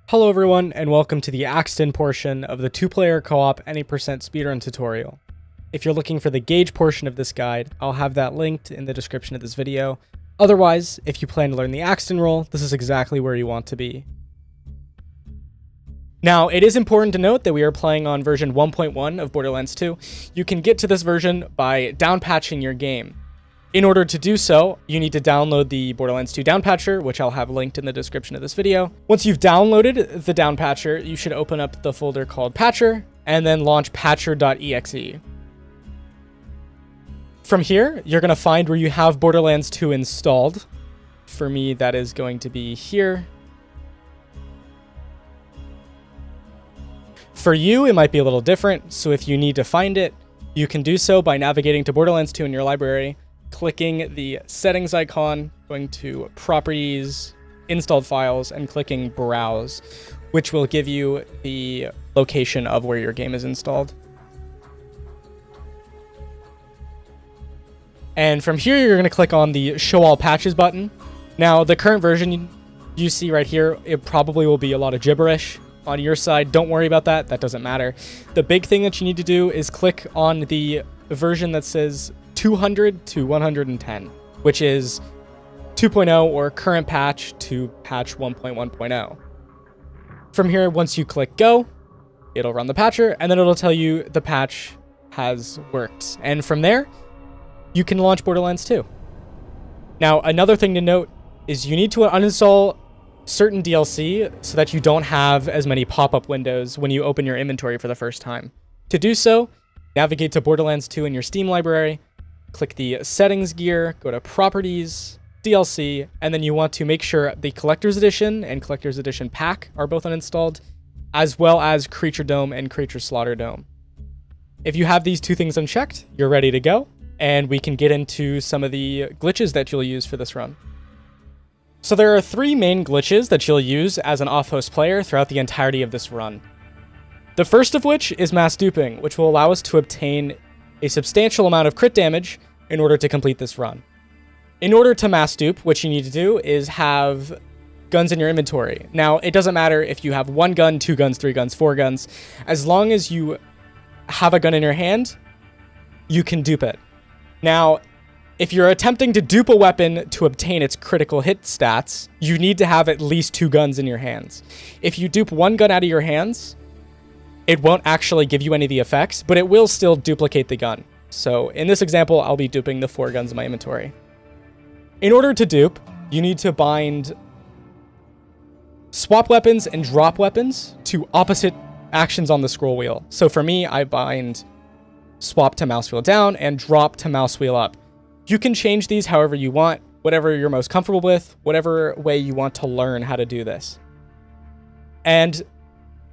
Hello everyone, and welcome to the Axton portion of the 2-player co-op any percent speedrun tutorial. If you're looking for the gauge portion of this guide, I'll have that linked in the description of this video. Otherwise, if you plan to learn the Axton role, this is exactly where you want to be. Now, it is important to note that we are playing on version 1.1 of Borderlands 2. You can get to this version by downpatching your game. In order to do so, you need to download the Borderlands 2 Downpatcher, which I'll have linked in the description of this video. Once you've downloaded the Downpatcher, you should open up the folder called Patcher, and then launch patcher.exe. From here, you're going to find where you have Borderlands 2 installed. For me, that is going to be here. For you, it might be a little different, so if you need to find it, you can do so by navigating to Borderlands 2 in your library, clicking the settings icon, going to properties, installed files, and clicking browse, which will give you the location of where your game is installed. And from here, you're going to click on the show all patches button. Now, the current version you see right here, it probably will be a lot of gibberish on your side. Don't worry about that. That doesn't matter. The big thing that you need to do is click on the version that says 200 to 110, which is 2.0 or current patch to patch 1.1.0. From here, once you click go, it'll run the patcher, and then it'll tell you the patch has worked. And from there, you can launch Borderlands 2. Now, another thing to note is you need to uninstall certain DLC so that you don't have as many pop-up windows when you open your inventory for the first time. To do so, navigate to Borderlands 2 in your Steam library, click the settings gear, go to properties, DLC, and then you want to make sure the Collector's Edition and Collector's Edition Pack are both uninstalled, as well as Creature Dome and Creature Slaughter Dome. If you have these two things unchecked, you're ready to go, and we can get into some of the glitches that you'll use for this run. So there are three main glitches that you'll use as an off-host player throughout the entirety of this run. The first of which is mass duping, which will allow us to obtain a substantial amount of crit damage in order to complete this run. In order to mass dupe, what you need to do is have guns in your inventory. Now, it doesn't matter if you have 1 gun, 2 guns, 3 guns, 4 guns. As long as you have a gun in your hand, you can dupe it. Now, if you're attempting to dupe a weapon to obtain its critical hit stats, you need to have at least 2 guns in your hands. If you dupe 1 gun out of your hands, it won't actually give you any of the effects, but it will still duplicate the gun. So in this example, I'll be duping the 4 guns in my inventory. In order to dupe, you need to bind swap weapons and drop weapons to opposite actions on the scroll wheel. So for me, I bind swap to mouse wheel down and drop to mouse wheel up. You can change these however you want, whatever you're most comfortable with, whatever way you want to learn how to do this. And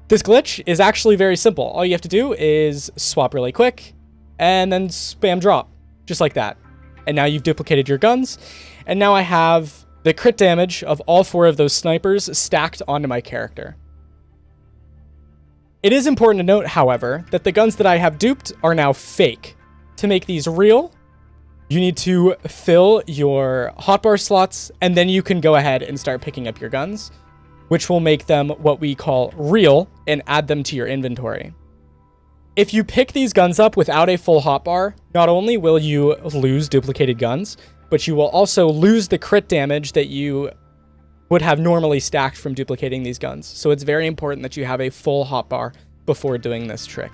this glitch is actually very simple. All you have to do is swap really quick and then spam drop, just like that. And now you've duplicated your guns. And now I have the crit damage of all 4 of those snipers stacked onto my character. It is important to note, however, that the guns that I have duped are now fake. To make these real, you need to fill your hotbar slots, and then you can go ahead and start picking up your guns, which will make them what we call real and add them to your inventory. If you pick these guns up without a full hotbar, not only will you lose duplicated guns, but you will also lose the crit damage that you would have normally stacked from duplicating these guns. So it's very important that you have a full hotbar before doing this trick.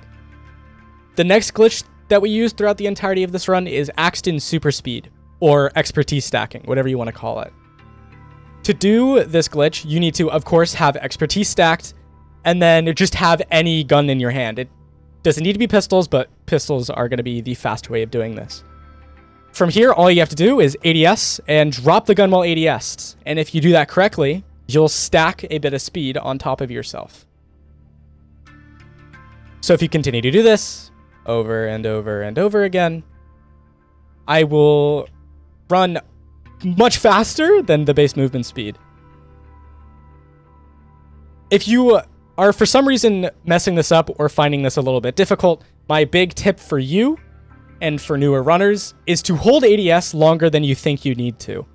The next glitch that we use throughout the entirety of this run is Axton Super Speed, or expertise stacking, whatever you want to call it. To do this glitch, you need to, of course, have expertise stacked, and then just have any gun in your hand. It doesn't need to be pistols, but pistols are going to be the fast way of doing this. From here, all you have to do is ADS and drop the gun while ADS'd. And if you do that correctly, you'll stack a bit of speed on top of yourself. So if you continue to do this over and over and over again, I will run much faster than the base movement speed. If you are for some reason messing this up or finding this a little bit difficult, my big tip for you and for newer runners is to hold ADS longer than you think you need to.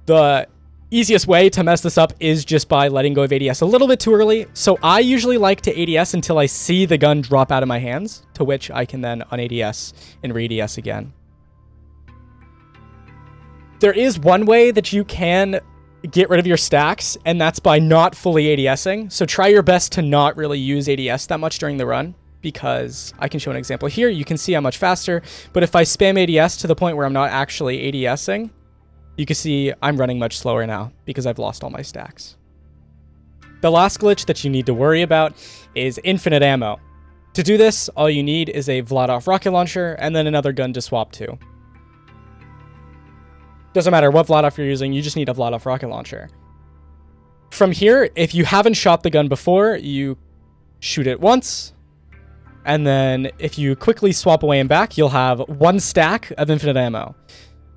The Easiest way to mess this up is just by letting go of ADS a little bit too early. So I usually like to ADS until I see the gun drop out of my hands, to which I can then un-ADS and re-ADS again. There is one way that you can get rid of your stacks, and that's by not fully ADSing. So try your best to not really use ADS that much during the run, because I can show an example here. You can see I'm much faster, but if I spam ADS to the point where I'm not actually ADSing, you can see I'm running much slower now because I've lost all my stacks. The last glitch that you need to worry about is infinite ammo. To do this, all you need is a Vladov rocket launcher and then another gun to swap to. Doesn't matter what Vladov you're using, you just need a Vladov rocket launcher. From here, if you haven't shot the gun before, you shoot it once, and then if you quickly swap away and back, you'll have 1 stack of infinite ammo.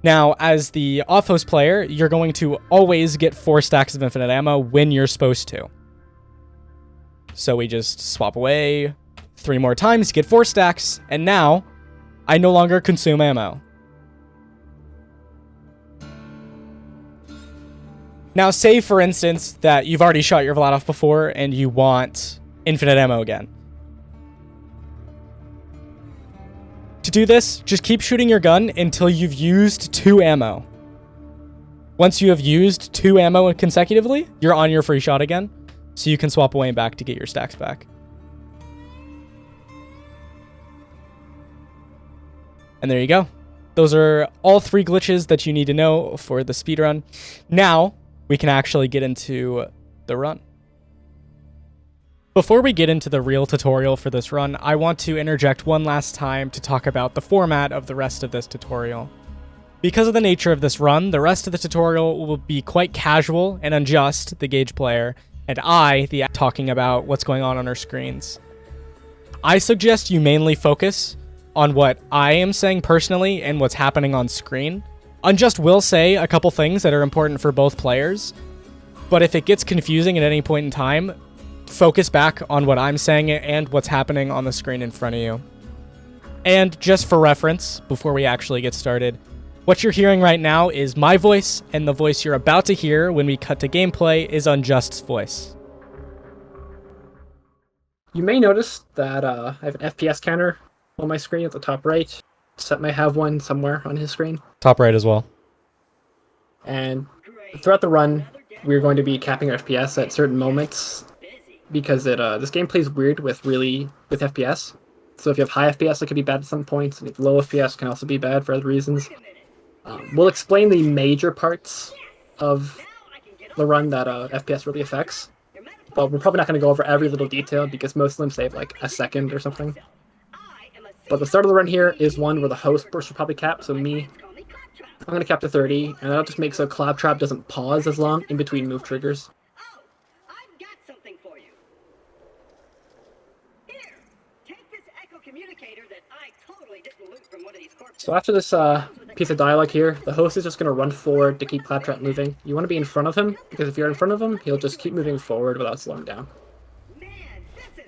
Now, as the off-host player, you're going to always get 4 stacks of infinite ammo when you're supposed to. So we just swap away 3 more times, get 4 stacks, and now I no longer consume ammo. Now, say, for instance, that you've already shot your Vladov before and you want infinite ammo again. To do this, just keep shooting your gun until you've used 2 ammo. Once you have used 2 ammo consecutively, you're on your free shot again, so you can swap away and back to get your stacks back. And there you go. Those are all 3 glitches that you need to know for the speedrun. Now, we can actually get into the run. Before we get into the real tutorial for this run, I want to interject one last time to talk about the format of the rest of this tutorial. Because of the nature of this run, the rest of the tutorial will be quite casual and Unjust, the gauge player, and I, the talking about what's going on our screens. I suggest you mainly focus on what I am saying personally and what's happening on screen. Unjust will say a couple things that are important for both players, but if it gets confusing at any point in time, focus back on what I'm saying and what's happening on the screen in front of you. And just for reference, before we actually get started, what you're hearing right now is my voice, and the voice you're about to hear when we cut to gameplay is Unjust's voice. You may notice that I have an FPS counter on my screen at the top right. Set may have one somewhere on his screen. Top right as well. And throughout the run, we're going to be capping our FPS at certain moments because this game plays weird with FPS. So if you have high FPS, it could be bad at some points, and if low FPS can also be bad for other reasons. We'll explain the major parts of the run that FPS really affects, but we're probably not going to go over every little detail because most of them save like a second or something. But the start of the run here is one where the host burst will probably cap, so I'm going to cap to 30, and that'll just make so Claptrap doesn't pause as long in between move triggers. I've got something for you. Here, take this echo communicator that I totally didn't loot from one of these corpses. So after this piece of dialogue here, the host is just going to run forward to keep Claptrap moving. You want to be in front of him, because if you're in front of him, he'll just keep moving forward without slowing down.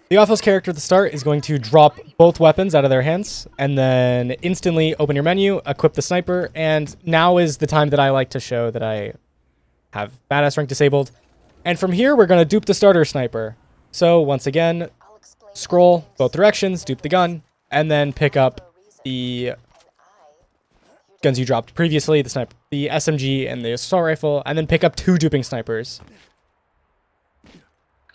The off-host character at the start is going to drop both weapons out of their hands and then instantly open your menu, equip the sniper, and now is the time that I like to show that I have badass rank disabled. And from here, we're going to dupe the starter sniper. So once again, scroll both directions, dupe the gun, and then pick up the guns you dropped previously, the SMG and the assault rifle, and then pick up 2 duping snipers.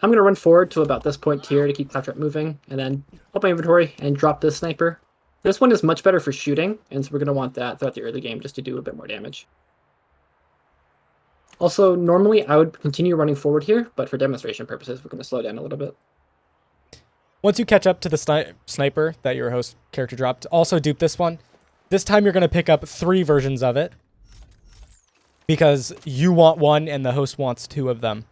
I'm going to run forward to about this point here to keep Claptrap moving, and then open my inventory and drop this sniper. This one is much better for shooting, and so we're going to want that throughout the early game just to do a bit more damage. Also, normally I would continue running forward here, but for demonstration purposes, we're going to slow down a little bit. Once you catch up to the sniper that your host character dropped, also dupe this one. This time you're going to pick up 3 versions of it, because you want one and the host wants 2 of them.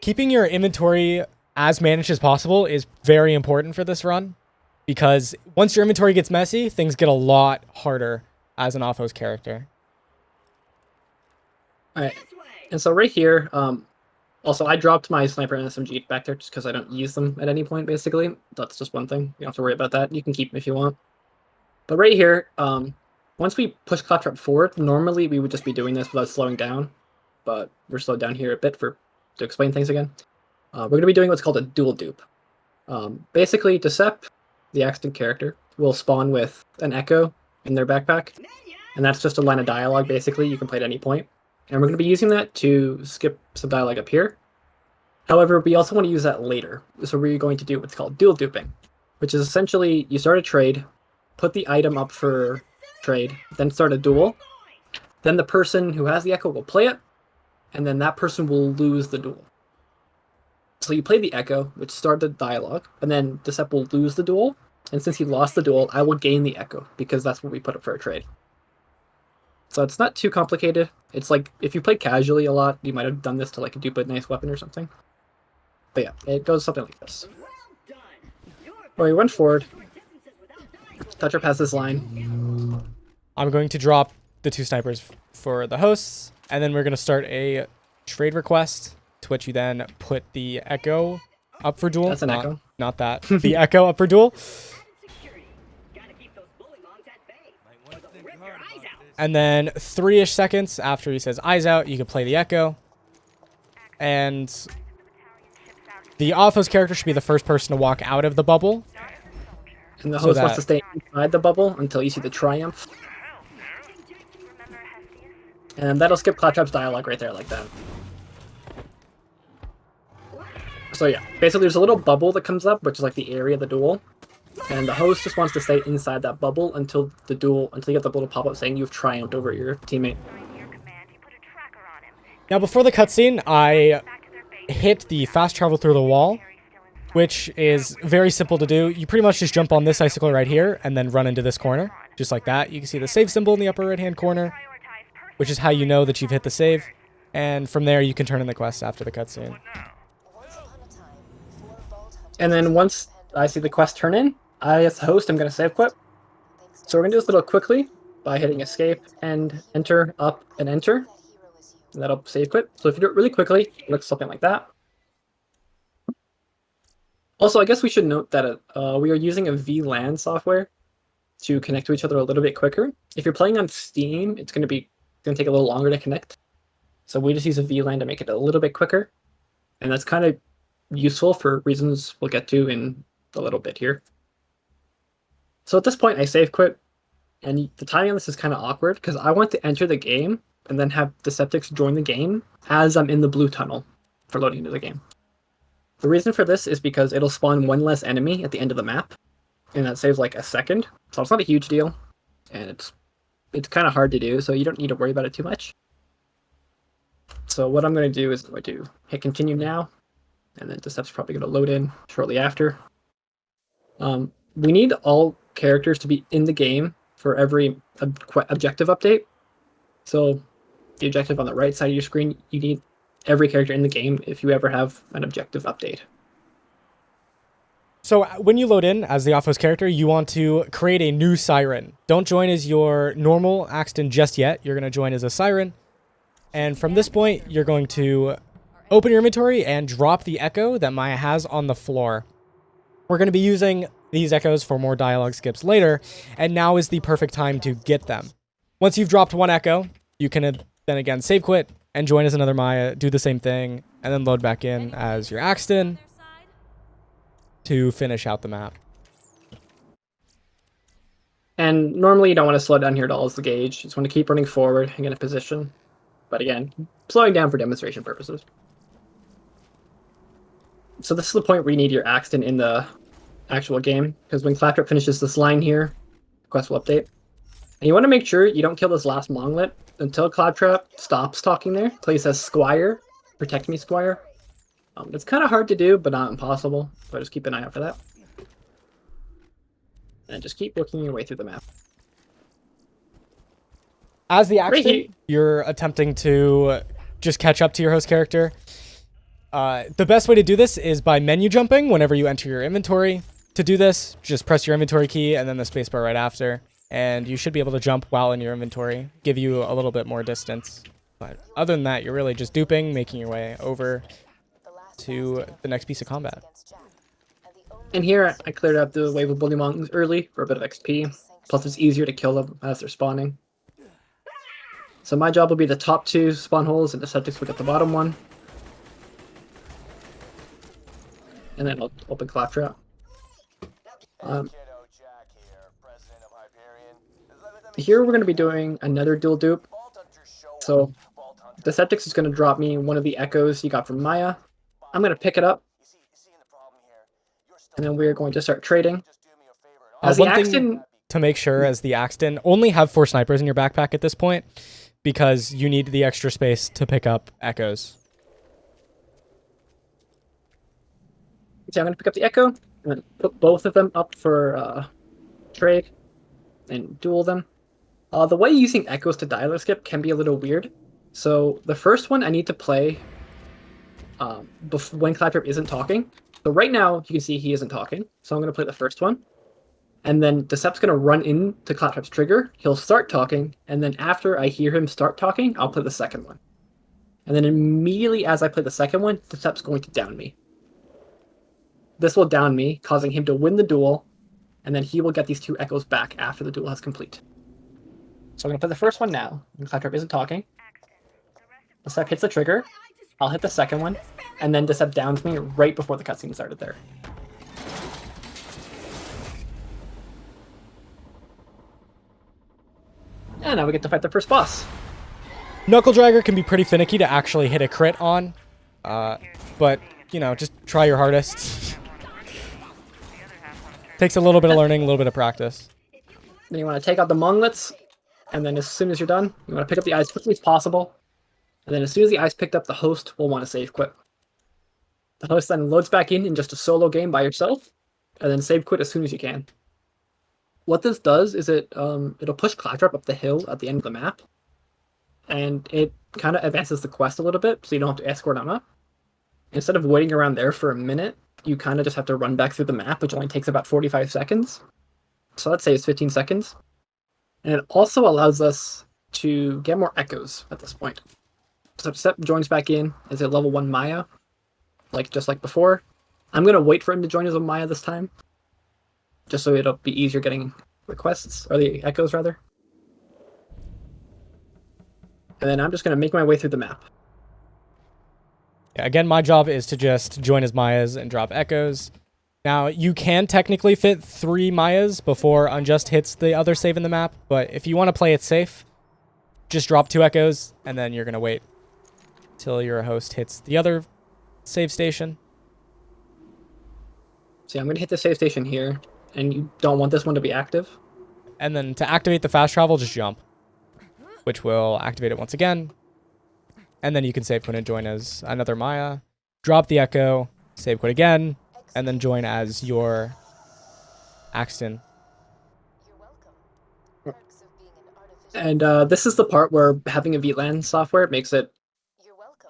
Keeping your inventory as managed as possible is very important for this run, because once your inventory gets messy, things get a lot harder as an off-host character. Alright, and so right here, also I dropped my sniper and SMG back there just because I don't use them at any point, basically. That's just one thing. You don't have to worry about that. You can keep them if you want. But right here, once we push Claptrap forward, normally we would just be doing this without slowing down. but we're slowed down here a bit to explain things again. We're going to be doing what's called a dual dupe. Basically, Decep, the Axton character, will spawn with an echo in their backpack, and that's just a line of dialogue, basically. You can play at any point. And we're going to be using that to skip some dialogue up here. However, we also want to use that later. So we're going to do what's called dual duping, which is essentially you start a trade, put the item up for trade, then start a duel. Then the person who has the echo will play it, and then that person will lose the duel. So you play the echo, which started the dialogue, and then Decep will lose the duel. And since he lost the duel, I will gain the echo, because that's what we put up for a trade. So it's not too complicated. It's like, if you play casually a lot, you might have done this to like dupe a nice weapon or something. But yeah, it goes something like this. When we run forward, Toucher passes this line. I'm going to drop the 2 snipers for the hosts, and then we're going to start a trade request, to which you then put the echo up for duel. That's an echo. Not that. The echo up for duel. And then 3-ish seconds after he says eyes out, you can play the echo. And the off-host character should be the first person to walk out of the bubble. And the host wants to stay inside the bubble until you see the triumph. And that'll skip Claptrap's dialogue right there like that. So yeah, basically there's a little bubble that comes up, which is like the area of the duel. And the host just wants to stay inside that bubble until you get the little pop-up saying you've triumphed over your teammate. Now before the cutscene, I hit the fast travel through the wall, which is very simple to do. You pretty much just jump on this icicle right here and then run into this corner, just like that. You can see the save symbol in the upper right-hand corner, which is how you know that you've hit the save. And from there, you can turn in the quest after the cutscene. And then once I see the quest turn in, I, as the host, I'm going to save quit. So we're going to do this a little quickly by hitting escape and enter, up, and enter. And that'll save quit. So if you do it really quickly, it looks something like that. Also, I guess we should note that we are using a VLAN software to connect to each other a little bit quicker. If you're playing on Steam, it's going to take a little longer to connect. So we just use a VLAN to make it a little bit quicker. And that's kind of useful for reasons we'll get to in a little bit here. So at this point, I save quit. And the timing on this is kind of awkward because I want to enter the game and then have Decepticons join the game as I'm in the blue tunnel for loading into the game. The reason for this is because it'll spawn one less enemy at the end of the map, and that saves like a second. So it's not a huge deal, and it's kind of hard to do, so you don't need to worry about it too much. So what I'm going to do is I'm going to hit continue now, and then Decep's probably going to load in shortly after. We need all characters to be in the game for every objective update. So the objective on the right side of your screen, you need every character in the game if you ever have an objective update. So when you load in as the off-host character, you want to create a new siren. Don't join as your normal Axton just yet. You're going to join as a siren. And from this point, you're going to open your inventory and drop the echo that Maya has on the floor. We're going to be using these echoes for more dialogue skips later, and now is the perfect time to get them. Once you've dropped one echo, you can then again save quit and join as another Maya, do the same thing, and then load back in as your Axton to finish out the map. And normally you don't want to slow down here at all as the gauge. You just want to keep running forward and get a position. But again, slowing down for demonstration purposes. So this is the point where you need your Axton in the actual game, because when Claptrap finishes this line here, the quest will update. And you want to make sure you don't kill this last Monglet until Claptrap stops talking there, until he says Squire, protect me Squire. It's kind of hard to do, but not impossible, so just keep an eye out for that. And just keep working your way through the map. As the Axton, you're attempting to just catch up to your host character. The best way to do this is by menu jumping whenever you enter your inventory. To do this, just press your inventory key and then the spacebar right after. And you should be able to jump while in your inventory, give you a little bit more distance. But other than that, you're really just duping, making your way over to the next piece of combat. And here, I cleared out the wave of bully monks early for a bit of XP. Plus, it's easier to kill them as they're spawning. So my job will be the top 2 spawn holes, and the Decepticons will get the bottom one. And then I'll open Claptrap. Here we're going to be doing another dual dupe. So Decepticons is going to drop me one of the echoes he got from Maya. I'm going to pick it up. And then we're going to start trading. As the Axton, to make sure, as the Axton, only have 4 snipers in your backpack at this point, because you need the extra space to pick up echoes. So I'm going to pick up the echo, and then put both of them up for trade, and duel them. The way using echoes to dialer skip can be a little weird. So the first one I need to play when Claptrap isn't talking. So right now, you can see he isn't talking. So I'm going to play the first one. And then Decep's going to run into Claptrap's trigger. He'll start talking. And then after I hear him start talking, I'll play the second one. And then immediately as I play the second one, Decep's going to down me. This will down me, causing him to win the duel. And then he will get these 2 echoes back after the duel has complete. So I'm going to play the first one now. When Claptrap isn't talking. Decep hits the trigger. I'll hit the second one. And then Decep downs me right before the cutscene started there. And now we get to fight the first boss. KnuckleDragger can be pretty finicky to actually hit a crit on. But, you know, just try your hardest. Takes a little bit of learning, a little bit of practice. Then you want to take out the monglets. And then as soon as you're done, you want to pick up the eyes as quickly as possible. And then as soon as the eye's picked up, the host will want to save quit. The host then loads back in just a solo game by yourself, and then save quit as soon as you can. What this does is it'll push Claptrap up the hill at the end of the map, and it kind of advances the quest a little bit, so you don't have to escort him up. Instead of waiting around there for a minute, you kind of just have to run back through the map, which only takes about 45 seconds. So that saves 15 seconds. And it also allows us to get more echoes at this point. So Sep joins back in as a level 1 Maya, just like before. I'm going to wait for him to join as a Maya this time, just so it'll be easier getting the quests, or the echoes rather. And then I'm just going to make my way through the map. Yeah, again, my job is to just join as Mayas and drop echoes. Now, you can technically fit 3 Mayas before Unjust hits the other save in the map, but if you want to play it safe, just drop 2 echoes, and then you're going to wait till your host hits the other save station. So I'm going to hit the save station here, and you don't want this one to be active. And then to activate the fast travel, just jump, which will activate it once again. And then you can save quit and join as another Maya, drop the echo, save quit again, and then join as your Axton. And this is the part where having a VLAN software makes it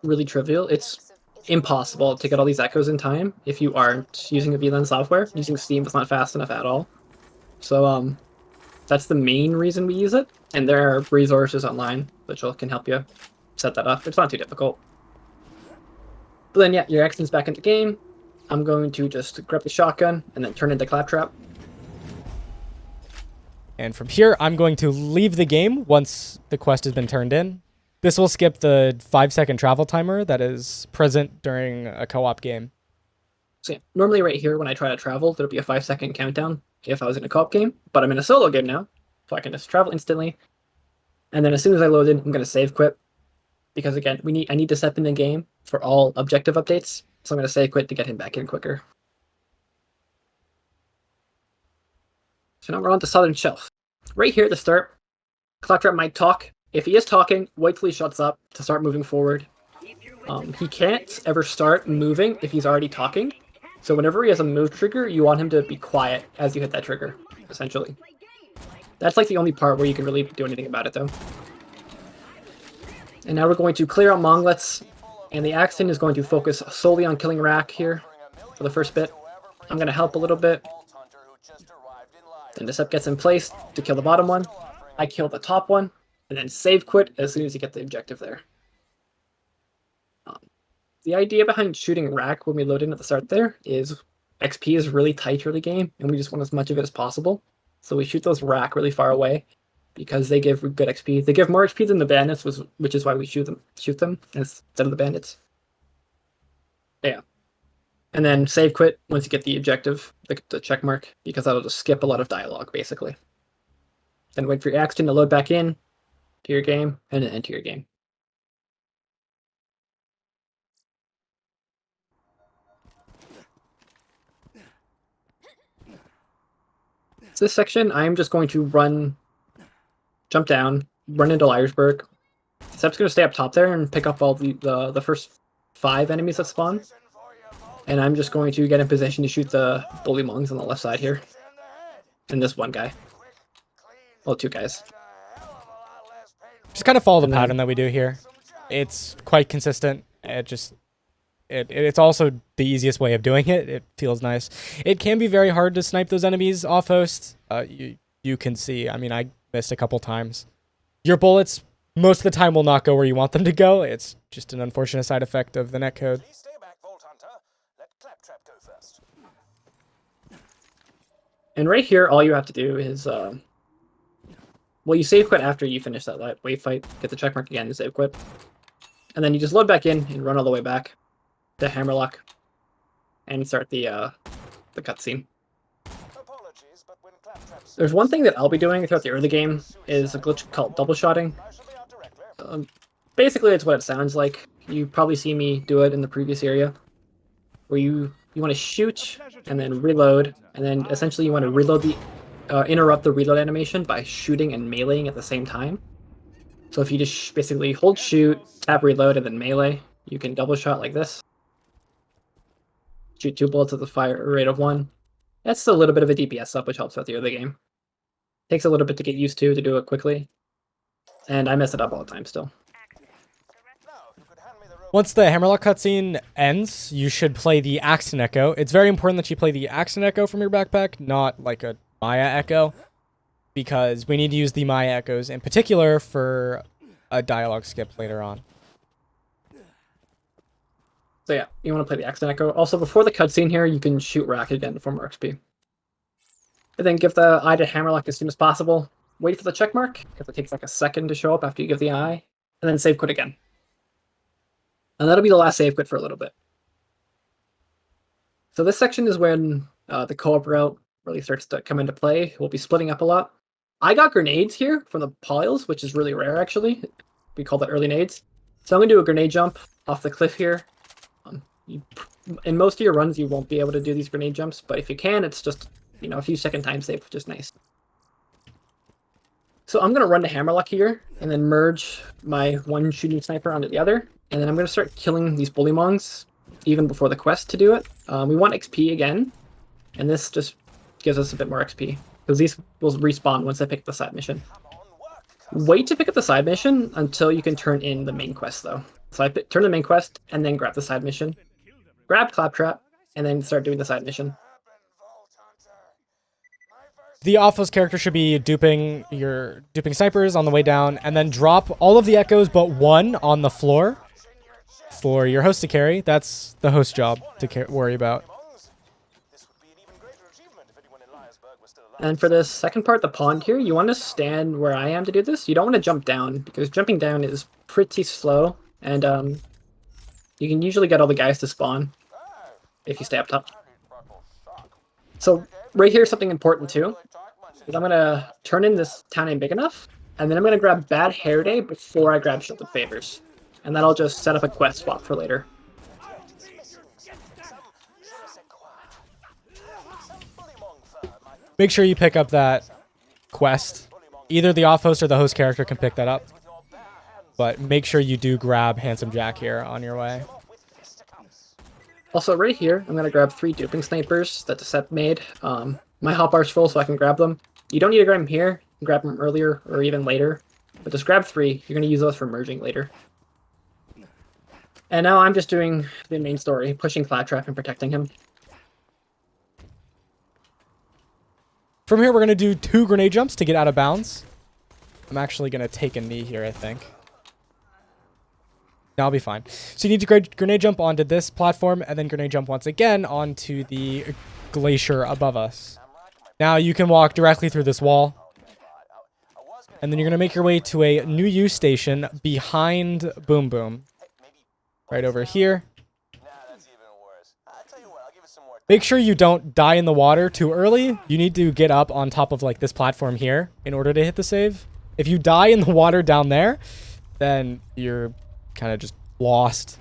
really trivial. It's impossible to get all these echoes in time if you aren't using a VLAN software. Using Steam is not fast enough at all. So that's the main reason we use it. And there are resources online which can help you set that up. It's not too difficult. But then yeah, your Axton's back in the game. I'm going to just grab the shotgun and then turn into Claptrap. And from here, I'm going to leave the game once the quest has been turned in. This will skip the 5-second travel timer that is present during a co-op game. So yeah, normally right here when I try to travel, there'll be a 5-second countdown if I was in a co-op game, but I'm in a solo game now, so I can just travel instantly. And then as soon as I load in, I'm going to save quit. Because again, I need to step in the game for all objective updates, so I'm going to save quit to get him back in quicker. So now we're on to Southern Shelf. Right here at the start, Claptrap might talk. If he is talking, wait till he shuts up to start moving forward. He can't ever start moving if he's already talking. So whenever he has a move trigger, you want him to be quiet as you hit that trigger, essentially. That's the only part where you can really do anything about it, though. And now we're going to clear out Monglets, and the Axton is going to focus solely on killing Rack here for the first bit. I'm going to help a little bit. Then Decep gets in place to kill the bottom one. I kill the top one, and then save quit as soon as you get the objective there. The idea behind shooting Rack when we load in at the start there is XP is really tight early game, and we just want as much of it as possible. So we shoot those Rack really far away. because they give good XP. They give more XP than the bandits, which is why we shoot them instead of the bandits. Yeah. And then save quit once you get the objective, the check mark, because that'll just skip a lot of dialogue, basically. Then wait for your Axton to load back in to your game, and then enter your game. So this section, I'm just going to jump down, run into Liarsburg. Sep's going to stay up top there and pick up all the first 5 enemies that spawn. And I'm just going to get in position to shoot the Bullywongs on the left side here. And this one guy. Well, 2 guys. Just kind of follow the pattern that we do here. It's quite consistent. It's also the easiest way of doing it. It feels nice. It can be very hard to snipe those enemies off host. You can see, I mean, I missed a couple times. Your bullets, most of the time, will not go where you want them to go. It's just an unfortunate side effect of the netcode. And right here, all you have to do is, well, you save quit after you finish that wave fight, get the checkmark again, and save quit. And then you just load back in and run all the way back to Hammerlock and start the cutscene. There's one thing that I'll be doing throughout the early game is a glitch called double shotting. Basically, it's what it sounds like. You probably see me do it in the previous area, where you want to shoot and then reload, and then essentially you want to reload interrupt the reload animation by shooting and meleeing at the same time. So if you just basically hold shoot, tap reload, and then melee, you can double shot like this. Shoot 2 bullets at the fire rate of 1. That's a little bit of a DPS up, which helps out the early game. Takes a little bit to get used to do it quickly. And I mess it up all the time still. Once the Hammerlock cutscene ends, you should play the Axton Echo. It's very important that you play the Axton Echo from your backpack, not like a Maya Echo, because we need to use the Maya Echoes in particular for a dialogue skip later on. So yeah, you want to play the Axton Echo. Also, before the cutscene here, you can shoot Rack again for more XP. And then give the eye to Hammerlock as soon as possible. Wait for the check mark, because it takes like a second to show up after you give the eye. And then save quit again. And that'll be the last save quit for a little bit. So this section is when the co-op route really starts to come into play. We'll be splitting up a lot. I got grenades here from the piles, which is really rare actually. We call that early nades. So I'm going to do a grenade jump off the cliff here. In most of your runs, you won't be able to do these grenade jumps, but if you can, it's just, you know, a few second time save, which is nice. So I'm going to run to Hammerlock here, and then merge my one shooting sniper onto the other, and then I'm going to start killing these Bullywongs even before the quest to do it. We want XP again, and this just gives us a bit more XP, because these will respawn once I pick up the side mission. Wait to pick up the side mission until you can turn in the main quest, though. So I turn the main quest, and then grab the side mission. Grab Claptrap, and then start doing the side mission. The off-host character should be duping snipers on the way down, and then drop all of the echoes but one on the floor for your host to carry. That's the host job to worry about. And for the second part, the pond here, you want to stand where I am to do this. You don't want to jump down, because jumping down is pretty slow, and you can usually get all the guys to spawn if you stay up top. So right here is something important too, is I'm going to turn in this town ain't big enough, and then I'm going to grab Bad Hair Day before I grab Shielded Favors. And that'll just set up a quest swap for later. Make sure you pick up that quest. Either the off-host or the host character can pick that up. But make sure you do grab Handsome Jack here on your way. Also, right here, I'm going to grab 3 duping snipers that the Sep made. My hotbar's full, so I can grab them. You don't need to grab them here. You can grab them earlier or even later. But just grab 3. You're going to use those for merging later. And now I'm just doing the main story, pushing Claptrap and protecting him. From here, we're going to do 2 grenade jumps to get out of bounds. I'm actually going to take a knee here, I think. No, I'll be fine. So you need to grenade jump onto this platform, and then grenade jump once again onto the glacier above us. Now you can walk directly through this wall. And then you're going to make your way to a new use station behind Boom Boom. Right over here. Make sure you don't die in the water too early. You need to get up on top of like this platform here in order to hit the save. If you die in the water down there, then you're kind of just lost.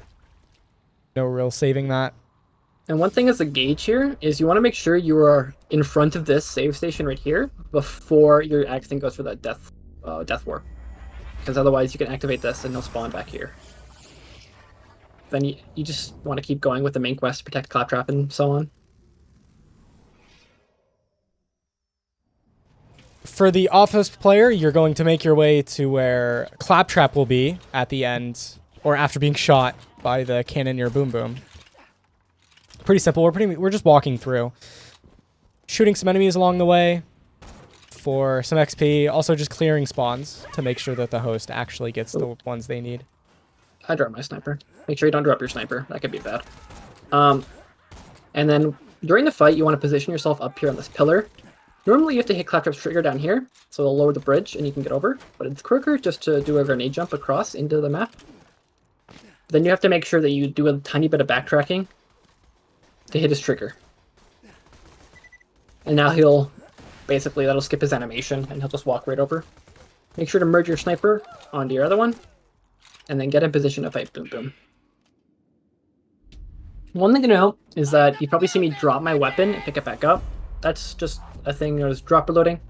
No real saving that. And one thing as a gauge here is you want to make sure you are in front of this save station right here before your Axton goes for that death warp. Because otherwise you can activate this and they'll spawn back here. Then you just want to keep going with the main quest, protect Claptrap and so on. For the off-host player, you're going to make your way to where Claptrap will be at the end, or after being shot by the cannon near Boom Boom. Pretty simple. We're just walking through, shooting some enemies along the way for some XP. Also, just clearing spawns to make sure that the host actually gets the ones they need. I drop my sniper. Make sure you don't drop your sniper. That could be bad. And then during the fight, you want to position yourself up here on this pillar. Normally, you have to hit Claptrap's trigger down here, so it'll lower the bridge and you can get over. But it's quicker just to do a grenade jump across into the map. Then you have to make sure that you do a tiny bit of backtracking to hit his trigger. And now that'll skip his animation and he'll just walk right over. Make sure to merge your sniper onto your other one, and then get in position to fight Boom Boom. One thing to note is that you probably see me drop my weapon and pick it back up. That's just a thing known as drop reloading.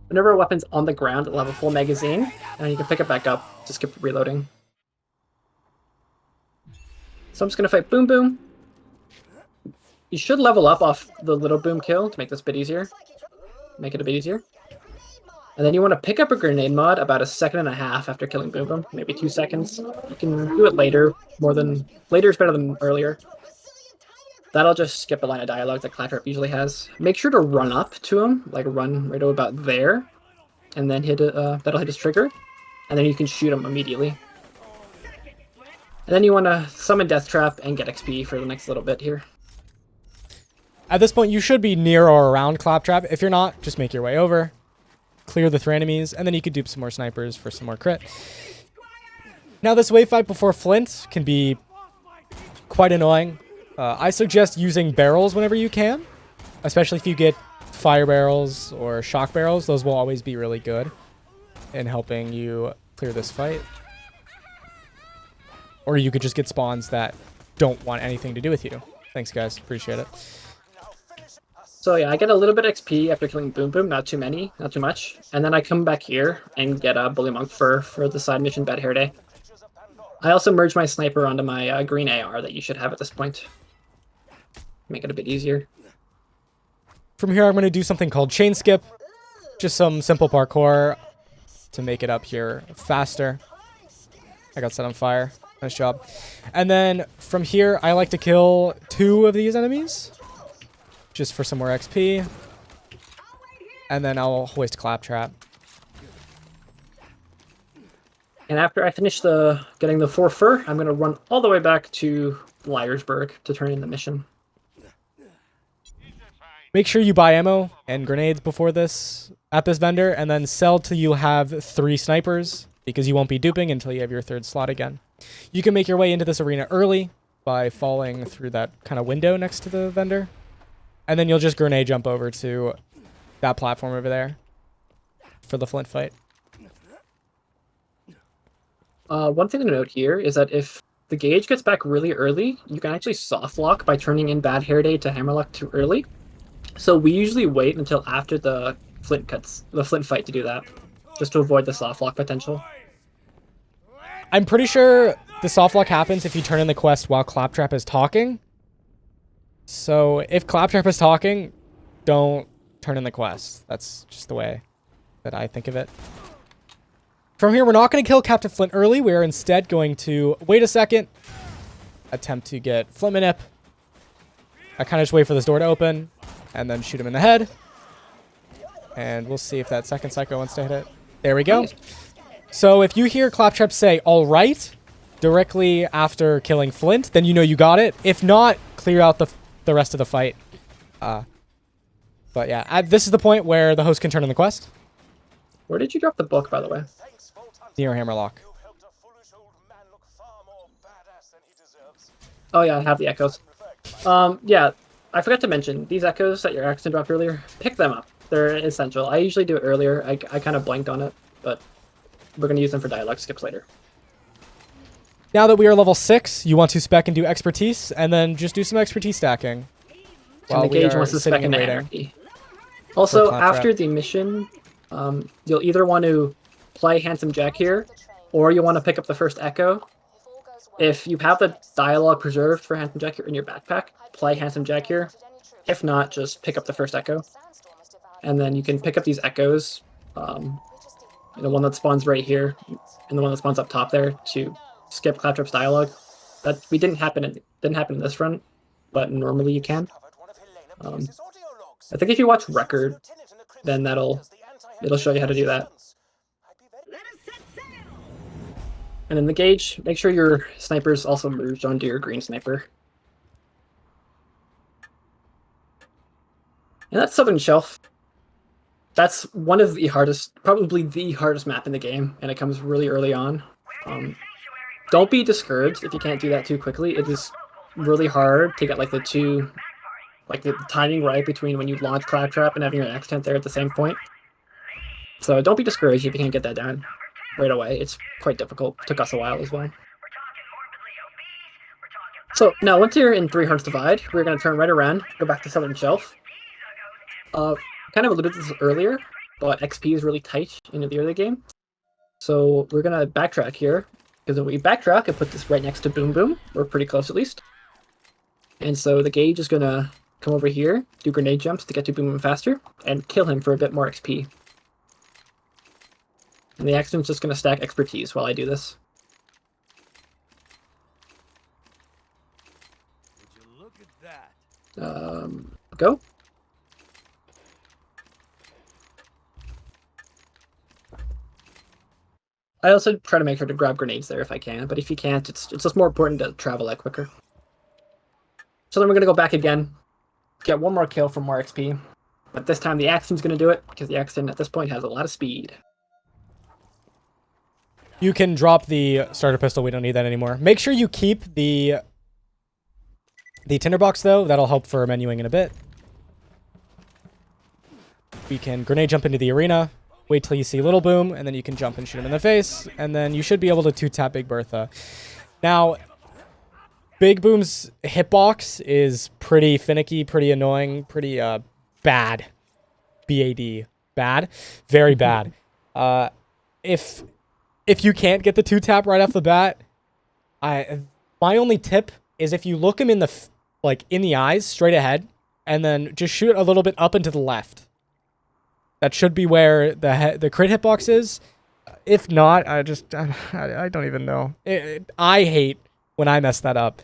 Whenever a weapon's on the ground, it'll have a full magazine, and you can pick it back up to skip reloading. So I'm just going to fight Boom Boom. You should level up off the little Boom kill to make this a bit easier. Make it a bit easier. And then you want to pick up a grenade mod about 1.5 seconds after killing Boom Boom, maybe 2 seconds. You can do it later. Later is better than earlier. That'll just skip a line of dialogue that Claptrap usually has. Make sure to run up to him, like run right about there, and then that'll hit his trigger, and then you can shoot him immediately. And then you want to summon Death Trap and get XP for the next little bit here. At this point, you should be near or around Claptrap. If you're not, just make your way over, clear the 3 enemies, and then you could dupe some more snipers for some more crit. Now, this wave fight before Flint can be quite annoying. I suggest using barrels whenever you can, especially if you get fire barrels or shock barrels. Those will always be really good in helping you clear this fight. Or you could just get spawns that don't want anything to do with you. Thanks, guys. Appreciate it. So yeah, I get a little bit of XP after killing Boom Boom, not too much. And then I come back here and get a Bully Monk for the side mission Bad Hair Day. I also merge my sniper onto my green AR that you should have at this point. Make it a bit easier. From here, I'm going to do something called chain skip. Just some simple parkour to make it up here faster. I got set on fire. Nice job. And then from here, I like to kill 2 of these enemies, just for some more XP. And then I'll hoist Claptrap. And after I finish getting the 4 fur, I'm going to run all the way back to Liarsburg to turn in the mission. Make sure you buy ammo and grenades before this at this vendor, and then sell till you have 3 snipers, because you won't be duping until you have your 3rd slot again. You can make your way into this arena early by falling through that kind of window next to the vendor, and then you'll just grenade jump over to that platform over there for the Flint fight. One thing to note here is that if the gauge gets back really early, you can actually soft lock by turning in Bad Hair Day to Hammerlock too early. So we usually wait until after the Flint fight to do that, just to avoid the soft lock potential. I'm pretty sure the soft lock happens if you turn in the quest while Claptrap is talking. So if Claptrap is talking, don't turn in the quest. That's just the way that I think of it. From here, we're not going to kill Captain Flint early. We're instead going to wait a second, attempt to get Flint Manip. I kind of just wait for this door to open, and then shoot him in the head. And we'll see if that second psycho wants to hit it. There we go. So if you hear Claptrap say, all right, directly after killing Flint, then you know you got it. If not, clear out the rest of the fight. But yeah, this is the point where the host can turn in the quest. Where did you drop the book, by the way? Near Hammerlock. Oh yeah, I have the echoes. Yeah, I forgot to mention, these echoes that your Axton dropped earlier, pick them up. They're essential. I usually do it earlier. I kind of blanked on it, but we're going to use them for dialogue skips later. Now that we are level 6, you want to spec and do expertise, and then just do some expertise stacking. And the Gauge wants to spec into Anarchy. Also, after the mission, you'll either want to play Handsome Jack here, or you want to pick up the first Echo. If you have the dialogue preserved for Handsome Jack in your backpack, play Handsome Jack here. If not, just pick up the first Echo. And then you can pick up these Echoes, the one that spawns right here, and the one that spawns up top there to skip Claptrap's dialogue. That didn't happen in this run, but normally you can. I think if you watch Record, then it'll show you how to do that. And then the Gauge, make sure your sniper's also merged onto your green sniper. And that's Southern Shelf. That's one of the hardest, probably the hardest map in the game, and it comes really early on. Don't be discouraged if you can't do that too quickly. It is really hard to get like the timing right between when you launch Claptrap and having your Axe Tent there at the same point. So don't be discouraged if you can't get that down right away. It's quite difficult. It took us a while as well. So now once you're in Three Hearts Divide, we're going to turn right around, go back to Southern Shelf. Kind of alluded to this earlier, but XP is really tight in the early game. So we're going to backtrack here, because if we backtrack and put this right next to Boom Boom, we're pretty close at least. And so the Gauge is going to come over here, do grenade jumps to get to Boom Boom faster, and kill him for a bit more XP. And the Axton's just going to stack expertise while I do this. Would you look at that? Go. I also try to make sure to grab grenades there if I can, but if you can't, it's just more important to travel that quicker. So then we're going to go back again, get one more kill for more XP, but this time the Axton's going to do it, because the Axton at this point has a lot of speed. You can drop the starter pistol. We don't need that anymore. Make sure you keep the tinderbox, though. That'll help for menuing in a bit. We can grenade jump into the arena. Wait till you see Little Boom, and then you can jump and shoot him in the face, and then you should be able to two-tap Big Bertha. Now, Big Boom's hitbox is pretty finicky, pretty annoying, pretty bad. B-A-D. Bad. Very bad. If you can't get the two-tap right off the bat, my only tip is if you look him in the eyes, straight ahead, and then just shoot a little bit up and to the left. That should be where the crit hitbox is. If not, I don't even know. I hate when I mess that up.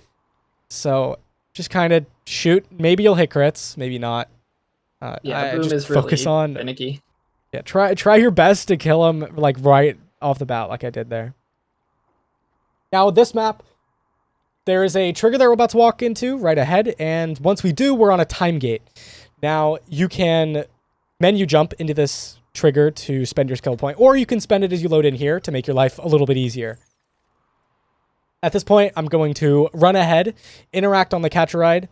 So just kind of shoot. Maybe you'll hit crits, maybe not. Yeah, Boom just is really focus on finicky. Yeah, try your best to kill him like right off the bat, like I did there. Now with this map, there is a trigger that we're about to walk into right ahead, and once we do, we're on a time gate. Now you can menu jump into this trigger to spend your skill point, or you can spend it as you load in here to make your life a little bit easier. At this point, I'm going to run ahead, interact on the catcher ride,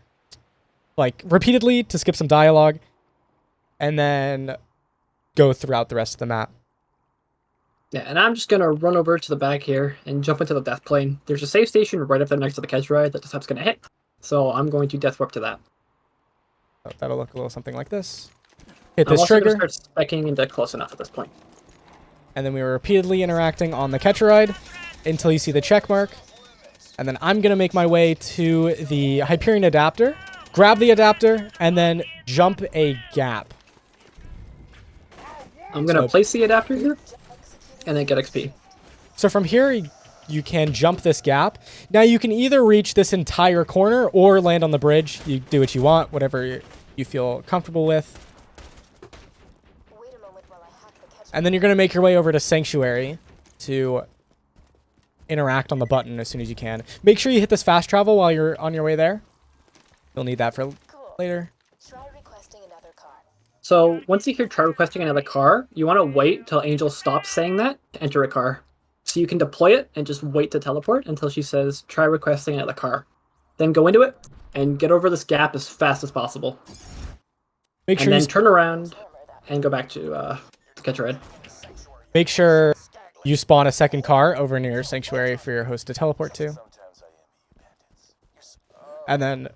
like repeatedly to skip some dialogue, and then go throughout the rest of the map. Yeah, and I'm just going to run over to the back here and jump into the death plane. There's a save station right up there next to the catcher ride that the sub's going to hit, so I'm going to death warp to that. So that'll look a little something like this. Hit I'm this also trigger. Start specking into close enough at this point. And then we were repeatedly interacting on the catcher ride until you see the check mark. And then I'm going to make my way to the Hyperion adapter, grab the adapter, and then jump a gap. I'm going to place the adapter here and then get XP. So from here, you can jump this gap. Now you can either reach this entire corner or land on the bridge. You do what you want, whatever you feel comfortable with. And then you're going to make your way over to Sanctuary to interact on the button as soon as you can. Make sure you hit this fast travel while you're on your way there. You'll need that for later. So once you hear try requesting another car, you want to wait till Angel stops saying that to enter a car. So you can deploy it and just wait to teleport until she says try requesting another car. Then go into it and get over this gap as fast as possible. Make sure and then you turn around and go back to catch Red. make sure you spawn a second car over near Sanctuary for your host to teleport to. And then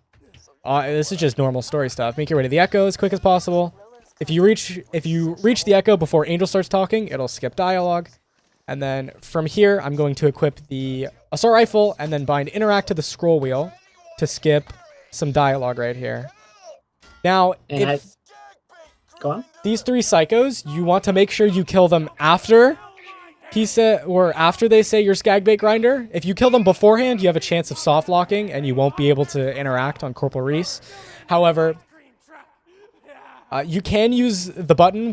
this is just normal story stuff. Make your way to the Echo as quick as possible. If you reach the Echo before Angel starts talking, it'll skip dialogue. And then from here, I'm going to equip the assault rifle and then bind interact to the scroll wheel to skip some dialogue right here. Now, go on. These 3 psychos, you want to make sure you kill them after after they say your Skagbait Grinder. If you kill them beforehand, you have a chance of soft locking and you won't be able to interact on Corporal Reese. However, you can use the button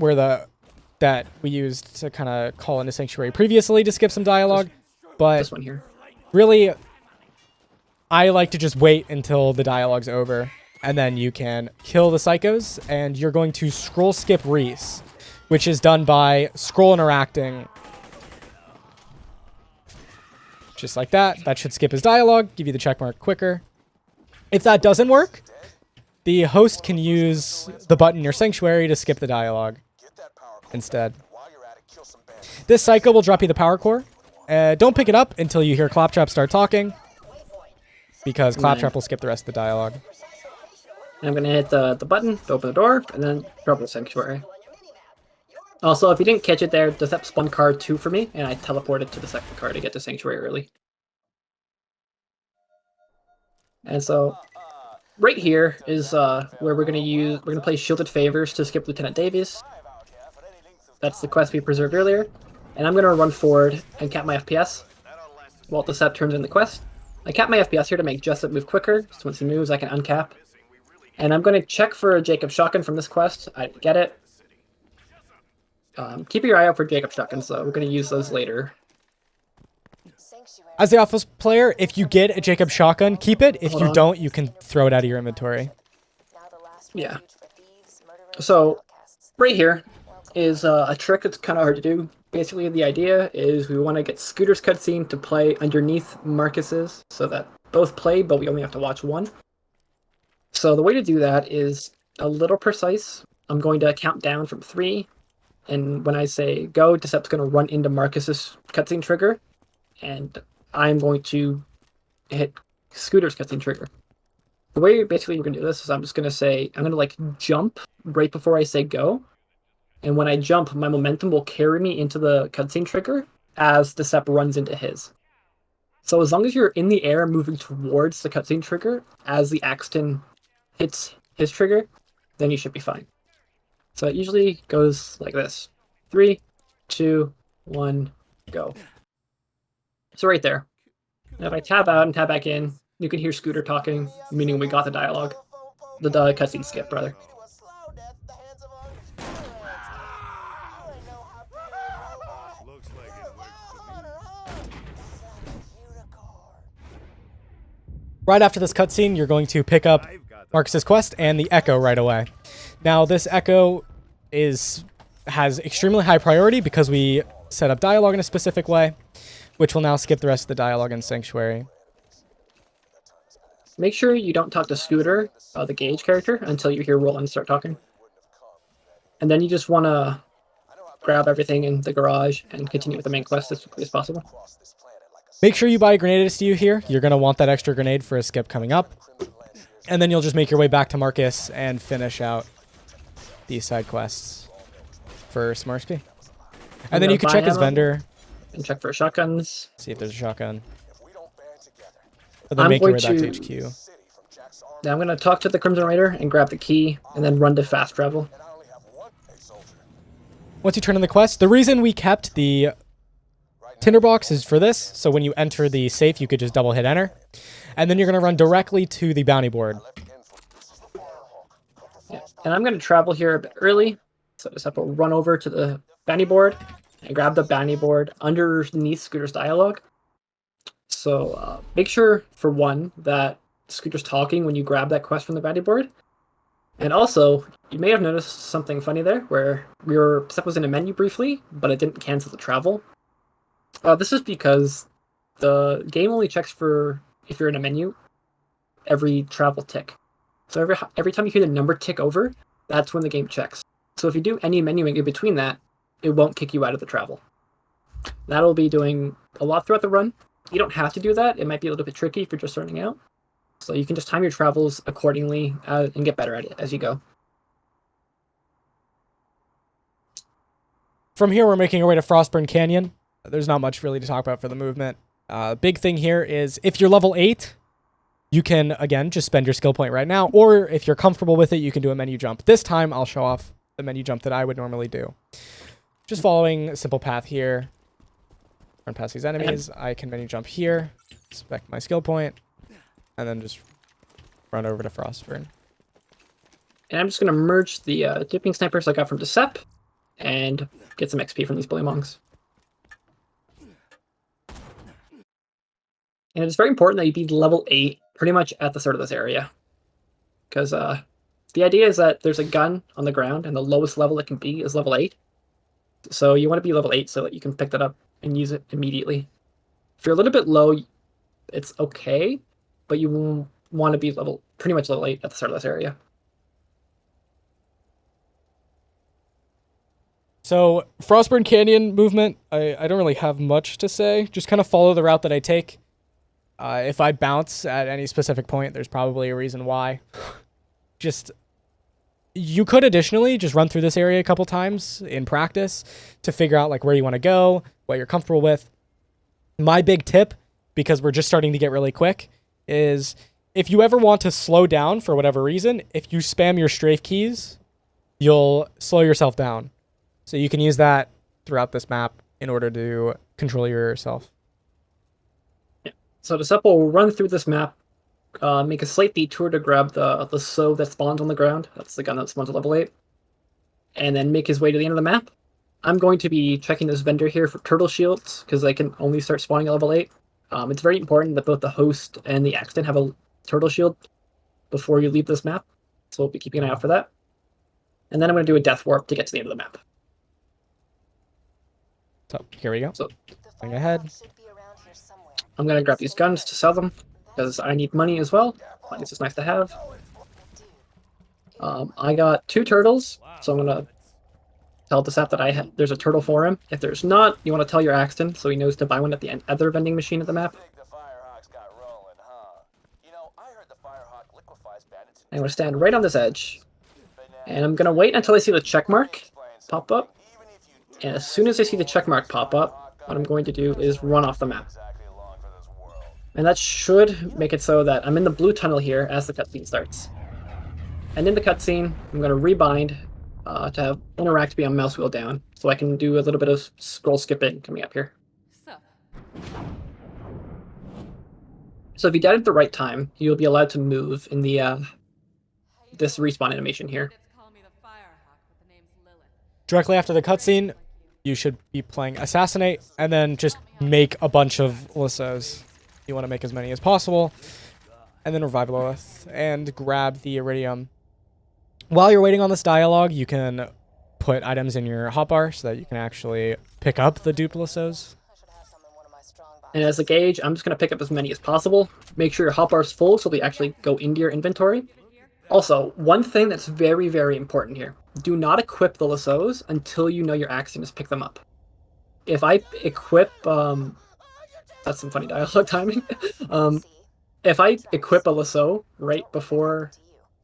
that we used to kind of call into Sanctuary previously to skip some dialogue, but this one here. Really, I like to just wait until the dialogue's over, and then you can kill the psychos, and you're going to scroll skip Reese, which is done by scroll interacting. Just like that. That should skip his dialogue, give you the checkmark quicker. If that doesn't work, the host can use the button in your Sanctuary to skip the dialogue instead. This psycho will drop you the power core. Don't pick it up until you hear Claptrap start talking, because Claptrap will skip the rest of the dialogue. I'm going to hit the button to open the door, and then drop the Sanctuary. Also, if you didn't catch it there, does that spawn car 2 for me, and I teleported to the second car to get to Sanctuary early. And so, right here is where we're going to play Shielded Favors to skip Lieutenant Davies. That's the quest we preserved earlier. And I'm going to run forward and cap my FPS while Decept turns in the quest. I cap my FPS here to make Jessup move quicker, so once he moves I can uncap. And I'm going to check for a Jacob Shotgun from this quest. I get it. Keep your eye out for Jacob Shotguns, though. We're going to use those later. As the office player, if you get a Jacob Shotgun, keep it. If you don't, you can throw it out of your inventory. Yeah. So, right here is a trick that's kind of hard to do. Basically, the idea is we want to get Scooter's cutscene to play underneath Marcus's, so that both play, but we only have to watch one. So the way to do that is a little precise. I'm going to count down from 3, and when I say go, Decept's going to run into Marcus's cutscene trigger, and I'm going to hit Scooter's cutscene trigger. The way basically we're going to do this is I'm just going to say, I'm going to like jump right before I say go, and when I jump, my momentum will carry me into the cutscene trigger as Decept runs into his. So as long as you're in the air moving towards the cutscene trigger as the Axton hits his trigger, then you should be fine. So it usually goes like this. 3, 2, 1, go. So right there. Now if I tab out and tab back in, you can hear Scooter talking, meaning we got the dialogue. The cutscene skip, rather. Right after this cutscene, you're going to pick up Marcus's quest and the Echo right away. Now, this Echo has extremely high priority because we set up dialogue in a specific way, which will now skip the rest of the dialogue in Sanctuary. Make sure you don't talk to Scooter, the Gage character, until you hear Roland start talking. And then you just want to grab everything in the garage and continue with the main quest as quickly as possible. Make sure you buy a grenade STU here. You're going to want that extra grenade for a skip coming up. And then you'll just make your way back to Marcus and finish out these side quests for Smarsby. And then you can check his vendor. And check for shotguns. See if there's a shotgun. And then make your way back to HQ. Now I'm going to talk to the Crimson Raider and grab the key and then run to fast travel. Once you turn in the quest, the reason we kept the tinderbox is for this, so when you enter the safe, you could just double hit enter. And then you're going to run directly to the bounty board. Yeah. And I'm going to travel here a bit early, so I just have to run over to the bounty board and grab the bounty board underneath Scooter's dialogue. So make sure, for one, that Scooter's talking when you grab that quest from the bounty board. And also, you may have noticed something funny there, where your step was in a menu briefly, but it didn't cancel the travel. This is because the game only checks for if you're in a menu every travel tick. So every time you hear the number tick over, that's when the game checks. So if you do any menuing in between that, it won't kick you out of the travel. That'll be doing a lot throughout the run. You don't have to do that. It might be a little bit tricky if you're just starting out. So you can just time your travels accordingly and get better at it as you go. From here, we're making our way to Frostburn Canyon. There's not much really to talk about for the movement. Big thing here is if you're level 8, you can, again, just spend your skill point right now. Or if you're comfortable with it, you can do a menu jump. This time, I'll show off the menu jump that I would normally do. Just following a simple path here. Run past these enemies. I can menu jump here. Spec my skill point. And then just run over to Frostburn. And I'm just going to merge the Duping snipers I got from Decep and get some XP from these bully monks. And it's very important that you be level 8 pretty much at the start of this area. Because the idea is that there's a gun on the ground, and the lowest level it can be is level 8. So you want to be level 8 so that you can pick that up and use it immediately. If you're a little bit low, it's okay, but you want to be pretty much level 8 at the start of this area. So, Frostburn Canyon movement, I don't really have much to say. Just kind of follow the route that I take. If I bounce at any specific point, there's probably a reason why. You could additionally just run through this area a couple times in practice to figure out like where you want to go, what you're comfortable with. My big tip, because we're just starting to get really quick, is if you ever want to slow down for whatever reason, if you spam your strafe keys, you'll slow yourself down. So you can use that throughout this map in order to control yourself. Yeah. So Decep will run through this map, make a slight detour to grab the sow that spawns on the ground. That's the gun that spawns at level 8. And then make his way to the end of the map. I'm going to be checking this vendor here for turtle shields, because they can only start spawning at level 8. It's very important that both the host and the Axton have a turtle shield before you leave this map. So we'll be keeping an eye out for that. And then I'm going to do a death warp to get to the end of the map. So here we go. So going ahead. I'm going to grab these guns to sell them, because I need money as well. Money's just nice to have. I got 2 turtles, so I'm going to tell Decep that there's a turtle for him. If there's not, you want to tell your Axton so he knows to buy one at the other vending machine at the map. I'm going to stand right on this edge, and I'm going to wait until I see the check mark pop up. And as soon as I see the check mark pop up, what I'm going to do is run off the map. And that should make it so that I'm in the blue tunnel here as the cutscene starts. And in the cutscene, I'm going to rebind to have interact be on mouse wheel down, so I can do a little bit of scroll skipping coming up here. So if you died at the right time, you'll be allowed to move in the this respawn animation here. Directly after the cutscene, you should be playing Assassinate, and then just make a bunch of Lissos. You want to make as many as possible, and then revive Lilith, and grab the Iridium. While you're waiting on this dialogue, you can put items in your hotbar so that you can actually pick up the dupe Lissos. And as a gauge, I'm just going to pick up as many as possible. Make sure your hotbar's full so they actually go into your inventory. Also, one thing that's very, very important here. Do not equip the Lissos until you know your Axton has picked them up. If I equip... that's some funny dialogue timing. If I equip a Lisso right before...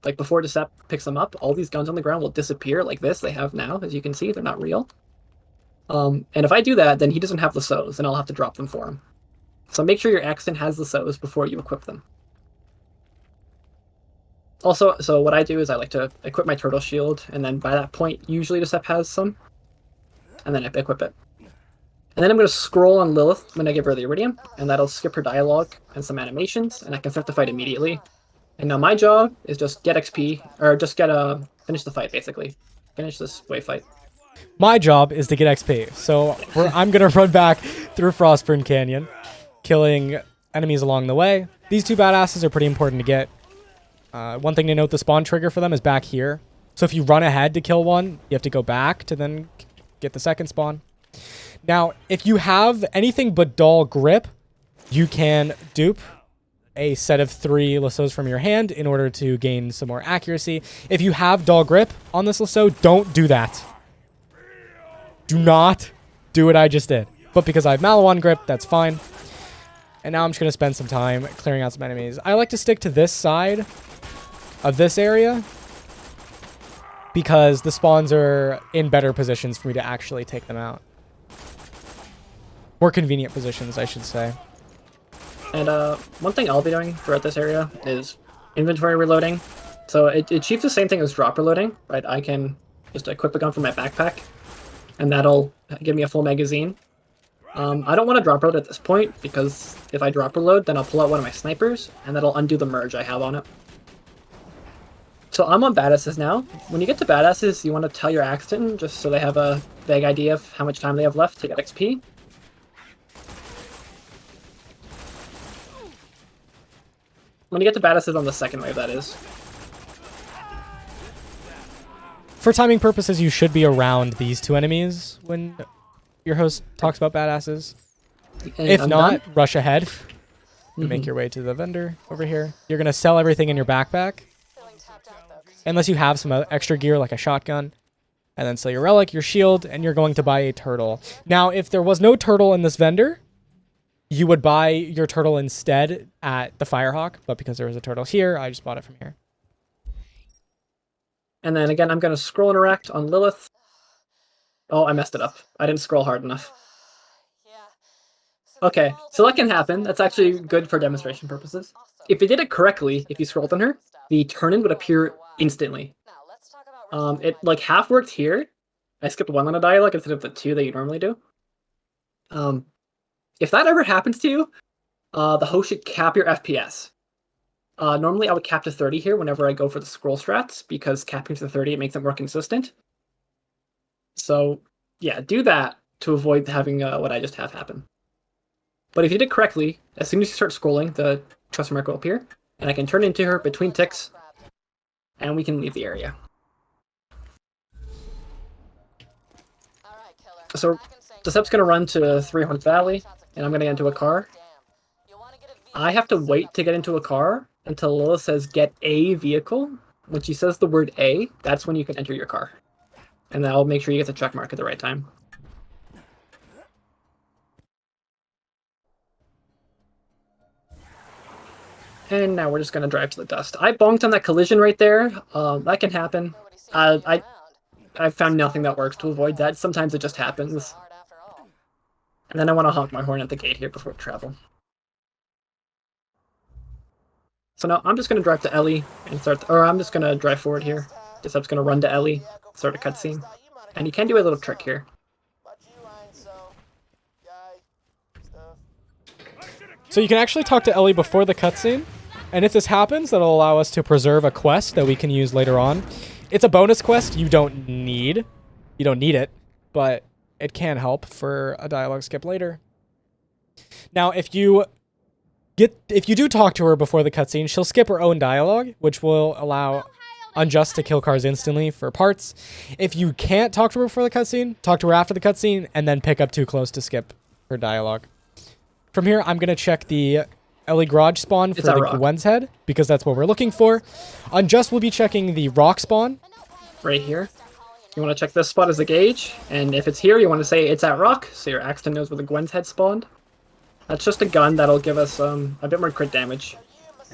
before Decep picks them up, all these guns on the ground will disappear like this. They have now, as you can see. They're not real. And if I do that, then he doesn't have Lissos, and I'll have to drop them for him. So make sure your Axton has Lissos before you equip them. Also, so what I do is I like to equip my turtle shield, and then by that point, usually Decep has some, and then I equip it. And then I'm going to scroll on Lilith when I give her the Iridium, and that'll skip her dialogue and some animations, and I can start the fight immediately. And now my job is just get XP, or just finish the fight, basically. Finish this wave fight. My job is to get XP, so I'm going to run back through Frostburn Canyon, killing enemies along the way. These 2 badasses are pretty important to get. One thing to note, the spawn trigger for them is back here. So if you run ahead to kill one, you have to go back to then get the second spawn. Now, if you have anything but dull grip, you can dupe a set of 3 lassos from your hand in order to gain some more accuracy. If you have dull grip on this lasso, don't do that. Do not do what I just did. But because I have Malawan grip, that's fine. And now I'm just going to spend some time clearing out some enemies. I like to stick to this side of this area because the spawns are in better positions for me to actually take them out. More convenient positions, I should say. And one thing I'll be doing throughout this area is inventory reloading. So it achieves the same thing as drop reloading, right? I can just equip a gun from my backpack, and that'll give me a full magazine. I don't want to drop reload at this point, because if I drop reload, then I'll pull out one of my snipers, and that'll undo the merge I have on it. So I'm on badasses now. When you get to badasses, you want to tell your Axton, just so they have a vague idea of how much time they have left to get XP. When you get to badasses on the second wave, that is. For timing purposes, you should be around these 2 enemies when your host talks about badasses. And if I'm not, done. rush ahead and make your way to the vendor over here. You're going to sell everything in your backpack. Unless you have some extra gear like a shotgun. And then sell your relic, your shield, and you're going to buy a turtle. Now, if there was no turtle in this vendor, you would buy your turtle instead at the Firehawk. But because there was a turtle here, I just bought it from here. And then again, I'm going to scroll interact on Lilith. Oh, I messed it up. I didn't scroll hard enough. Okay, so that can happen. That's actually good for demonstration purposes. If you did it correctly, if you scrolled on her, the turn-in would appear instantly. It like half worked here. I skipped 1 on a dialogue instead of the 2 that you normally do. If that ever happens to you, the host should cap your FPS. Normally I would cap to 30 here whenever I go for the scroll strats, because capping to 30, it makes it more consistent. So yeah, do that to avoid having what I just had happen. But if you did correctly, as soon as you start scrolling, the trust mark will appear, and I can turn into her between ticks, and we can leave the area. So Decep's going to run to 300 Valley, and I'm going to get into a car. I have to wait to get into a car until Lilith says get a vehicle. When she says the word A, that's when you can enter your car. And that'll make sure you get the check mark at the right time. And now we're just going to drive to the dust. I bonked on that collision right there. That can happen. I've found nothing that works to avoid that. Sometimes it just happens. And then I want to honk my horn at the gate here before we travel. So now I'm just going to drive to Ellie and start, or I'm just going to drive forward here. Decep's going to run to Ellie, start a cutscene. And you can do a little trick here. So you can actually talk to Ellie before the cutscene. And if this happens, that'll allow us to preserve a quest that we can use later on. It's a bonus quest you don't need. You don't need it, but it can help for a dialogue skip later. Now, if you do talk to her before the cutscene, she'll skip her own dialogue, which will allow Unjust to kill cars instantly for parts. If you can't talk to her before the cutscene, talk to her after the cutscene, and then pick up too close to skip her dialogue. From here, I'm going to check the Ellie garage spawn for the Gwen's head, because that's what we're looking for. Unjust will be checking the rock spawn. Right here. You want to check this spot as a gauge, and if it's here, you want to say it's at rock, so your Axton knows where the Gwen's head spawned. That's just a gun that'll give us a bit more crit damage,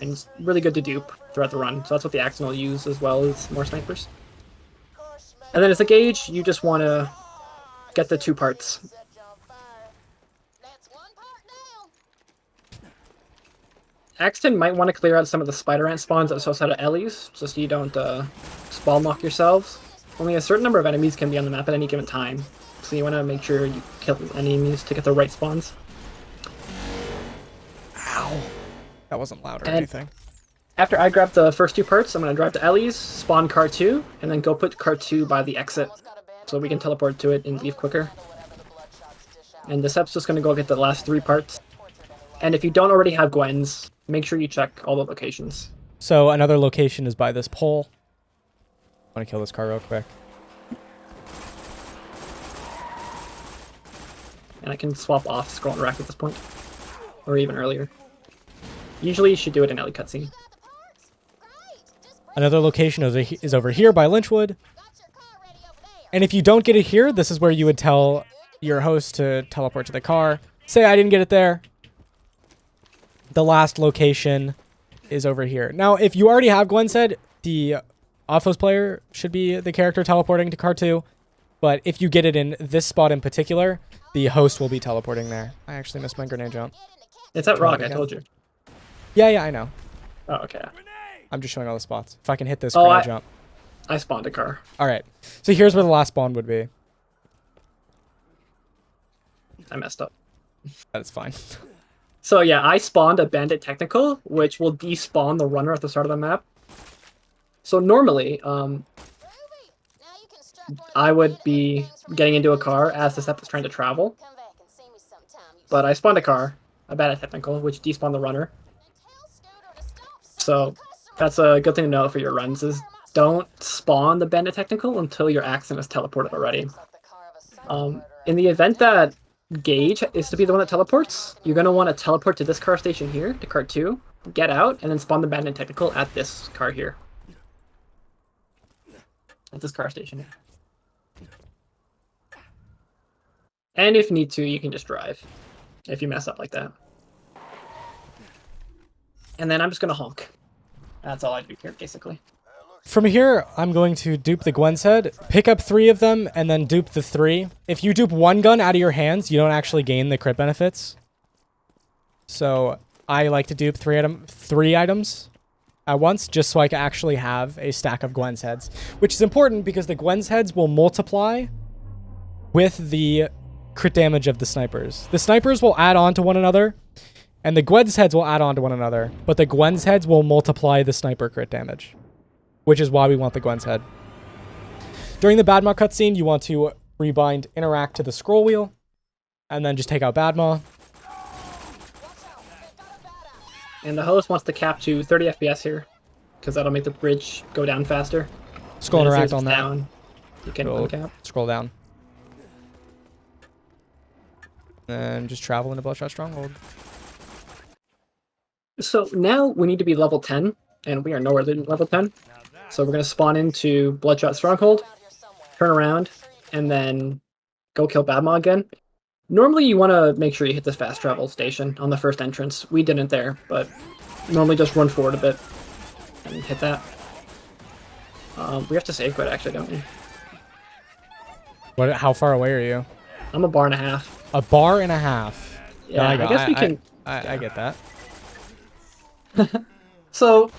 and it's really good to dupe throughout the run, so that's what the Axton will use as well as more snipers. And then as a gauge, you just want to get the 2 parts. Axton might want to clear out some of the spider ant spawns outside of Ellie's, just so you don't spawn lock yourselves. Only a certain number of enemies can be on the map at any given time, so you want to make sure you kill enemies to get the right spawns. Ow. That wasn't loud or and anything. After I grab the first 2 parts, I'm going to drive to Ellie's, spawn car 2, and then go put car 2 by the exit, so we can teleport to it and leave quicker. And Decep's just going to go get the last 3 parts. And if you don't already have Gwen's, make sure you check all the locations. So another location is by this pole. I want to kill this car real quick. And I can swap off scroll and rack at this point. Or even earlier. Usually you should do it in early cutscene. Another location is over here by Lynchwood. And if you don't get it here, this is where you would tell your host to teleport to the car. Say I didn't get it there. The last location is over here. Now, if you already have Gwen said, the off-host player should be the character teleporting to car 2. But if you get it in this spot in particular, the host will be teleporting there. I actually missed my grenade jump. It's that rock, I told you. Yeah, I know. Oh, okay. I'm just showing all the spots. If I can hit this Oh, grenade jump. I spawned a car. All right. So here's where the last spawn would be. I messed up. That's fine. So yeah, I spawned a bandit technical, which will despawn the runner at the start of the map. So normally, I would be getting into a car as the step is trying to travel. But I spawned a car, a bandit technical, which despawned the runner. So that's a good thing to know for your runs is don't spawn the bandit technical until your Axton is teleported already. In the event that Gage is to be the one that teleports, you're going to want to teleport to this car station here, to car 2, get out, and then spawn the bandit technical at this car here. At this car station here. And if you need to, you can just drive. If you mess up like that. And then I'm just going to honk. That's all I do here, basically. From here, I'm going to dupe the Gwen's head, pick up 3 of them, and then dupe the 3. If you dupe 1 gun out of your hands, you don't actually gain the crit benefits. So I like to dupe 3 items at once, just so I can actually have a stack of Gwen's heads. Which is important because the Gwen's heads will multiply with the crit damage of the snipers. The snipers will add on to one another, and the Gwen's heads will add on to one another, but the Gwen's heads will multiply the sniper crit damage. Which is why we want the Gwen's head. During the Badmaw cutscene, you want to rebind interact to the scroll wheel, and then just take out Badmaw. And the host wants to cap to 30 FPS here, because that'll make the bridge go down faster. Scroll interact on that. Down, you can uncap. Scroll down. And just travel into Bloodshot Stronghold. So now we need to be level 10, and we are nowhere near level 10. So we're going to spawn into Bloodshot Stronghold, turn around, and then go kill Badmaw again. Normally you want to make sure you hit this fast travel station on the first entrance. We didn't there, but normally just run forward a bit and hit that. We have to save quit actually, don't we? How far away are you? I'm a bar and a half. A bar and a half. Yeah, I guess we can... I get that. So...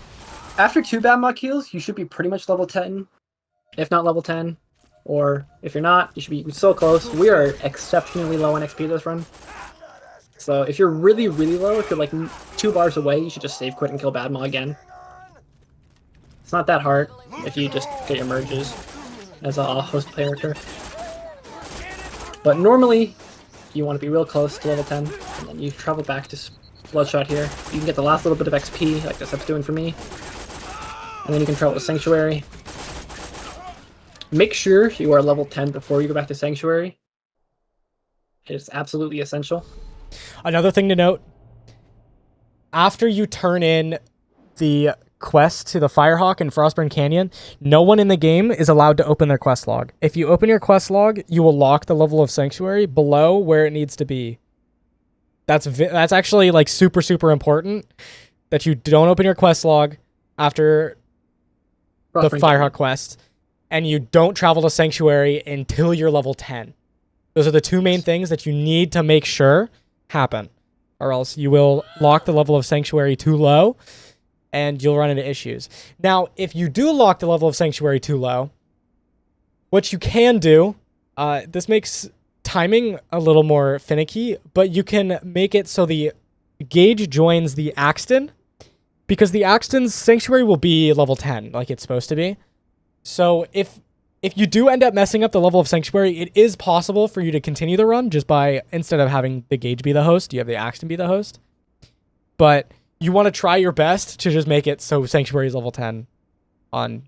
after 2 Badmaw kills, you should be pretty much level 10, if not level 10. Or if you're not, you should be so close. We are exceptionally low on XP this run. So if you're really, really low, if you're like 2 bars away, you should just save quit and kill Badmaw again. It's not that hard if you just get your merges as a host character. But normally, you want to be real close to level 10, and then you travel back to Bloodshot here. You can get the last little bit of XP, like this step's doing for me. And then you can travel to Sanctuary. Make sure you are level 10 before you go back to Sanctuary. It is absolutely essential. Another thing to note, after you turn in the quest to the Firehawk in Frostburn Canyon, no one in the game is allowed to open their quest log. If you open your quest log, you will lock the level of Sanctuary below where it needs to be. That's actually like super, super important that you don't open your quest log after the Firehawk quest, and you don't travel to Sanctuary until you're level 10. Those are the 2 main things that you need to make sure happen, or else you will lock the level of Sanctuary too low, and you'll run into issues. Now, if you do lock the level of Sanctuary too low, what you can do, this makes timing a little more finicky, but you can make it so the Gage joins the Axton, because the Axton's Sanctuary will be level 10, like it's supposed to be. So if you do end up messing up the level of Sanctuary, it is possible for you to continue the run just by, instead of having the Gage be the host, you have the Axton be the host. But you want to try your best to just make it so Sanctuary is level 10 on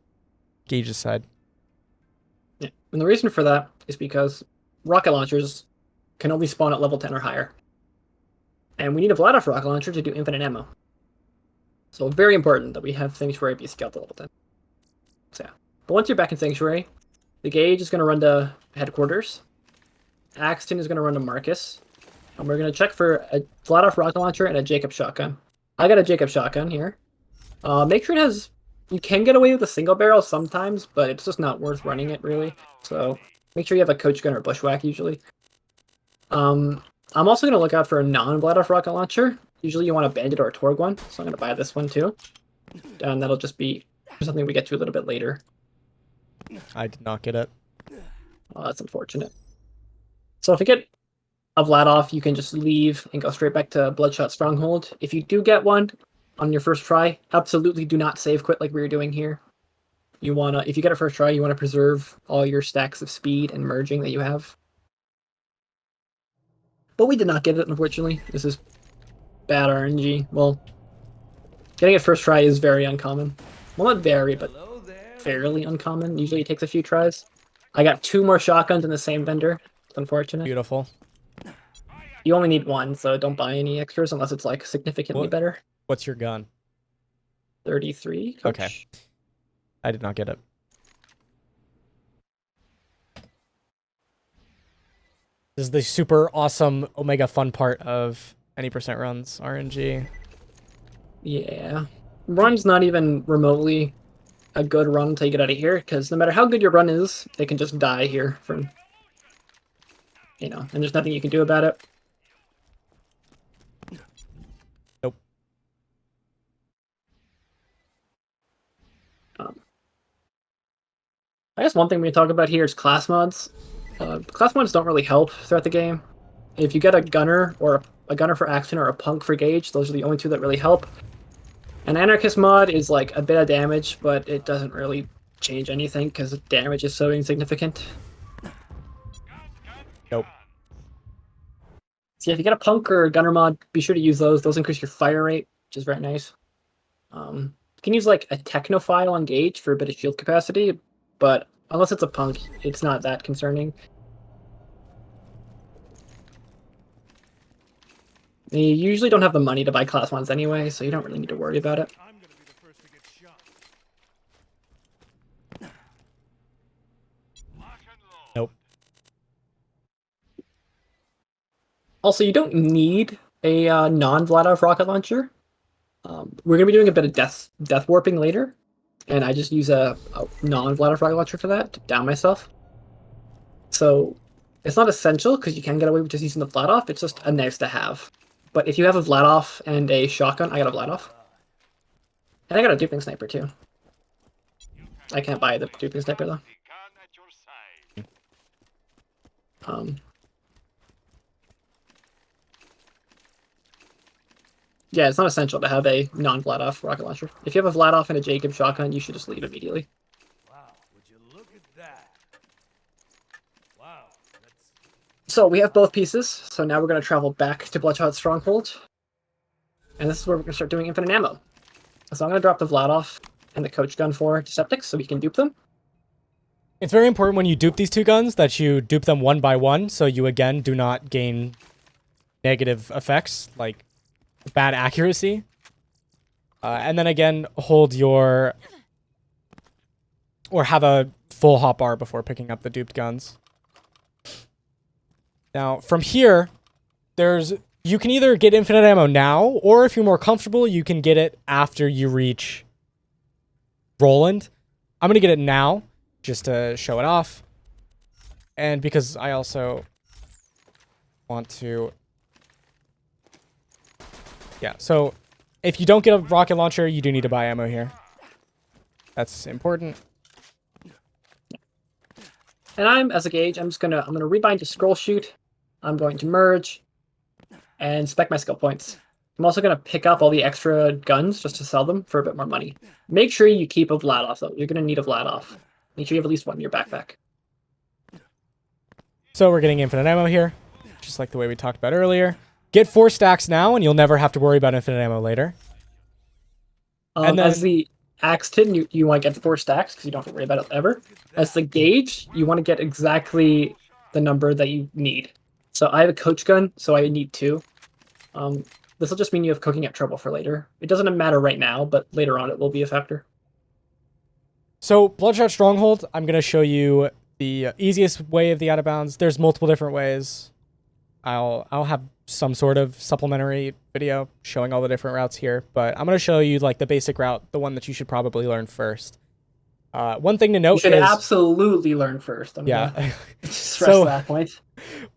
Gage's side. Yeah. And the reason for that is because rocket launchers can only spawn at level 10 or higher. And we need a Vladoff rocket launcher to do infinite ammo. So very important that we have Sanctuary be scaled to level 10. So yeah. But once you're back in Sanctuary, the Gage is going to run to headquarters. Axton is going to run to Marcus. And we're going to check for a Vladoff rocket launcher and a Jacob shotgun. I got a Jacob shotgun here. Make sure it has... You can get away with a single barrel sometimes, but it's just not worth running it, really. So make sure you have a coach gun or bushwhack, usually. I'm also going to look out for a non-Vladoff rocket launcher. Usually you want a Bandit or a Torg one, so I'm going to buy this one too. And that'll just be something we get to a little bit later. I did not get it. Oh, that's unfortunate. So if you get a Vladoff, you can just leave and go straight back to Bloodshot Stronghold. If you do get one on your first try, absolutely do not save quit like we were doing here. You wanna, if you get it first try, you want to preserve all your stacks of speed and merging that you have. But we did not get it, unfortunately. This is bad RNG. Well, getting it first try is very uncommon. Well, not very, but fairly uncommon. Usually it takes a few tries. I got 2 more shotguns in the same vendor. It's unfortunate. Beautiful. You only need 1, so don't buy any extras unless it's like significantly better. What's your gun? 33. Coach. Okay. I did not get it. This is the super awesome Omega fun part of any percent runs RNG. Yeah. Run's not even remotely a good run until you get out of here, because no matter how good your run is, it can just die here from, you know, and there's nothing you can do about it. Nope. I guess one thing we can talk about here is class mods. Class mods don't really help throughout the game. If you get a gunner or a gunner for Axton or a punk for Gage, those are the only 2 that really help. An anarchist mod is like a bit of damage, but it doesn't really change anything because the damage is so insignificant. Nope. So yeah, if you get a punk or a gunner mod, be sure to use those. Those increase your fire rate, which is very nice. You can use like a technophile on Gage for a bit of shield capacity, but unless it's a punk, it's not that concerning. You usually don't have the money to buy class ones anyway, so you don't really need to worry about it. I'm gonna be the first to get shot. Lock and load. Nope. Also, you don't need a non-Vladoff rocket launcher. We're going to be doing a bit of death warping later, and I just use a non-Vladoff rocket launcher for that to down myself. So it's not essential because you can get away with just using the Vladoff. It's just a nice to have. But if you have a Vladoff and a shotgun, I got a Vladoff. And I got a Duping sniper too. I can't buy the Duping sniper though. Yeah, it's not essential to have a non-Vladoff rocket launcher. If you have a Vladoff and a Jacob shotgun, you should just leave immediately. Wow, would you look at that? Wow, that's... So we have both pieces, so now we're going to travel back to Bloodshot Stronghold. And this is where we're going to start doing infinite ammo. So I'm going to drop the Vladoff and the coach gun for Deceptics so we can dupe them. It's very important when you dupe these 2 guns that you dupe them one by one, so you again do not gain negative effects like bad accuracy. And then again, hold your... or have a full hotbar before picking up the duped guns. Now, from here, you can either get infinite ammo now, or if you're more comfortable, you can get it after you reach Roland. I'm going to get it now, just to show it off. And because I also want to... Yeah, so if you don't get a rocket launcher, you do need to buy ammo here. That's important. And as a Gage, I'm gonna rebind to scroll shoot. I'm going to merge and spec my skill points. I'm also gonna pick up all the extra guns just to sell them for a bit more money. Make sure you keep a Vladoff though. You're gonna need a Vladoff. Make sure you have at least one in your backpack. So we're getting infinite ammo here, just like the way we talked about earlier. Get 4 stacks now, and you'll never have to worry about infinite ammo later. And then- As the Axton, you want to get 4 stacks because you don't have to worry about it ever. As the gauge, you want to get exactly the number that you need. So I have a coach gun, so I need 2. This will just mean you have cooking up trouble for later. It doesn't matter right now, but later on it will be a factor. So Bloodshot Stronghold, I'm going to show you the easiest way of the out of bounds. There's multiple different ways. I'll have some sort of supplementary video showing all the different routes here, but I'm going to show you like the basic route, the one that you should probably learn first. One thing to note You should is absolutely learn first. I'm yeah. gonna stress that point.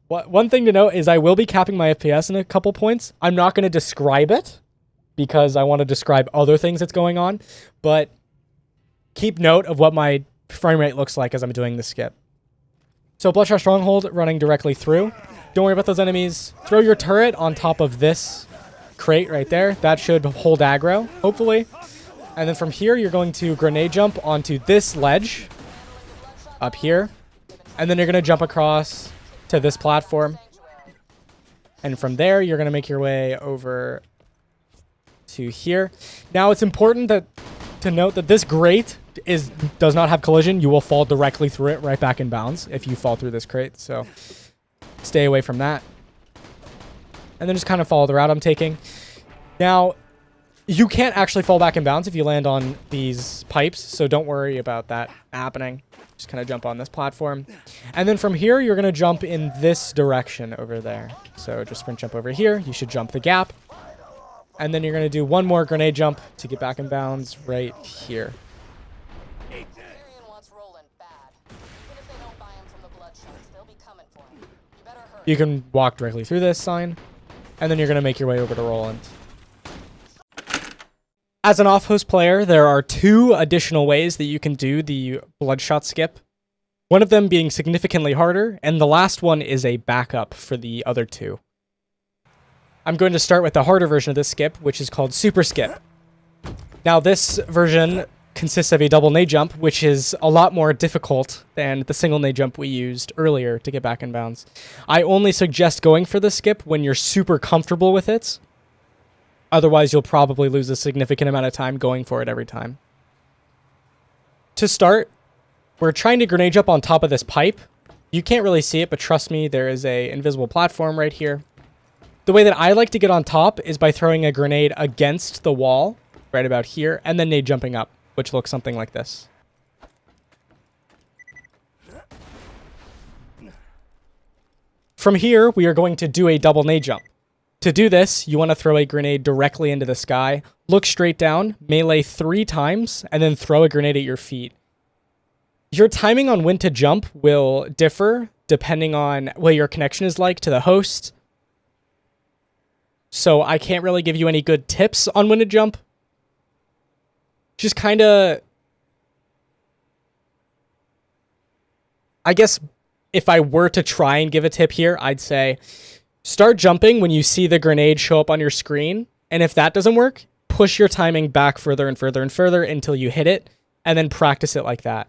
One thing to note is I will be capping my FPS in a couple points. I'm not going to describe it because I want to describe other things that's going on, but keep note of what my frame rate looks like as I'm doing the skip. So Bloodshot Stronghold running directly through. Don't worry about those enemies. Throw your turret on top of this crate right there. That should hold aggro, hopefully. And then from here, you're going to grenade jump onto this ledge up here. And then you're going to jump across to this platform. And from there, you're going to make your way over to here. Now, it's important to note that this grate does not have collision. You will fall directly through it right back in bounds if you fall through this crate. So stay away from that. And then just kind of follow the route I'm taking. Now, you can't actually fall back in bounds if you land on these pipes, so don't worry about that happening. Just kind of jump on this platform. And then from here, you're going to jump in this direction over there. So just sprint jump over here. You should jump the gap. And then you're going to do one more grenade jump to get back in bounds right here. You can walk directly through this sign, and then you're going to make your way over to Roland. As an off-host player, there are 2 additional ways that you can do the Bloodshot skip. One of them being significantly harder, and the last one is a backup for the other 2. I'm going to start with the harder version of this skip, which is called Super Skip. Now, this version consists of a double nade jump, which is a lot more difficult than the single nade jump we used earlier to get back in bounds. I only suggest going for the skip when you're super comfortable with it. Otherwise, you'll probably lose a significant amount of time going for it every time. To start, we're trying to grenade jump on top of this pipe. You can't really see it, but trust me, there is an invisible platform right here. The way that I like to get on top is by throwing a grenade against the wall, right about here, and then nade jumping up, which looks something like this. From here, we are going to do a double nade jump. To do this, you want to throw a grenade directly into the sky, look straight down, melee 3 times, and then throw a grenade at your feet. Your timing on when to jump will differ depending on what your connection is like to the host. So I can't really give you any good tips on when to jump. Just kind of, I guess if I were to try and give a tip here, I'd say start jumping when you see the grenade show up on your screen. And if that doesn't work, push your timing back further and further and further until you hit it, and then practice it like that.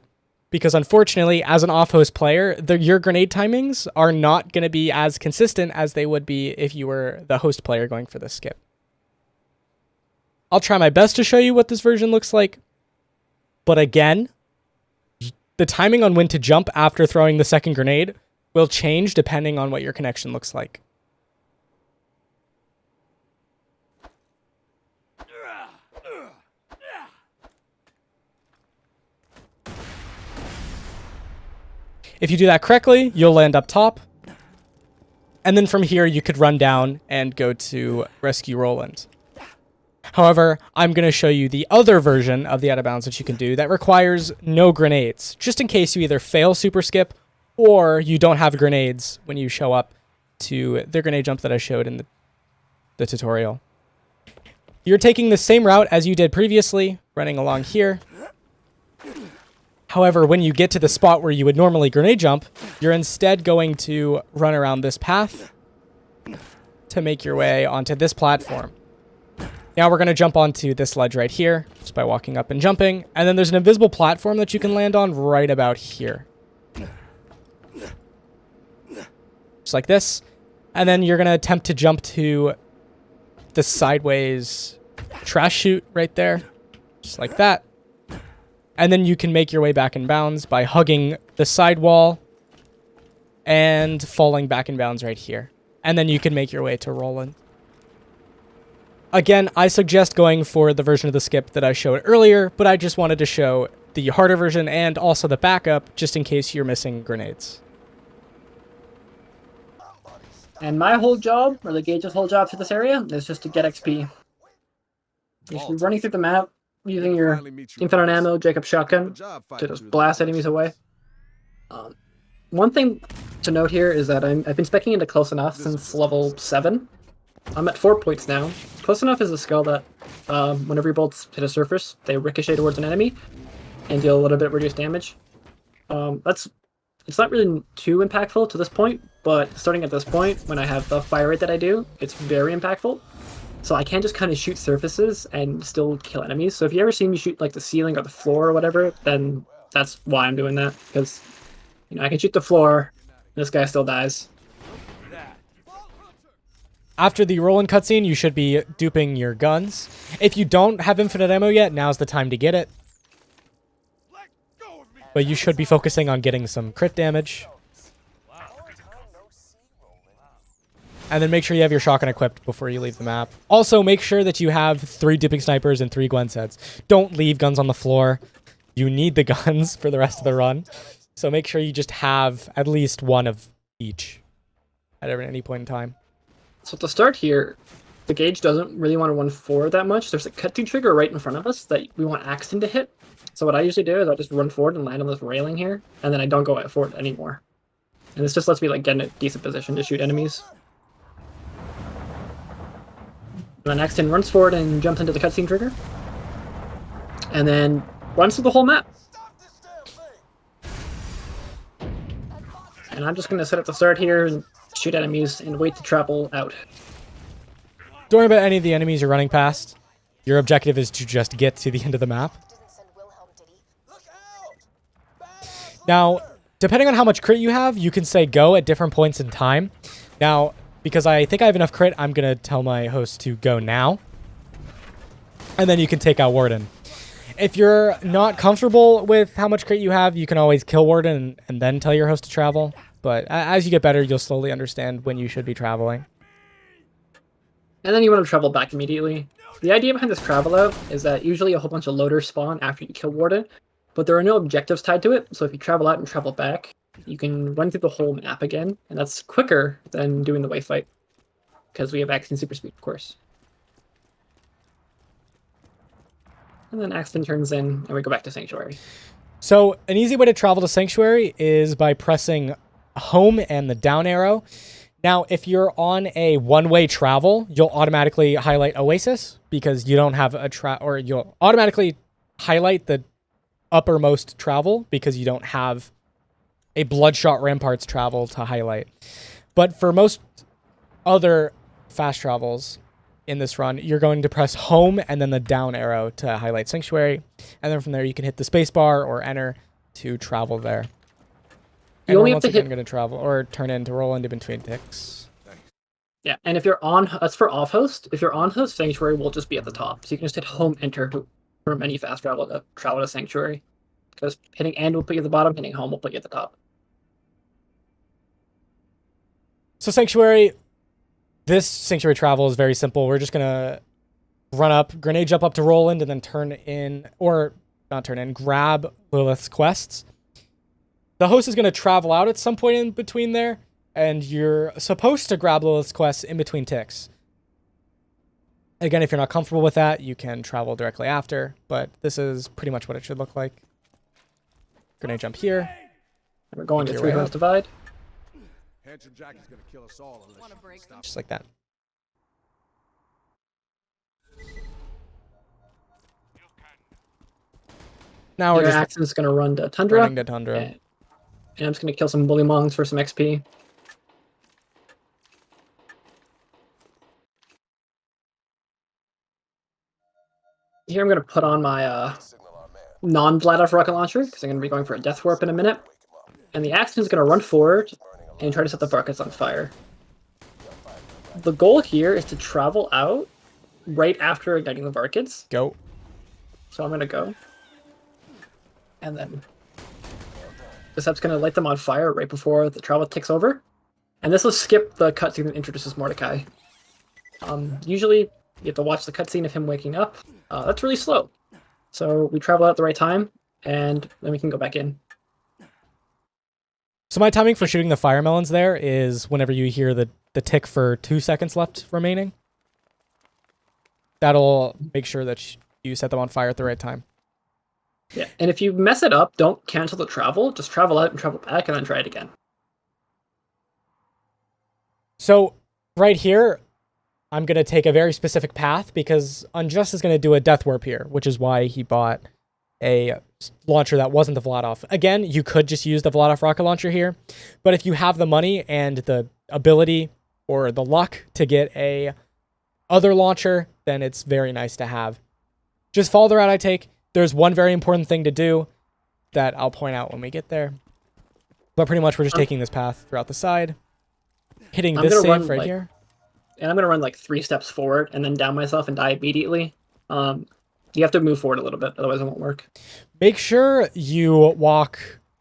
Because unfortunately, as an off-host player, your grenade timings are not going to be as consistent as they would be if you were the host player going for this skip. I'll try my best to show you what this version looks like. But again, the timing on when to jump after throwing the second grenade will change depending on what your connection looks like. If you do that correctly, you'll land up top. And then from here, you could run down and go to rescue Roland. However, I'm going to show you the other version of the out of bounds that you can do that requires no grenades, just in case you either fail super skip or you don't have grenades when you show up to the grenade jump that I showed in the tutorial. You're taking the same route as you did previously, running along here. However, when you get to the spot where you would normally grenade jump, you're instead going to run around this path to make your way onto this platform. Now we're going to jump onto this ledge right here, just by walking up and jumping. And then there's an invisible platform that you can land on right about here. Just like this. And then you're going to attempt to jump to the sideways trash chute right there. just like that. And then you can make your way back in bounds by hugging the sidewall and falling back in bounds right here. And then you can make your way to Roland. Again, I suggest going for the version of the skip that I showed earlier, but I just wanted to show the harder version and also the backup, just in case you're missing grenades. And my whole job, or the Gage's whole job for this area, is just to get XP. You should be running through the map, using your infinite ammo, Jacob shotgun, to just blast enemies away. One thing to note here is that I've been speccing into Close Enough since level 7. I'm at 4 points now. Close Enough is a skill that, whenever your bolts hit a surface, they ricochet towards an enemy and deal a little bit reduced damage. It's not really too impactful to this point, but starting at this point, when I have the fire rate that I do, it's very impactful. So I can just kind of shoot surfaces and still kill enemies. So if you ever see me shoot like the ceiling or the floor or whatever, then that's why I'm doing that. Because, you know, I can shoot the floor, and this guy still dies. After the Roland cutscene, you should be duping your guns. If you don't have infinite ammo yet, now's the time to get it. But you should be focusing on getting some crit damage. And then make sure you have your shotgun equipped before you leave the map. Also, make sure that you have 3 duping snipers and 3 Gwen sets. Don't leave guns on the floor. You need the guns for the rest of the run. So make sure you just have at least one of each at any point in time. So to start here, the Gage doesn't really want to run forward that much. There's a cutscene trigger right in front of us that we want Axton to hit. So what I usually do is I just run forward and land on this railing here, and then I don't go forward anymore. And this just lets me like get in a decent position to shoot enemies. And then Axton runs forward and jumps into the cutscene trigger. And then runs through the whole map. And I'm just going to sit at the start here and shoot enemies and wait to travel out. Don't worry about any of the enemies you're running past. Your objective is to just get to the end of the map. Now, depending on how much crit you have, you can say go at different points in time. Now, because I think I have enough crit, I'm going to tell my host to go now. And then you can take out Warden. If you're not comfortable with how much crit you have, you can always kill Warden and then tell your host to travel. But as you get better, you'll slowly understand when you should be traveling. And then you want to travel back immediately. The idea behind this travel out is that usually a whole bunch of loaders spawn after you kill Warden, but there are no objectives tied to it, so if you travel out and travel back, you can run through the whole map again, and that's quicker than doing the wave fight, because we have Axton super speed, of course. And then Axton turns in, and we go back to Sanctuary. So an easy way to travel to Sanctuary is by pressing home and the down arrow. Now, if you're on a one-way travel, you'll automatically highlight Oasis, because you don't have a or you'll automatically highlight the uppermost travel because you don't have a Bloodshot Ramparts travel to highlight. But for most other fast travels in this run, you're going to press home and then the down arrow to highlight Sanctuary. And then from there, you can hit the spacebar or enter to travel there. You only have to hit... I'm going to travel or turn in to roll into between ticks. Yeah, and if you're on... That's for off-host. If you're on-host, Sanctuary will just be at the top. So you can just hit home, enter from any fast travel to Sanctuary. Because hitting end will put you at the bottom, hitting home will put you at the top. So Sanctuary, this Sanctuary travel is very simple. We're just going to run up, grenade jump up to Roland, and then turn in, or not turn in, grab Lilith's quests. The host is going to travel out at some point in between there, and you're supposed to grab Lilith's quests in between ticks. Again, if you're not comfortable with that, you can travel directly after, but this is pretty much what it should look like. Grenade jump here. We're going to 3 host divide. Jack is gonna kill us all Just like that. Now we're just Axton's going to run to Tundra. running to Tundra. And I'm just going to kill some bully mongs for some XP. Here I'm going to put on my non-Vladoff rocket launcher, because I'm going to be going for a death warp in a minute. And the Axton's going to run forward and try to set the buckets on fire. The goal here is to travel out right after igniting the Varkids. Go. So I'm gonna go. And then this app's gonna light them on fire right before the travel takes over. And this will skip the cutscene that introduces Mordecai. Usually you have to watch the cutscene of him waking up. That's really slow. So we travel out at the right time, and then we can go back in. So my timing for shooting the fire melons there is whenever you hear the tick for 2 seconds left remaining. That'll make sure that you set them on fire at the right time. Yeah, and if you mess it up, don't cancel the travel. Just travel out and travel back, and then try it again. So right here, I'm going to take a very specific path because Unjust is going to do a death warp here, which is why he bought a launcher that wasn't the Vladov. Again, you could just use the Vladov rocket launcher here, but if you have the money and the ability or the luck to get a other launcher, then it's very nice to have. Just follow the route I take. There's one very important thing to do that I'll point out when we get there. But pretty much we're just taking this path throughout the side, hitting this save right here. And I'm going to run like 3 steps forward and then down myself and die immediately. You have to move forward a little bit, otherwise it won't work. Make sure you walk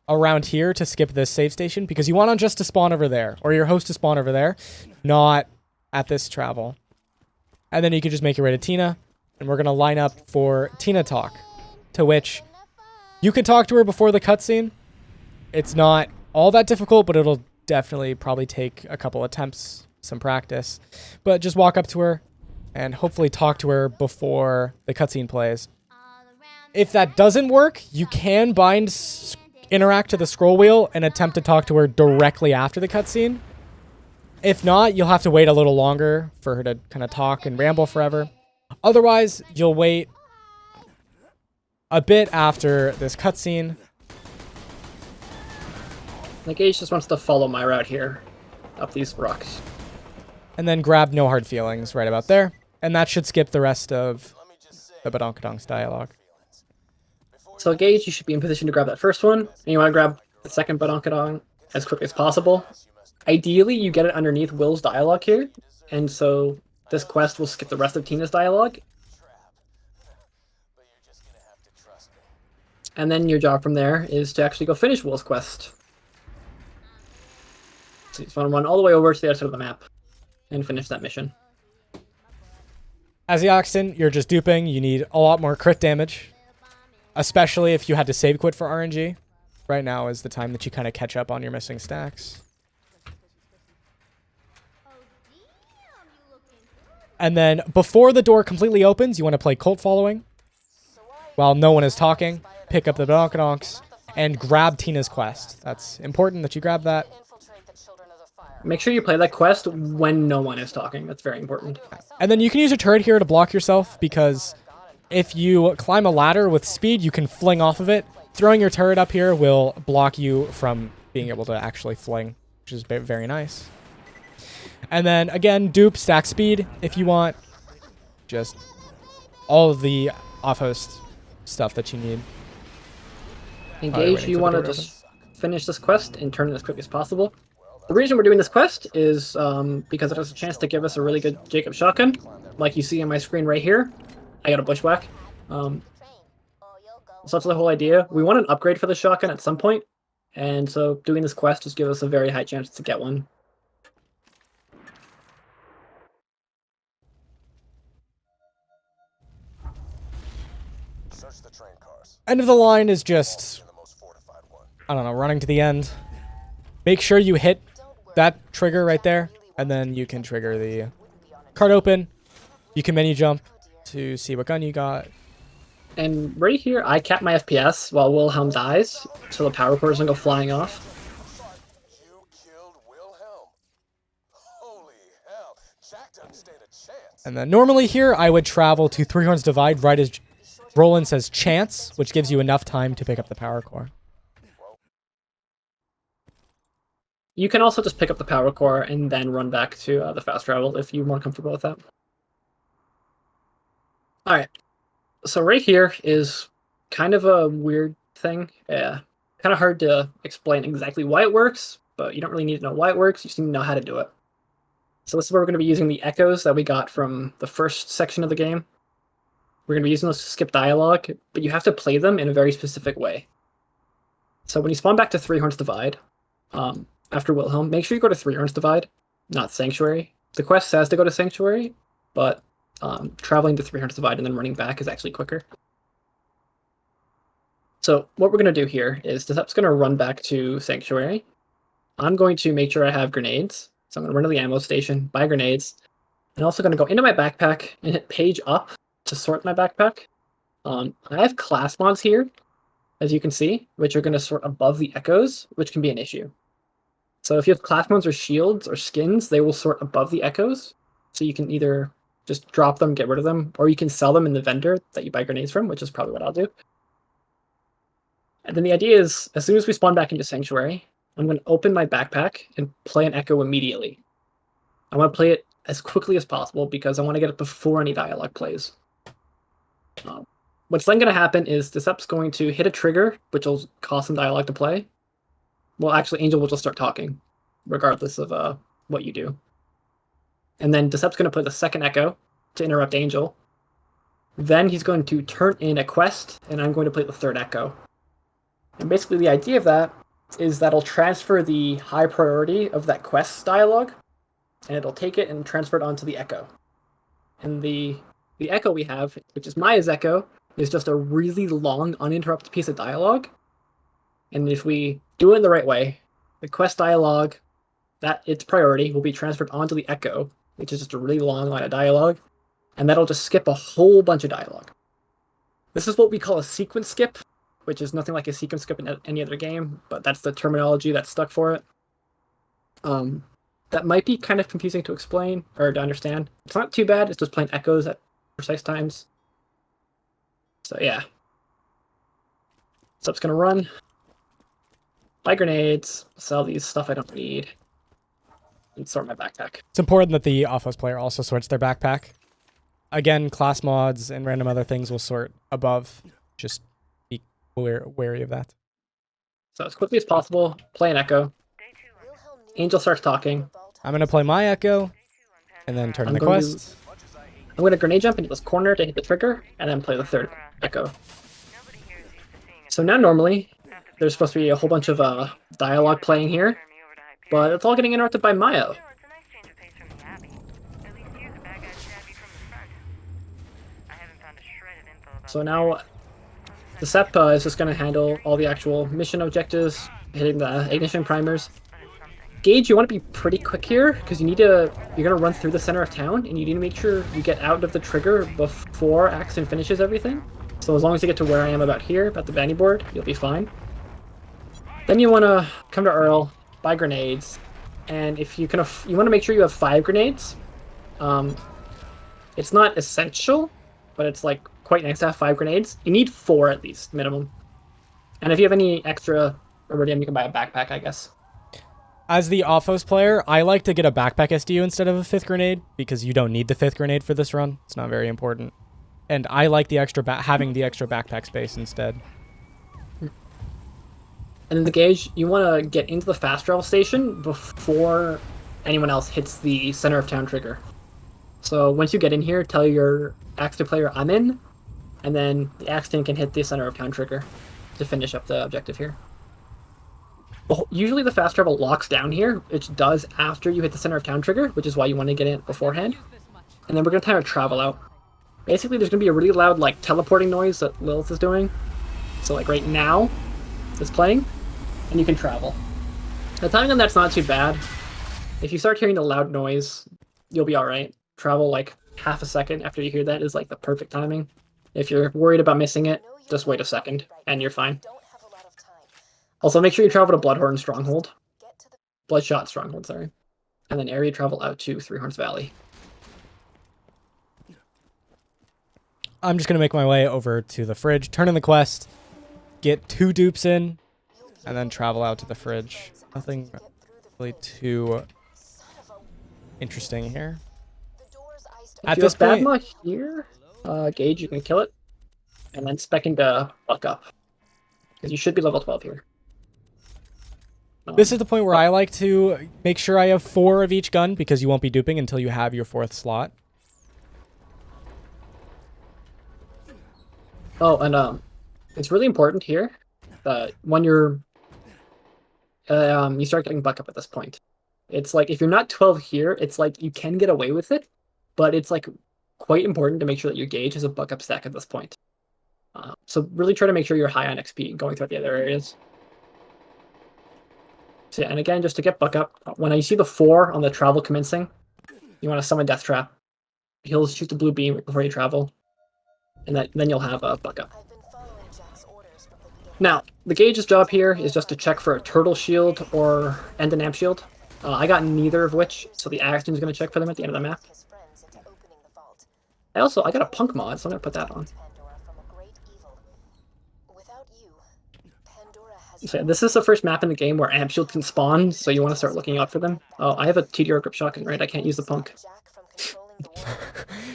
around here to skip this save station because you want Unjust to spawn over there or your host to spawn over there, not at this travel. And then you can just make your way to Tina, and we're going to line up for Tina talk, to which you can talk to her before the cutscene. It's not all that difficult, but it'll definitely probably take a couple attempts, some practice. But just walk up to her and hopefully talk to her before the cutscene plays. If that doesn't work, you can interact to the scroll wheel and attempt to talk to her directly after the cutscene. If not, you'll have to wait a little longer for her to kind of talk and ramble forever. Otherwise, you'll wait a bit after this cutscene. The Gage just wants to follow my route here, up these rocks. And then grab No Hard Feelings right about there. And that should skip the rest of the Badonkadonks dialogue. So Gage, you should be in position to grab that first one, and you want to grab the second Badonkadonk as quickly as possible. Ideally, you get it underneath Will's dialogue here, and so this quest will skip the rest of Tina's dialogue. And then your job from there is to actually go finish Will's quest. So you just want to run all the way over to the other side of the map and finish that mission. As the Axton, you're just duping. You need a lot more crit damage, especially if you had to save quit for RNG. Right now is the time that you kind of catch up on your missing stacks. And then before the door completely opens, you want to play Cult Following. While no one is talking, pick up the Badonkadonks and grab Tina's quest. That's important that you grab that. Make sure you play that quest when no one is talking. That's very important. And then you can use a turret here to block yourself because if you climb a ladder with speed, you can fling off of it. Throwing your turret up here will block you from being able to actually fling, which is very nice. And then again, dupe, stack speed if you want. Just all of the off-host stuff that you need. Engage, you want to just finish this quest and turn it as quickly as possible. The reason we're doing this quest is because it has a chance to give us a really good Jacob shotgun. Like you see on my screen right here. I got a bushwhack. So that's the whole idea. We want an upgrade for the shotgun at some point, and so doing this quest just gives us a very high chance to get one. End of the line is just, I don't know, running to the end. Make sure you hit that trigger right there, and then you can trigger the card open. You can menu jump to see what gun you got. And right here, I cap my FPS while Wilhelm dies, so the power core doesn't go flying off. You killed Wilhelm. Holy hell, Jack doesn't stand a chance. And then normally here, I would travel to Three Horns Divide right as Roland says chance, which gives you enough time to pick up the power core. You can also just pick up the power core and then run back to the fast travel if you're more comfortable with that. Alright, so right here is kind of a weird thing. Yeah, kind of hard to explain exactly why it works, but you don't really need to know why it works, you just need to know how to do it. So this is where we're going to be using the echoes that we got from the first section of the game. We're going to be using those to skip dialogue, but you have to play them in a very specific way. So when you spawn back to Three Horns Divide, after Wilhelm, make sure you go to Three Horns Divide, not Sanctuary. The quest says to go to Sanctuary, but traveling to Three Horns Divide and then running back is actually quicker. So what we're going to do here is Decep's going to run back to Sanctuary. I'm going to make sure I have grenades. So I'm going to run to the ammo station, buy grenades. I'm also going to go into my backpack and hit page up to sort my backpack. I have class mods here, as you can see, which are going to sort above the echoes, which can be an issue. So if you have class mods or shields or skins, they will sort above the echoes. So you can either just drop them, get rid of them, or you can sell them in the vendor that you buy grenades from, which is probably what I'll do. And then the idea is, as soon as we spawn back into Sanctuary, I'm going to open my backpack and play an echo immediately. I want to play it as quickly as possible because I want to get it before any dialogue plays. What's then going to happen is Decep's going to hit a trigger, which will cause some dialogue to play. Well, actually, Angel will just start talking, regardless of what you do. And then Decep's going to put the second echo to interrupt Angel. Then he's going to turn in a quest, and I'm going to play the third echo. And basically the idea of that is that it'll transfer the high priority of that quest dialogue, and it'll take it and transfer it onto the echo. And the echo we have, which is Maya's echo, is just a really long, uninterrupted piece of dialogue. And if we do it in the right way, the quest dialogue, that its priority will be transferred onto the echo, which is just a really long line of dialogue, and that'll just skip a whole bunch of dialogue. This is what we call a sequence skip, which is nothing like a sequence skip in any other game, but that's the terminology that's stuck for it. That might be kind of confusing to explain or to understand. It's not too bad, it's just playing echoes at precise times. So yeah. So it's gonna run. Buy grenades, sell these stuff I don't need, and sort my backpack. It's important that the off-host player also sorts their backpack. Again, class mods and random other things will sort above. Just be wary of that. So as quickly as possible, play an echo. Angel starts talking. I'm going to play my echo, and then turn in the quest. I'm going to grenade jump into this corner to hit the trigger, and then play the third echo. So now normally, there's supposed to be a whole bunch of dialogue playing here, but it's all getting interrupted by Maya. So now, the SEP is just going to handle all the actual mission objectives, hitting the ignition primers. Gage, you want to be pretty quick here, because you're going to run through the center of town, and you need to make sure you get out of the trigger before Axton finishes everything. So as long as you get to where I am about here, about the bandy board, you'll be fine. Then you want to come to Earl, buy grenades, and if you want to make sure you have 5 grenades. It's not essential, but it's like quite nice to have 5 grenades. You need 4 at least, minimum. And if you have any extra iridium, you can buy a backpack, I guess. As the off-host player, I like to get a backpack SDU instead of a 5th grenade, because you don't need the 5th grenade for this run. It's not very important. And I like the extra having the extra backpack space instead. And then the Gauge, you want to get into the fast travel station before anyone else hits the center of town trigger. So once you get in here, tell your Axton player I'm in, and then the Axton can hit the center of town trigger to finish up the objective here. Usually the fast travel locks down here, which does after you hit the center of town trigger, which is why you want to get in beforehand. And then we're going to time a travel out. Basically, there's going to be a really loud like teleporting noise that Lilith is doing. So like right now, it's playing, and you can travel. The timing on that's not too bad. If you start hearing the loud noise, you'll be alright. Travel like half a second after you hear that is like the perfect timing. If you're worried about missing it, just wait a second, and you're fine. Also, make sure you travel to Bloodhorn Stronghold. Bloodshot Stronghold, sorry. And then area travel out to Three Horns Valley. I'm just going to make my way over to the fridge, turn in the quest, get 2 dupes in, and then travel out to the fridge. Nothing really too interesting here. At this point, Badma here, Gage, you can kill it, and then spec into Buck Up. Because you should be level 12 here. This is the point where I like to make sure I have 4 of each gun, because you won't be duping until you have your 4th slot. Oh, and it's really important here that when you start getting buck up at this point. It's like if you're not 12 here, it's like you can get away with it, but it's like quite important to make sure that your gauge is a buck up stack at this point. So really try to make sure you're high on XP going throughout the other areas. So yeah, and again, just to get buck up, when I see the 4 on the travel commencing, you want to summon Death Trap. He'll shoot the blue beam before you travel, and then you'll have a buck up. Now, the gauge's job here is just to check for a turtle shield and an amp shield. I got neither of which, so the Axton's going to check for them at the end of the map. I got a punk mod, so I'm going to put that on. So this is the first map in the game where amp shield can spawn, so you want to start looking out for them. Oh, I have a TDR grip shotgun, right? I can't use the punk.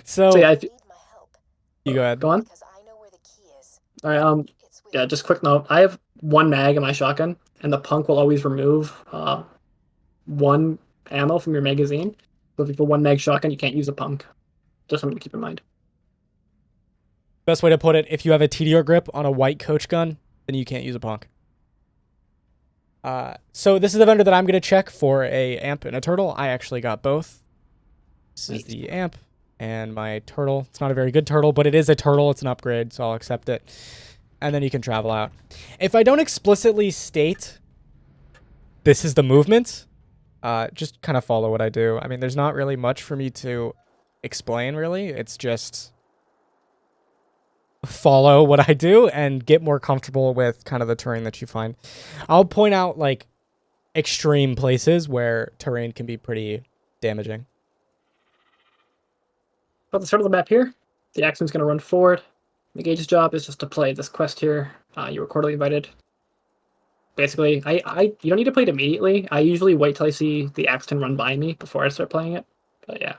So yeah, you go ahead. Go on. Alright, yeah, just quick note. I have 1 mag in my shotgun, and the punk will always remove 1 ammo from your magazine. So if you have a 1 mag shotgun, you can't use a punk. Just something to keep in mind. Best way to put it, if you have a TDR grip on a white coach gun, then you can't use a punk. So this is the vendor that I'm going to check for a amp and a turtle. I actually got both. This is the amp and my turtle. It's not a very good turtle, but it is a turtle. It's an upgrade, so I'll accept it. And then you can travel out. If I don't explicitly state this is the movement, just kind of follow what I do. I mean, there's not really much for me to explain, really. It's just follow what I do and get more comfortable with kind of the terrain that you find. I'll point out, like, extreme places where terrain can be pretty damaging. At the start of the map here, the Axton's going to run forward. The Gage's job is just to play this quest here. You were quarterly invited. Basically, you don't need to play it immediately. I usually wait till I see the Axton run by me before I start playing it. But yeah.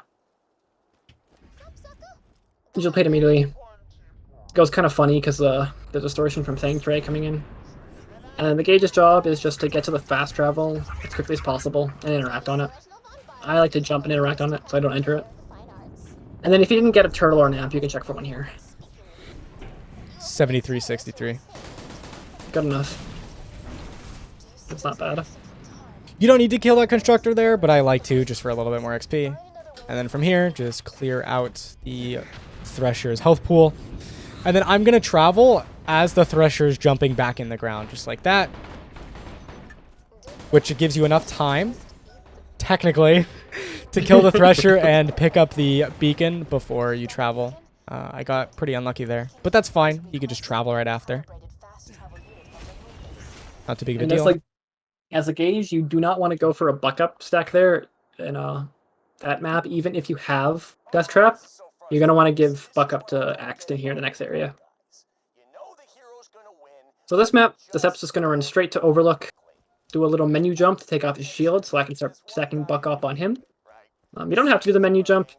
Usually play it immediately. It goes kind of funny because the distortion from Thang Tray coming in. And then the Gage's job is just to get to the fast travel as quickly as possible and interact on it. I like to jump and interact on it so I don't enter it. And then if you didn't get a turtle or an amp, you can check for one here. 73-63. Good enough. That's not bad. You don't need to kill that constructor there, but I like to just for a little bit more XP. And then from here, just clear out the Thresher's health pool. And then I'm going to travel as the Thresher's jumping back in the ground, just like that. Which gives you enough time, technically, to kill the Thresher and pick up the beacon before you travel. I got pretty unlucky there, but that's fine. You could just travel right after. Not too big of a deal. Like, as a Gauge, you do not want to go for a buck up stack there in that map, even if you have Death Trap. You're going to want to give buck up to Axton here in the next area. So this map, the Sep's just going to run straight to Overlook, do a little menu jump to take off his shield so I can start stacking buck up on him. You don't have to do the menu jump.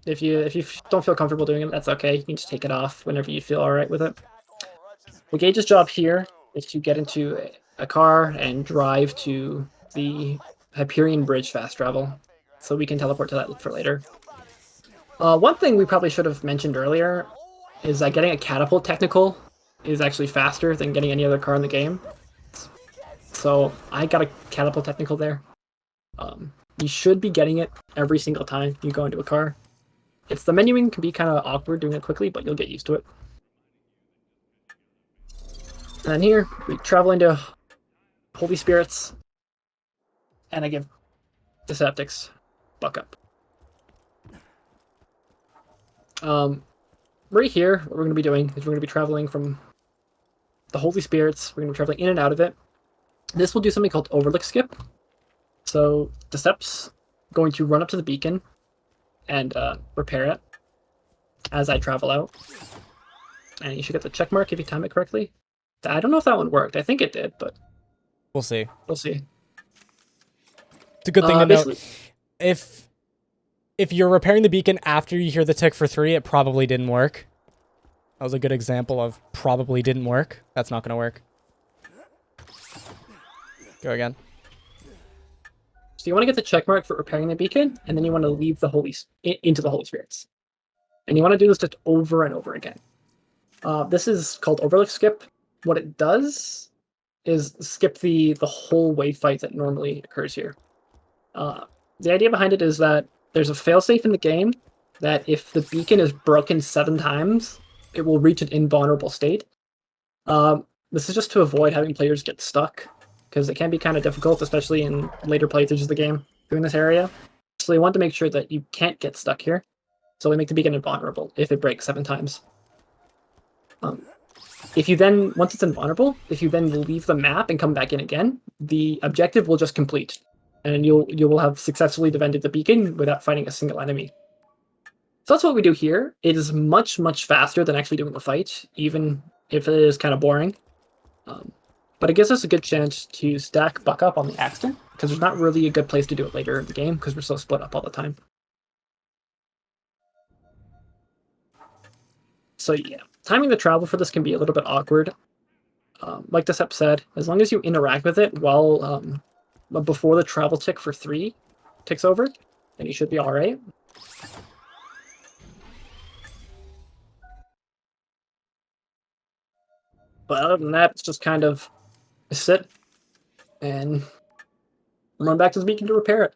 If you don't feel comfortable doing it, that's okay. You can just take it off whenever you feel alright with it. The Gage's job here is to get into a car and drive to the Hyperion Bridge fast travel, so we can teleport to that for later. One thing we probably should have mentioned earlier is that getting a catapult technical is actually faster than getting any other car in the game. So I got a catapult technical there. You should be getting it every single time you go into a car. The menuing can be kind of awkward doing it quickly, but you'll get used to it. And then here, we travel into Holy Spirits, and I give Deceptics buck up. Right here, what we're going to be doing is we're going to be traveling from the Holy Spirits. We're going to be traveling in and out of it. This will do something called Overlook Skip. So Decept's going to run up to the beacon and repair it as I travel out. And you should get the check mark if you time it correctly. I don't know if that one worked. I think it did, but we'll see. We'll see. It's a good thing to note. If you're repairing the beacon after you hear the tick for 3, it probably didn't work. That was a good example of probably didn't work. That's not going to work. Go again. So you want to get the check mark for repairing the beacon, and then you want to leave the into the Holy Spirits. And you want to do this just over and over again. This is called Overlook Skip. What it does is skip the whole wave fight that normally occurs here. The idea behind it is that there's a failsafe in the game that if the beacon is broken 7 times, it will reach an invulnerable state. This is just to avoid having players get stuck, because it can be kind of difficult, especially in later playthroughs of the game, doing this area. So they want to make sure that you can't get stuck here. So they make the beacon invulnerable if it breaks 7 times. If you then, once it's invulnerable, if you then leave the map and come back in again, the objective will just complete, and you will have successfully defended the beacon without fighting a single enemy. So that's what we do here. It is much, much faster than actually doing the fight, even if it is kind of boring. But it gives us a good chance to stack buck up on the Axton, because there's not really a good place to do it later in the game, because we're so split up all the time. So yeah, timing the travel for this can be a little bit awkward. Like Decep said, as long as you interact with it while before the travel tick for 3 ticks over, then you should be alright. But other than that, it's just kind of sit and run back to the beacon to repair it.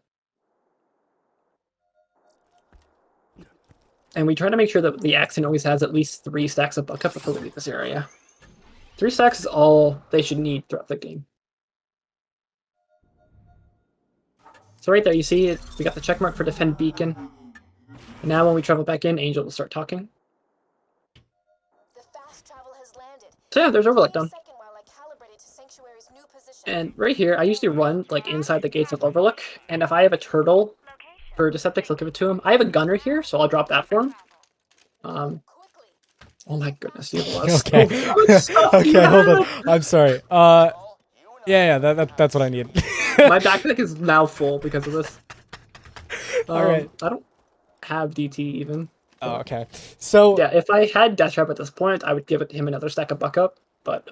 And we try to make sure that the Axton always has at least 3 stacks of buck up before we leave this area. 3 stacks is all they should need throughout the game. So right there, you see it, we got the check mark for defend beacon. And now when we travel back in, Angel will start talking. The fast travel has landed. So yeah, there's Overlook done. Second while I calibrated to Sanctuary's new position. And right here, I usually run like inside the gates of Overlook, and if I have a turtle for Decepticons, I'll give it to him. I have a gunner here, so I'll drop that for him. Oh my goodness, you have a lot of Okay. stuff. Okay, hold on. I'm sorry. Yeah, that's what I need. My backpack is now full because of this. All right. I don't have DT even. Oh, okay. So Yeah, if I had Death Trap at this point, I would give him another stack of buck up, but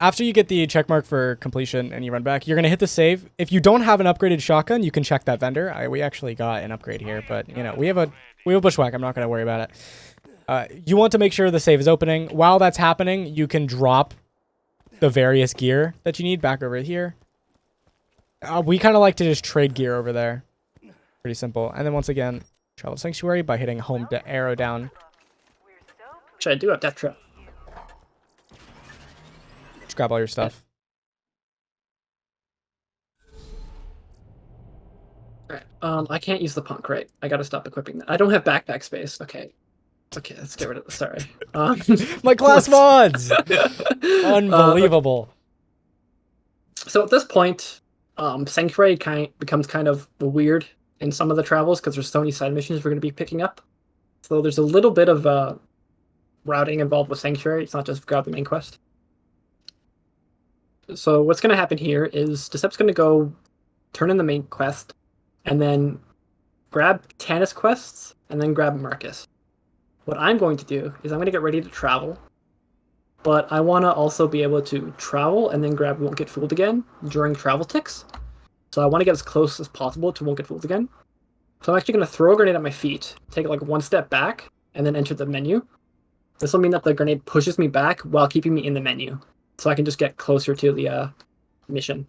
after you get the check mark for completion and you run back, you're going to hit the save. If you don't have an upgraded shotgun, you can check that vendor. We actually got an upgrade here, but you know, we have a bushwhack. I'm not going to worry about it. You want to make sure the save is opening. While that's happening, you can drop the various gear that you need back over here. We kind of like to just trade gear over there. Pretty simple. And then once again, travel to Sanctuary by hitting home to arrow down. which I do have Death Trap. Just grab all your stuff. Alright, I can't use the punk, right? I gotta stop equipping that. I don't have backpack space. Okay. Okay, let's get rid of this. Sorry. My class mods! Unbelievable. So at this point, Sanctuary becomes kind of weird in some of the travels because there's so many side missions we're going to be picking up. So there's a little bit of routing involved with Sanctuary. It's not just grab the main quest. So what's going to happen here is Decep's going to go turn in the main quest and then grab Tannis quests and then grab Marcus. What I'm going to do is I'm going to get ready to travel, but I want to also be able to travel and then grab Won't Get Fooled Again during travel ticks. So I want to get as close as possible to Won't Get Fooled Again. So I'm actually going to throw a grenade at my feet, take like one step back, and then enter the menu. This will mean that the grenade pushes me back while keeping me in the menu, so I can just get closer to the mission.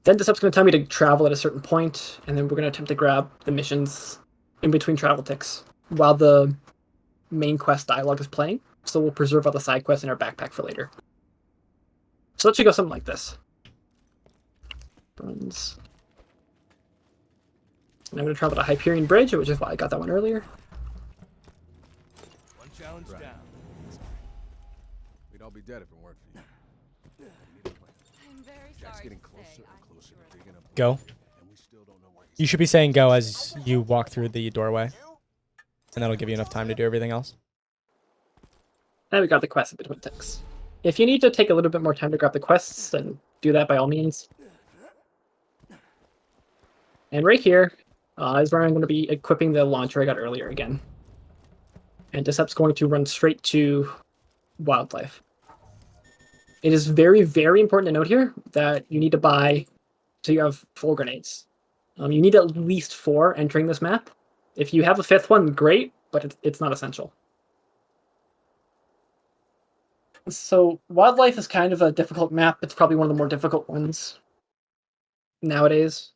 Then Decep's going to tell me to travel at a certain point, and then we're going to attempt to grab the missions in between travel ticks while the main quest dialogue is playing. So we'll preserve all the side quests in our backpack for later. So that should go something like this. Runs. And I'm going to travel to Hyperion Bridge, which is why I got that one earlier. One challenge down. We'd all be dead if it weren't for you. We need a plan. I'm very Jack's sorry getting to closer say and closer to digging up. Go. And we still don't know where he's You should be saying go as you walk through the doorway, and that'll give you enough time to do everything else. And we got the quests in between ticks. If you need to take a little bit more time to grab the quests, then do that by all means. And right here is where I'm going to be equipping the launcher I got earlier again. And Decep's going to run straight to Wildlife. It is very, very important to note here that you need to buy, so you have 4 grenades. You need at least 4 entering this map. If you have a 5th one, great, but it's not essential. So wildlife is kind of a difficult map. It's probably one of the more difficult ones nowadays.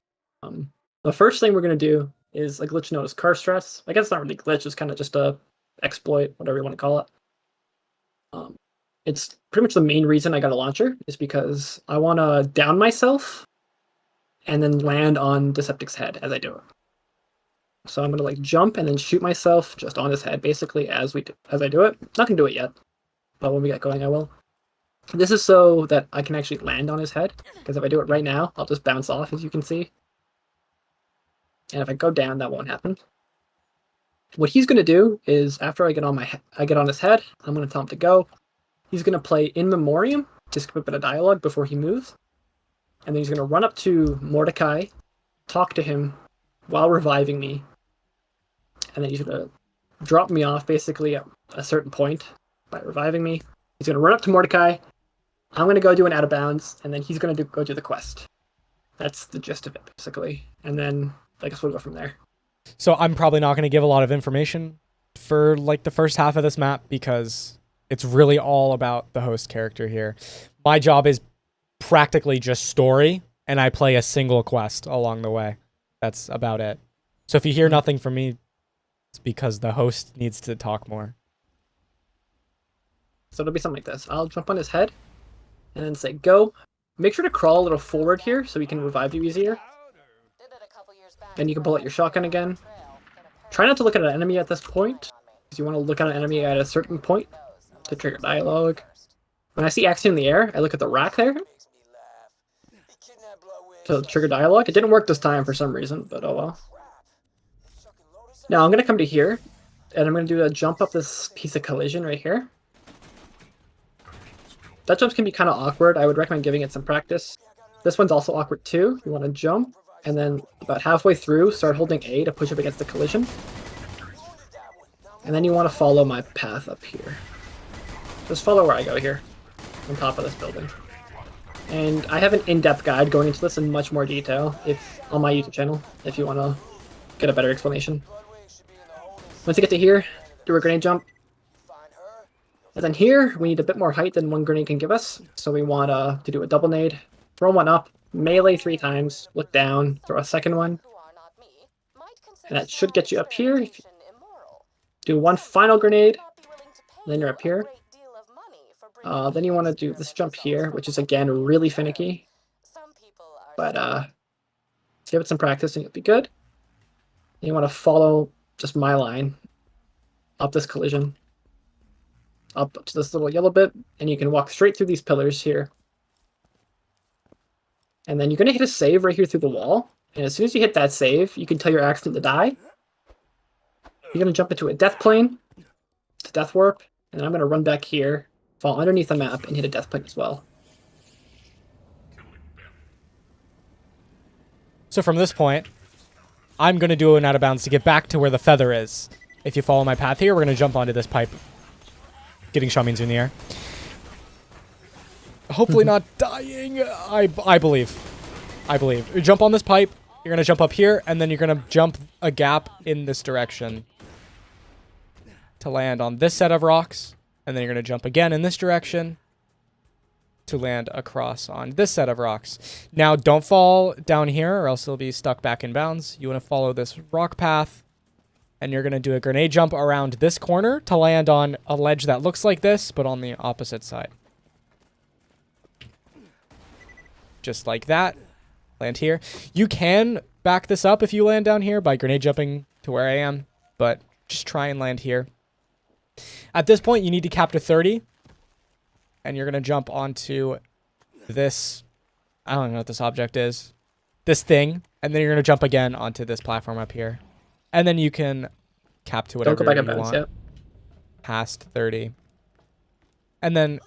The first thing we're gonna do is a glitch known as car stress. I guess it's not really glitch. It's kind of just a exploit, whatever you want to call it. It's pretty much the main reason I got a launcher is because I want to down myself and then land on Deceptic's head as I do it. So I'm gonna like jump and then shoot myself just on his head, basically as I do it. Not gonna do it yet, but when we get going, I will. This is so that I can actually land on his head, because if I do it right now, I'll just bounce off, as you can see. And if I go down, that won't happen. What he's gonna do is after I get on his head, I'm gonna tell him to go. He's gonna play In Memoriam to skip a bit of dialogue before he moves, and then he's gonna run up to Mordecai, talk to him while reviving me, and then he's gonna drop me off basically at a certain point by reviving me. He's gonna run up to Mordecai. I'm gonna go do an out of bounds, and then he's gonna go do the quest. That's the gist of it, basically. And then I guess we'll go from there. So I'm probably not going to give a lot of information for like the first half of this map because it's really all about the host character here. My job is practically just story, and I play a single quest along the way. That's about it. So if you hear nothing from me, it's because the host needs to talk more. So it'll be something like this. I'll jump on his head and then say go. Make sure to crawl a little forward here so we can revive you easier. Then you can pull out your shotgun again. Try not to look at an enemy at this point, because you want to look at an enemy at a certain point to trigger dialogue. When I see Axton in the air, I look at the rack there to trigger dialogue. It didn't work this time for some reason, but oh well. Now I'm going to come to here, and I'm going to do a jump up this piece of collision right here. That jumps can be kind of awkward. I would recommend giving it some practice. This one's also awkward too. You want to jump, and then about halfway through, start holding A to push up against the collision. And then you want to follow my path up here. Just follow where I go here, on top of this building. And I have an in-depth guide going into this in much more detail on my YouTube channel, if you want to get a better explanation. Once you get to here, do a grenade jump. And then here, we need a bit more height than one grenade can give us, so we want to do a double nade. Throw one up, melee 3 times, look down, throw a second one. And that should get you up here. Do one final grenade, and then you're up here. Then you want to do this jump here, which is again really finicky. But give it some practice and you'll be good. And you want to follow just my line up this collision, up to this little yellow bit, and you can walk straight through these pillars here. And then you're going to hit a save right here through the wall. And as soon as you hit that save, you can tell your Axton to die. You're going to jump into a death plane, to death warp, and then I'm going to run back here, fall underneath the map, and hit a death plane as well. So from this point, I'm going to do an out of bounds to get back to where the feather is. If you follow my path here, we're going to jump onto this pipe, getting Shamins in the air. Hopefully not dying. I believe. I believe. You jump on this pipe, you're going to jump up here, and then you're going to jump a gap in this direction to land on this set of rocks, and then you're going to jump again in this direction to land across on this set of rocks. Now, don't fall down here, or else you'll be stuck back in bounds. You want to follow this rock path, and you're going to do a grenade jump around this corner to land on a ledge that looks like this, but on the opposite side. Just like that. Land here. You can back this up if you land down here by grenade jumping to where I am, but just try and land here. At this point, you need to cap to 30, and you're going to jump onto this, I don't know what this object is, this thing, and then you're going to jump again onto this platform up here. And then you can cap to whatever you want past 30. And then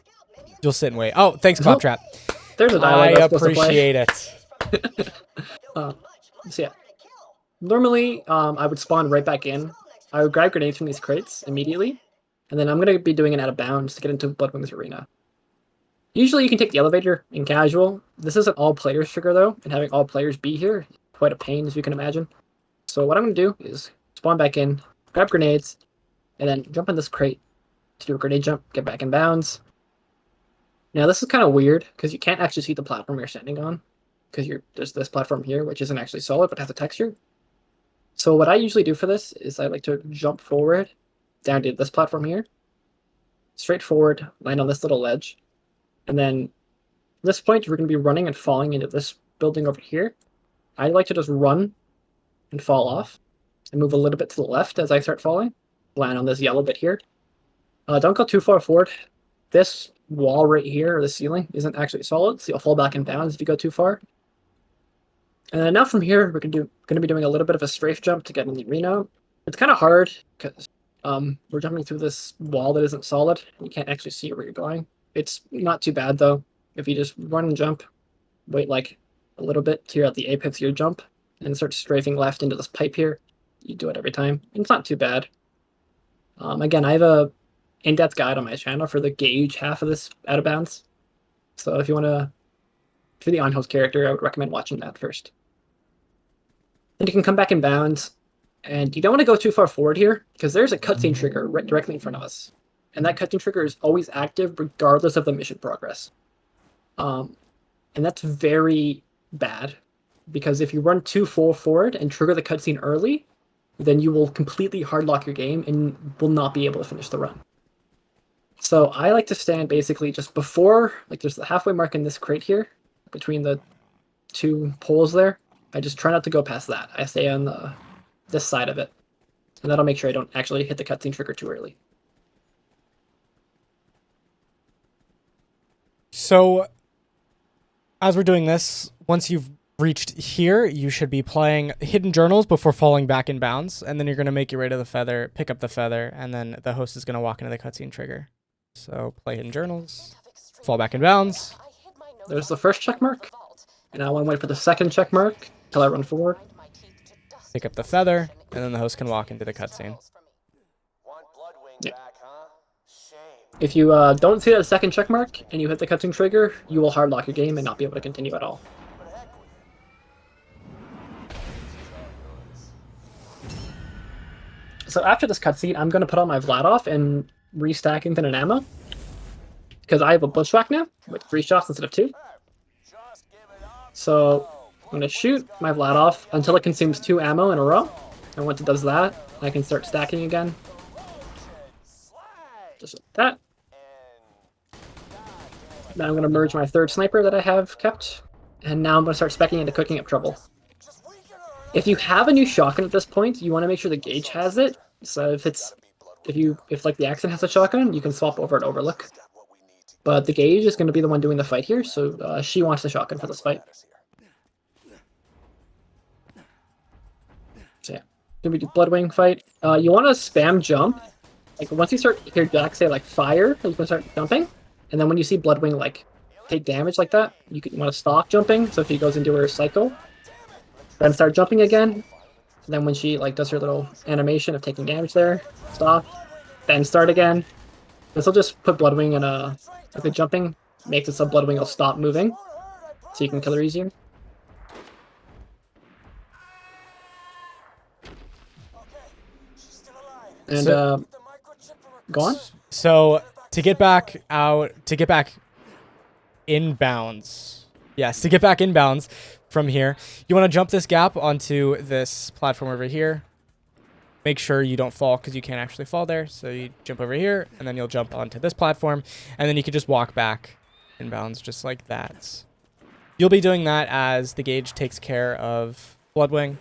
you'll sit and wait. Oh, thanks, Claptrap. There's a dialogue I appreciate it. So yeah, normally I would spawn right back in. I would grab grenades from these crates immediately, and then I'm going to be doing an out of bounds to get into Bloodwing's arena. Usually you can take the elevator in casual. This isn't all players trigger though, and having all players be here is quite a pain, as you can imagine. So what I'm going to do is spawn back in, grab grenades, and then jump in this crate to do a grenade jump, get back in bounds. Now this is kind of weird because you can't actually see the platform you're standing on because there's this platform here which isn't actually solid but has a texture. So what I usually do for this is I like to jump forward down to this platform here, straight forward, land on this little ledge, and then at this point we're going to be running and falling into this building over here. I like to just run and fall off and move a little bit to the left as I start falling, land on this yellow bit here. Don't go too far forward. This wall right here, or the ceiling, isn't actually solid, so you'll fall back in bounds if you go too far. And then now from here, we're going to be doing a little bit of a strafe jump to get in the arena. It's kind of hard because we're jumping through this wall that isn't solid. You can't actually see where you're going. It's not too bad though. If you just run and jump, wait like a little bit till you're at the apex of your jump, and start strafing left into this pipe here. You do it every time. It's not too bad. Again, I have a in-depth guide on my channel for the gauge half of this out of bounds. So if you want to, for the on-host character, I would recommend watching that first. Then you can come back in bounds, and you don't want to go too far forward here because there's a cutscene trigger right directly in front of us, and that cutscene trigger is always active regardless of the mission progress. And that's very bad because if you run too far forward and trigger the cutscene early, then you will completely hardlock your game and will not be able to finish the run. So I like to stand basically just before, like there's the halfway mark in this crate here, between the two poles there. I just try not to go past that. I stay on this side of it. And that'll make sure I don't actually hit the cutscene trigger too early. So, as we're doing this, once you've reached here, you should be playing hidden journals before falling back in bounds, and then you're going to make your way to the feather, pick up the feather, and then the host is going to walk into the cutscene trigger. So play hidden journals, fall back in bounds. There's the first check mark, and I want to wait for the second check mark until I run forward. Pick up the feather, and then the host can walk into the cutscene. Want Bloodwing Yeah. back, huh? Shame. If you don't see that second check mark and you hit the cutscene trigger, you will hardlock your game and not be able to continue at all. But heck with it. So after this cutscene, I'm going to put on my Vlad and restack infinite ammo. Because I have a bushwhack now, with 3 shots instead of 2. Just give it up. So I'm going to shoot my Vlad until it consumes 2 ammo in a row. And once it does that, I can start stacking again. Just like that. Now I'm going to merge my 3rd sniper that I have kept. And now I'm going to start speccing into cooking up trouble. If you have a new shotgun at this point, you want to make sure the gauge has it. So if like the Axton has a shotgun, you can swap over at Overlook. But the gauge is going to be the one doing the fight here, so she wants the shotgun for this fight. So yeah, gonna be Bloodwing fight. You want to spam jump. Like once you hear Jack say like fire, you can start jumping. And then when you see Bloodwing like take damage like that, you want to stop jumping. So if he goes into her cycle, then start jumping again. And then when she like does her little animation of taking damage there, stop, then start again. This will just put Bloodwing in a, if the jumping makes it so Bloodwing will stop moving, so you can kill her easier. And go on. So to get back in bounds, yes, to get back in bounds from here, you want to jump this gap onto this platform over here. Make sure you don't fall because you can't actually fall there. So you jump over here and then you'll jump onto this platform and then you can just walk back in bounds just like that. You'll be doing that as the gauge takes care of Bloodwing.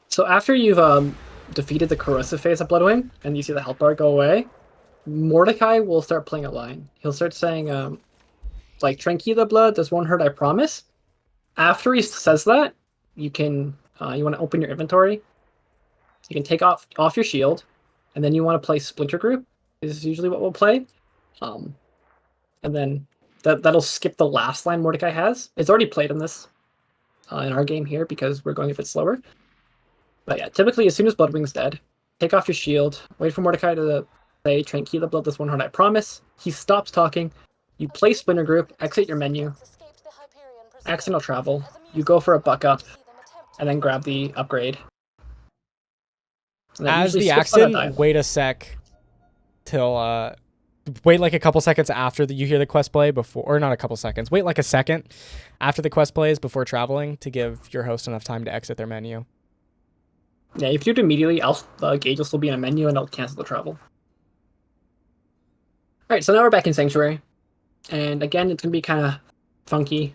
So after you've defeated the corrosive phase of Bloodwing and you see the health bar go away, Mordecai will start playing a line. He'll start saying, like, Tranquila blood, this won't hurt, I promise. After he says that, you can, you want to open your inventory. You can take off your shield, and then you want to play Splinter Group, is usually what we'll play. And then that'll skip the last line Mordecai has. It's already played in this, in our game here, because we're going a bit slower. But yeah, typically as soon as Bloodwing's dead, take off your shield, wait for Mordecai to say, Tranquila blood, this won't hurt, I promise. He stops talking. You play Splinter Group, exit your menu, accidental travel, you go for a buck up, and then grab the upgrade. As the Axton, wait a sec till wait like a couple seconds after you hear the quest play before, or not a couple seconds, wait like a second after the quest plays before traveling to give your host enough time to exit their menu. Yeah, if you do it immediately, the gauge will still be in a menu and it'll cancel the travel. Alright, so now we're back in Sanctuary. And again, it's going to be kind of funky.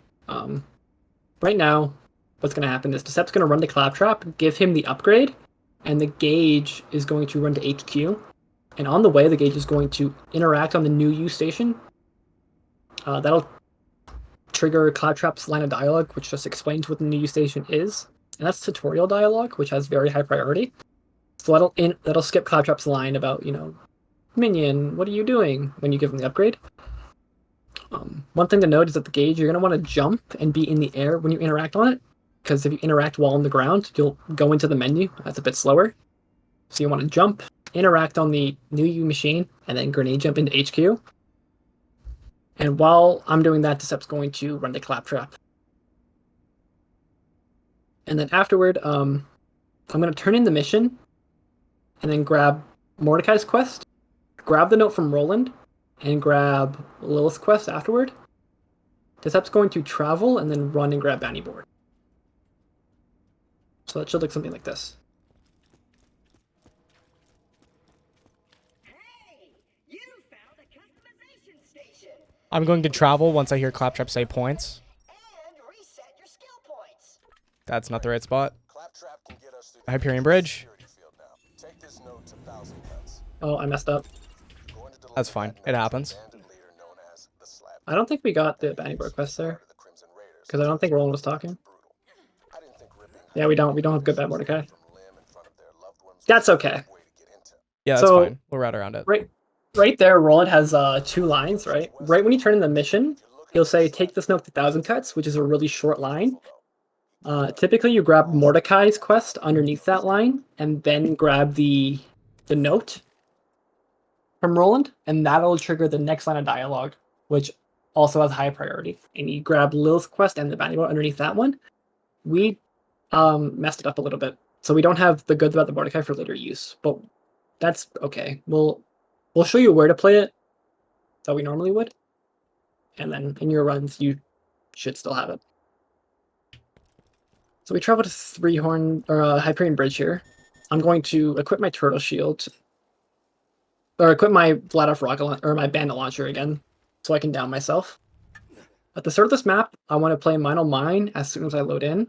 Right now, what's going to happen is Decept's going to run to Claptrap, give him the upgrade, and the gauge is going to run to HQ. And on the way, the gauge is going to interact on the new U station. That'll trigger Claptrap's line of dialogue, which just explains what the new U station is. And that's tutorial dialogue, which has very high priority. So that'll skip Claptrap's line about, Minion, what are you doing when you give him the upgrade? One thing to note is that the gauge, you're going to want to jump and be in the air when you interact on it. Because if you interact while on the ground, you'll go into the menu. That's a bit slower. So you want to jump, interact on the new U machine, and then grenade jump into HQ. And while I'm doing that, Decept's going to run the Claptrap. And then afterward, I'm going to turn in the mission, and then grab Mordecai's quest, grab the note from Roland, and grab Lilith's quest afterward. Decept's going to travel, and then run and grab Bounty Board. So that should look something like this. Hey, you found a customization station. I'm going to travel once I hear Claptrap say points. And reset your skill points. That's not the right spot. Claptrap can get us through Hyperion Bridge. security field now. Take this note to 1,000 cuts. Oh, I messed up. Going to deliver That's fine. that It note to happens. the abandoned leader known as the Slab. I don't think we got the Bounty Board quest there, The Crimson Raiders. because I don't think Roland was talking. I didn't think ripping Yeah, we don't have good bad Mordecai. from limb in front of their loved ones was That's a okay. way to get into. Yeah, that's So- fine. We'll route around it. Right there, Roland has 2 lines, right? Right when you turn in the mission, he'll say, take this note to 1,000 cuts, which is a really short line. Typically, you grab Mordecai's quest underneath that line, and then grab the note from Roland, and that'll trigger the next line of dialogue, which also has high priority. And you grab Lilith's quest and the bounty board underneath that one. We messed it up a little bit, so we don't have the goods about the Mordecai for later use, but that's okay. We'll show you where to play it that we normally would, and then in your runs you should still have it. So we travel to Hyperion Bridge here. I'm going to equip my turtle shield, or equip my Vladoff rocket or my bandit launcher again, so I can down myself. At the start of this map, I want to play Mine on Mine as soon as I load in,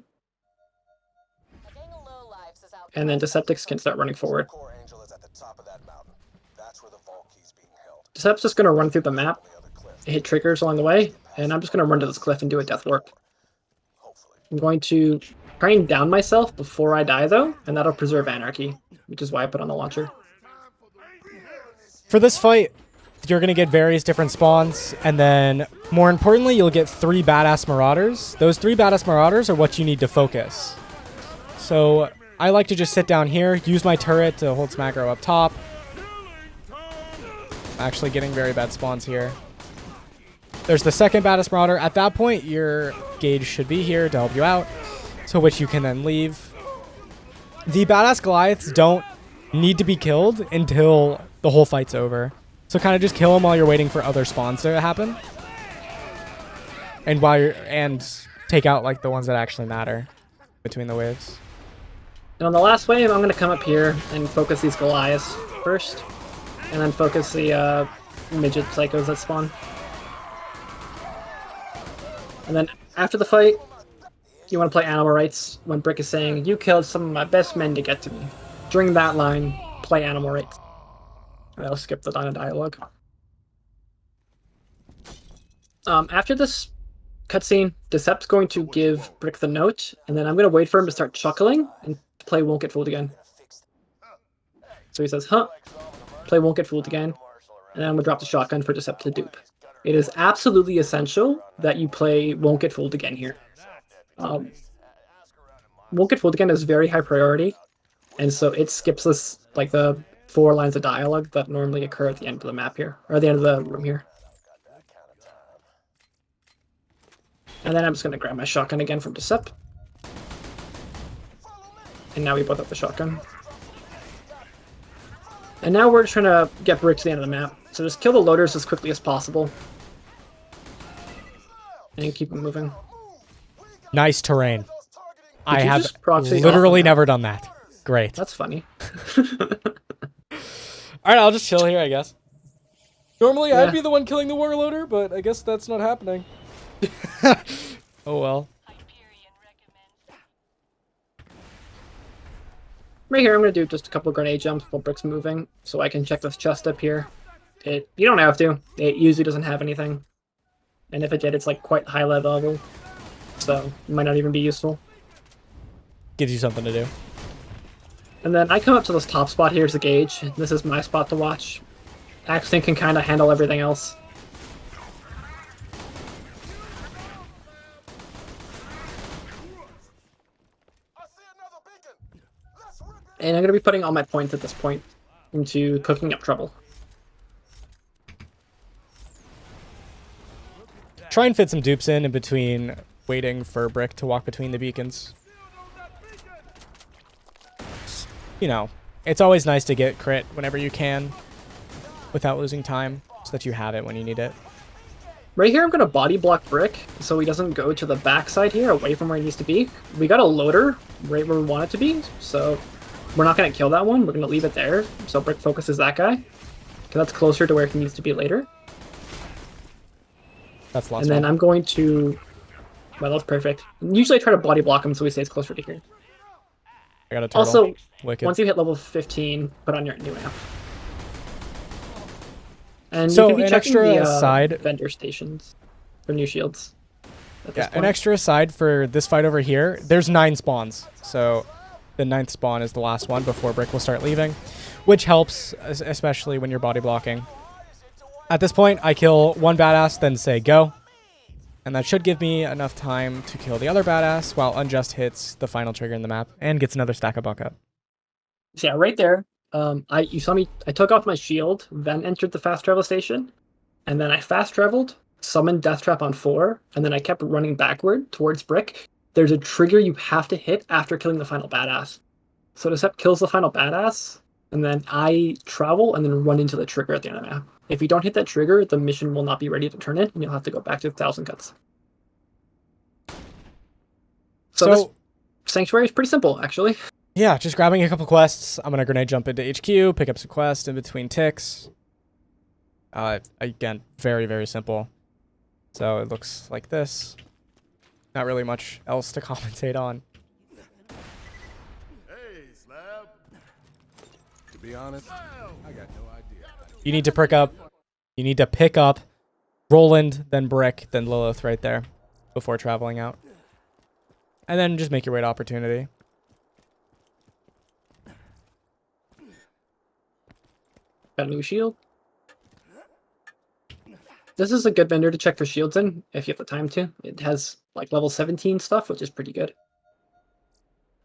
A gang of lowlifes is out and then Decepticons can start running forward. Core Angel is at the top of that mountain. That's where the vault key's being held. Decep's just going to run through the map, On the other cliff. hit triggers along the way, and I'm just going to run to this cliff and do a death warp. Hopefully. I'm going to try and down myself before I die, though, and that'll preserve anarchy, which is why I put on the launcher. For this fight, you're going to get various different spawns, and then, more importantly, you'll get 3 badass marauders. Those 3 badass marauders are what you need to focus. So, I like to just sit down here, use my turret to hold some aggro up top. Actually getting very bad spawns here. There's the second badass marauder. At that point, your gauge should be here to help you out, to which you can then leave. The badass Goliaths don't need to be killed until the whole fight's over. So kind of just kill them while you're waiting for other spawns to happen. And take out like the ones that actually matter between the waves. And on the last wave, I'm going to come up here and focus these Goliaths first, and then focus the midget psychos that spawn. And then after the fight, you want to play Animal Rights when Brick is saying, "You killed some of my best men to get to me." During that line, play Animal Rights. And I'll skip the line of dialogue. After this cutscene, Decept's going to give Brick the note, and then I'm going to wait for him to start chuckling and play Won't Get Fooled Again. So he says, huh, play Won't Get Fooled Again, and then I'm going to drop the shotgun for Decept to dupe. It is absolutely essential that you play Won't Get Fooled Again here. Won't Get Fooled Again is very high priority, and so it skips this, like the 4 lines of dialogue that normally occur at the end of the map here, or at the end of the room here. And then I'm just going to grab my shotgun again from Decept. And now we both have the shotgun. And now we're trying to get Brick to the end of the map. So just kill the loaders as quickly as possible. And keep them moving. Nice terrain. I you have just proxy off literally the map? never done that. Great. That's funny. Alright, I'll just chill here, I guess. Normally, Yeah. I'd be the one killing the warloader, but I guess that's not happening. Oh well. Right here, I'm going to do just a couple grenade jumps while Brick's moving, so I can check this chest up here. You don't have to. It usually doesn't have anything. And if it did, it's like quite high level. So, it might not even be useful. Gives you something to do. And then I come up to this top spot here as a gauge. This is my spot to watch. Axton can kind of handle everything else. And I'm going to be putting all my points at this point into cooking up trouble. Try and fit some dupes in between waiting for Brick to walk between the beacons. You know, it's always nice to get crit whenever you can without losing time so that you have it when you need it. Right here, I'm going to body block Brick so he doesn't go to the backside here away from where he needs to be. We got a loader right where we want it to be, so we're not going to kill that one. We're going to leave it there so Brick focuses that guy, because that's closer to where he needs to be later. That's lost. And then I'm going to... Well, that's perfect. Usually I try to body block him so he stays closer to here. I got a turtle. Also, Wicked. once you hit level 15, put on your new amp. And So, you can be an checking extra the aside- vendor stations for new shields. At this Yeah, an point. extra aside for this fight over here, there's 9 spawns. So the 9th spawn is the last one before Brick will start leaving, which helps, especially when you're body blocking. At this point, I kill one badass, then say go. And that should give me enough time to kill the other badass while Unjust hits the final trigger in the map and gets another stack of buck-up. So yeah, right there. You saw me. I took off my shield, then entered the fast travel station, and then I fast traveled, summoned Death Trap on 4, and then I kept running backward towards Brick. There's a trigger you have to hit after killing the final badass. So Decept kills the final badass, and then I travel and then run into the trigger at the end of the map. If you don't hit that trigger, the mission will not be ready to turn in, and you'll have to go back to 1,000 cuts. So this Sanctuary is pretty simple, actually. Yeah, just grabbing a couple quests. I'm going to grenade jump into HQ, pick up some quests in between ticks. Again, very, very simple. So it looks like this. Not really much else to commentate on. Hey, Slab. To be honest, I got no idea. You need to pick up. You need to pick up Roland, then Brick, then Lilith right there before traveling out. And then just make your way to Opportunity. Got a new shield. This is a good vendor to check for shields in, if you have the time to. It has like level 17 stuff, which is pretty good.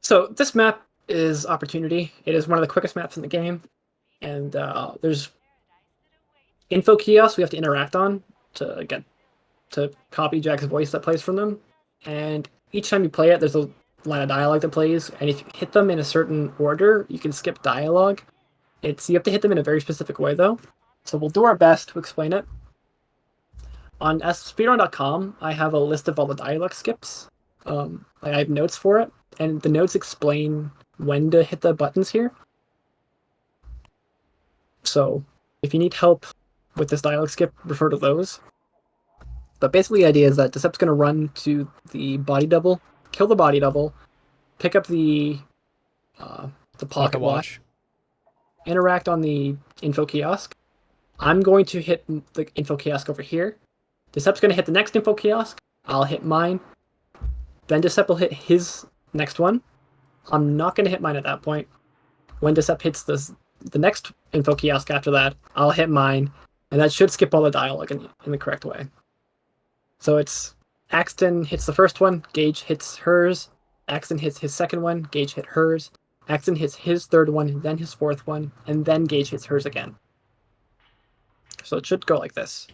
So this map is Opportunity. It is one of the quickest maps in the game. And there's info kiosks we have to interact on to copy Jack's voice that plays from them. And each time you play it, there's a line of dialogue that plays. And if you hit them in a certain order, you can skip dialogue. You have to hit them in a very specific way, though. So we'll do our best to explain it. On speedrun.com, I have a list of all the dialogue skips. I have notes for it, and the notes explain when to hit the buttons here. So if you need help with this dialogue skip, refer to those. But basically the idea is that Decept's going to run to the body double, kill the body double, pick up the pocket watch, interact on the info kiosk. I'm going to hit the info kiosk over here. Decept's going to hit the next info kiosk. I'll hit mine. Then Decept will hit his next one. I'm not going to hit mine at that point. When Decept hits the next info kiosk after that, I'll hit mine. And that should skip all the dialogue in the correct way. So it's Axton hits the first one, Gage hits hers. Axton hits his second one, Gage hit hers. Axton hits his third one, then his fourth one, and then Gage hits hers again. So it should go like this.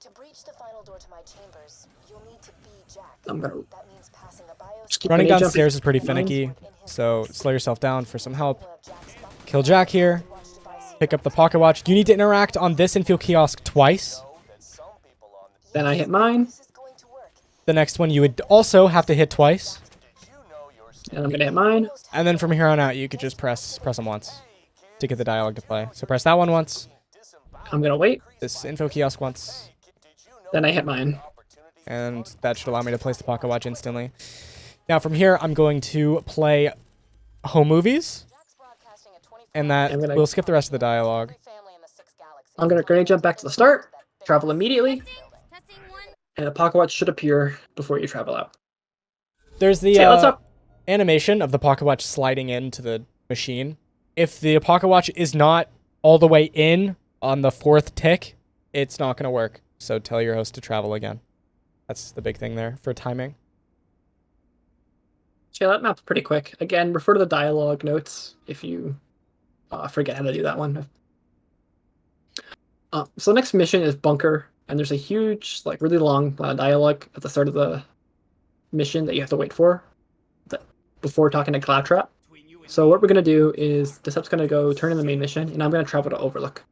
To breach the final door to my chambers, you'll need to be Jack. I'm gonna That means passing a just keep Running grenade downstairs jumping. is pretty finicky, so slow yourself down for some help. Kill Jack here. Pick up the pocket watch. You need to interact on this infield kiosk twice. Then I hit mine, The next one you would also have to hit twice. and I'm gonna hit mine. And then from here on out, you could just press them once to get the dialogue to play. So press that one once. I'm gonna wait. This info kiosk once. Then I hit mine. And that should allow me to place the pocket watch instantly. Now from here, I'm going to play home movies. And that we'll skip the rest of the dialogue. I'm gonna grenade jump back to the start, travel immediately, and a pocket watch should appear before you travel out. There's the Okay, what's up? animation of the pocket watch sliding into the machine. If the pocket watch is not all the way in on the 4th tick, it's not going to work. So tell your host to travel again. That's the big thing there for timing. Yeah, that map's pretty quick. Again, refer to the dialogue notes if you forget how to do that one. So the next mission is Bunker, and there's a huge, like, really long dialogue at the start of the mission that you have to wait for before talking to Claptrap. So what we're going to do is, this up's going to go turn in the main mission, and I'm going to travel to Overlook.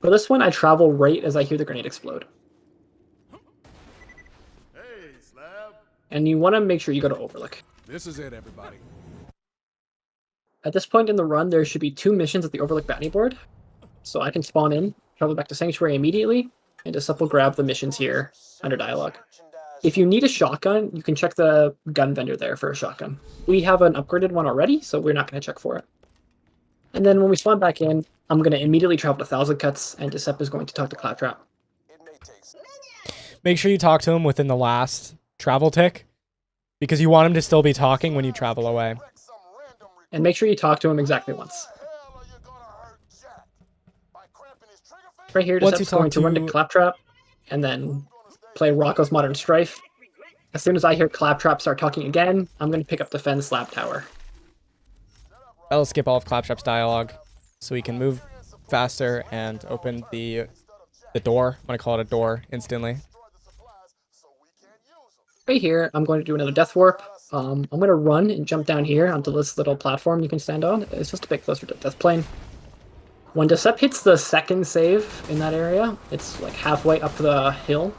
For this one, I travel right as I hear the grenade explode. Hey, Slab. And you want to make sure you go to Overlook. This is it, everybody. At this point in the run, there should be 2 missions at the Overlook bounty board. So I can spawn in, travel back to Sanctuary immediately, and just simple grab the missions here under dialogue. If you need a shotgun, you can check the gun vendor there for a shotgun. We have an upgraded one already, so we're not going to check for it. And then when we spawn back in, I'm going to immediately travel to Thousand Cuts, and Decep is going to talk to Claptrap. Make sure you talk to him within the last travel tick, because you want him to still be talking when you travel away. And make sure you talk to him exactly once. Right here, Once you Decep's going to run to talk to- Claptrap, and then play Rocco's Modern Strife. As soon as I hear Claptrap start talking again, I'm going to pick up Defend Slab Tower. That'll skip all of Claptrap's dialogue, so we can move faster and open the door. I'm going to call it a door instantly. Right here, I'm going to do another Death Warp. I'm going to run and jump down here onto this little platform you can stand on. It's just a bit closer to Death Plane. When Decep hits the second save in that area, it's like halfway up the hill,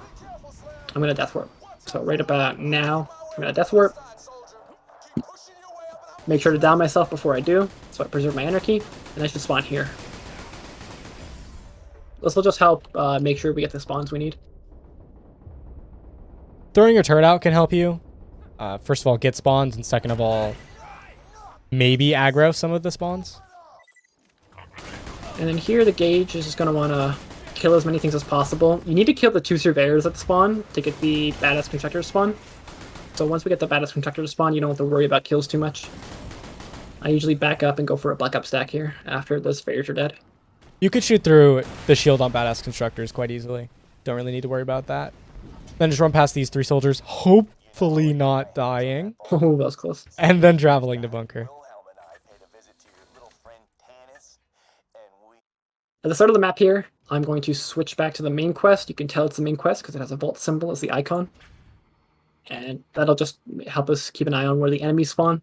I'm going to Death Warp. So right about now, I'm going to Death Warp. Make sure to down myself before I do, so I preserve my energy, and I should spawn here. This will just help make sure we get the spawns we need. Throwing your turret out can help you. First of all, get spawns, and second of all, maybe aggro some of the spawns. And then here, the Gauge is just going to want to kill as many things as possible. You need to kill the 2 surveyors that spawn to get the Badass Constructor to spawn. So once we get the Badass Constructor to spawn, you don't have to worry about kills too much. I usually back up and go for a Black Up stack here after the surveyors are dead. You could shoot through the shield on Badass Constructors quite easily. Don't really need to worry about that. Then just run past these 3 soldiers, hopefully not dying, Oh, that was close. and then traveling to Bunker. At the start of the map here, I'm going to switch back to the main quest. You can tell it's the main quest because it has a vault symbol as the icon. And that'll just help us keep an eye on where the enemies spawn.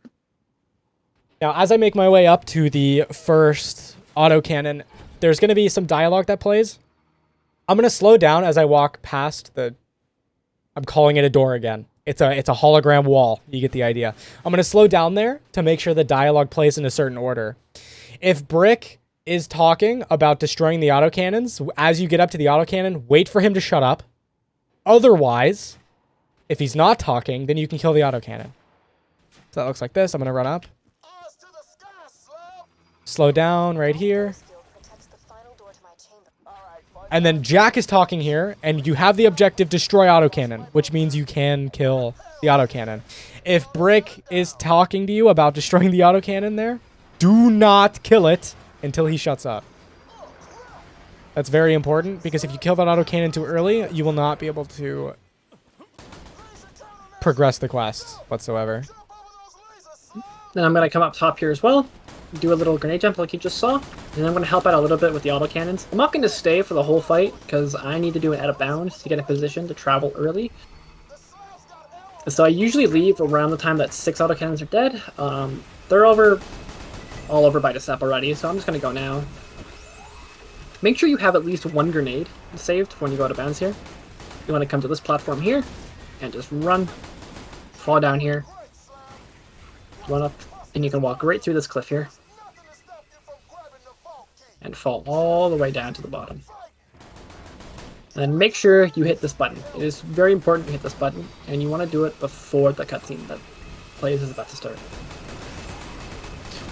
Now, as I make my way up to the first autocannon, there's going to be some dialogue that plays. I'm going to slow down as I walk past the... I'm calling it a door again. It's a hologram wall. You get the idea. I'm going to slow down there to make sure the dialogue plays in a certain order. If Brick is talking about destroying the autocannons, as you get up to the autocannon, wait for him to shut up. Otherwise, if he's not talking, then you can kill the autocannon. So that looks like this. I'm going to run up. Slow down right here. And then Jack is talking here, and you have the objective destroy autocannon, which means you can kill the autocannon. If Brick is talking to you about destroying the autocannon there, do not kill it until he shuts up. That's very important, because if you kill that autocannon too early, you will not be able to progress the quest whatsoever. Then I'm going to come up top here as well, do a little grenade jump like you just saw, and then I'm going to help out a little bit with the autocannons. I'm not going to stay for the whole fight, because I need to do it out of bounds to get in position to travel early. So I usually leave around the time that 6 autocannons are dead. They're over all over by the sap already, so I'm just gonna go now. Make sure you have at least one grenade saved when you go out of bounds here. You want to come to this platform here, and just run, fall down here, run up, and you can walk right through this cliff here, and fall all the way down to the bottom. And then make sure you hit this button. It is very important to hit this button, and you want to do it before the cutscene that plays is about to start.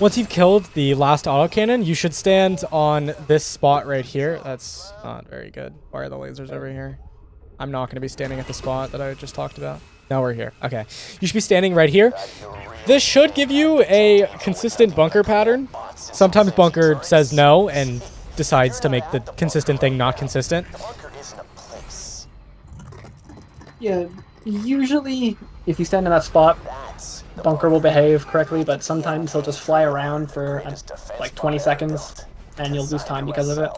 Once you've killed the last autocannon, you should stand on this spot right here. That's not very good. Why are the lasers over here? I'm not going to be standing at the spot that I just talked about. Now we're here. Okay. You should be standing right here. This should give you a consistent bunker pattern. Sometimes bunker says no and decides to make the consistent thing not consistent. Yeah, usually if you stand in that spot, bunker will behave correctly, but sometimes he'll just fly around for like 20 seconds and you'll lose time because of it.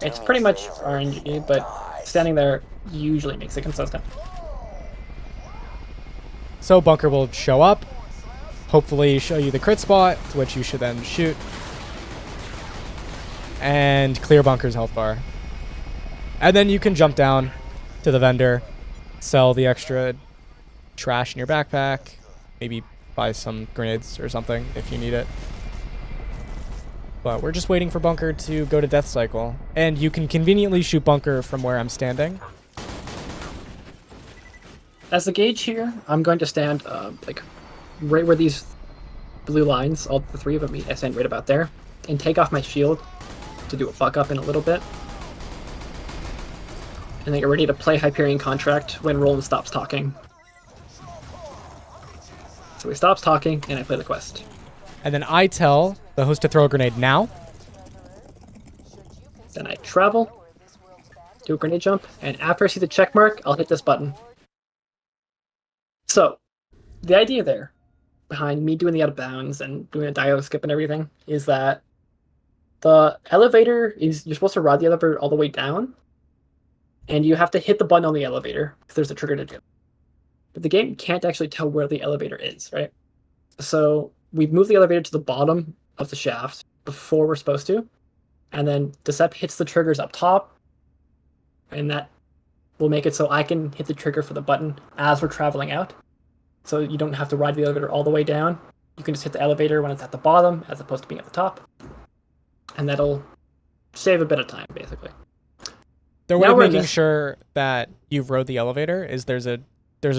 It's pretty much RNG, but standing there usually makes it consistent. So bunker will show up, hopefully show you the crit spot, which you should then shoot, and clear bunker's health bar. And then you can jump down to the vendor, sell the extra trash in your backpack, maybe buy some grenades or something if you need it. But we're just waiting for bunker to go to death cycle, and you can conveniently shoot bunker from where I'm standing. As the gauge here, I'm going to stand like right where these blue lines, all the three of them meet. I stand right about there, and take off my shield to do a buck up in a little bit. And then get ready to play Hyperion Contract when Roland stops talking. So he stops talking, and I play the quest. And then I tell the host to throw a grenade now. Then I travel, do a grenade jump, and after I see the check mark, I'll hit this button. So, the idea there, behind me doing the out of bounds and doing a dialogue skip and everything, is that the elevator is, you're supposed to ride the elevator all the way down, and you have to hit the button on the elevator, because there's a trigger to do. But the game can't actually tell where the elevator is, right? So, we've moved the elevator to the bottom of the shaft before we're supposed to, and then Decep hits the triggers up top, and that will make it so I can hit the trigger for the button as we're traveling out. So you don't have to ride the elevator all the way down. You can just hit the elevator when it's at the bottom as opposed to being at the top. And that'll save a bit of time, basically. Their way of making sure that you've rode the elevator is there's a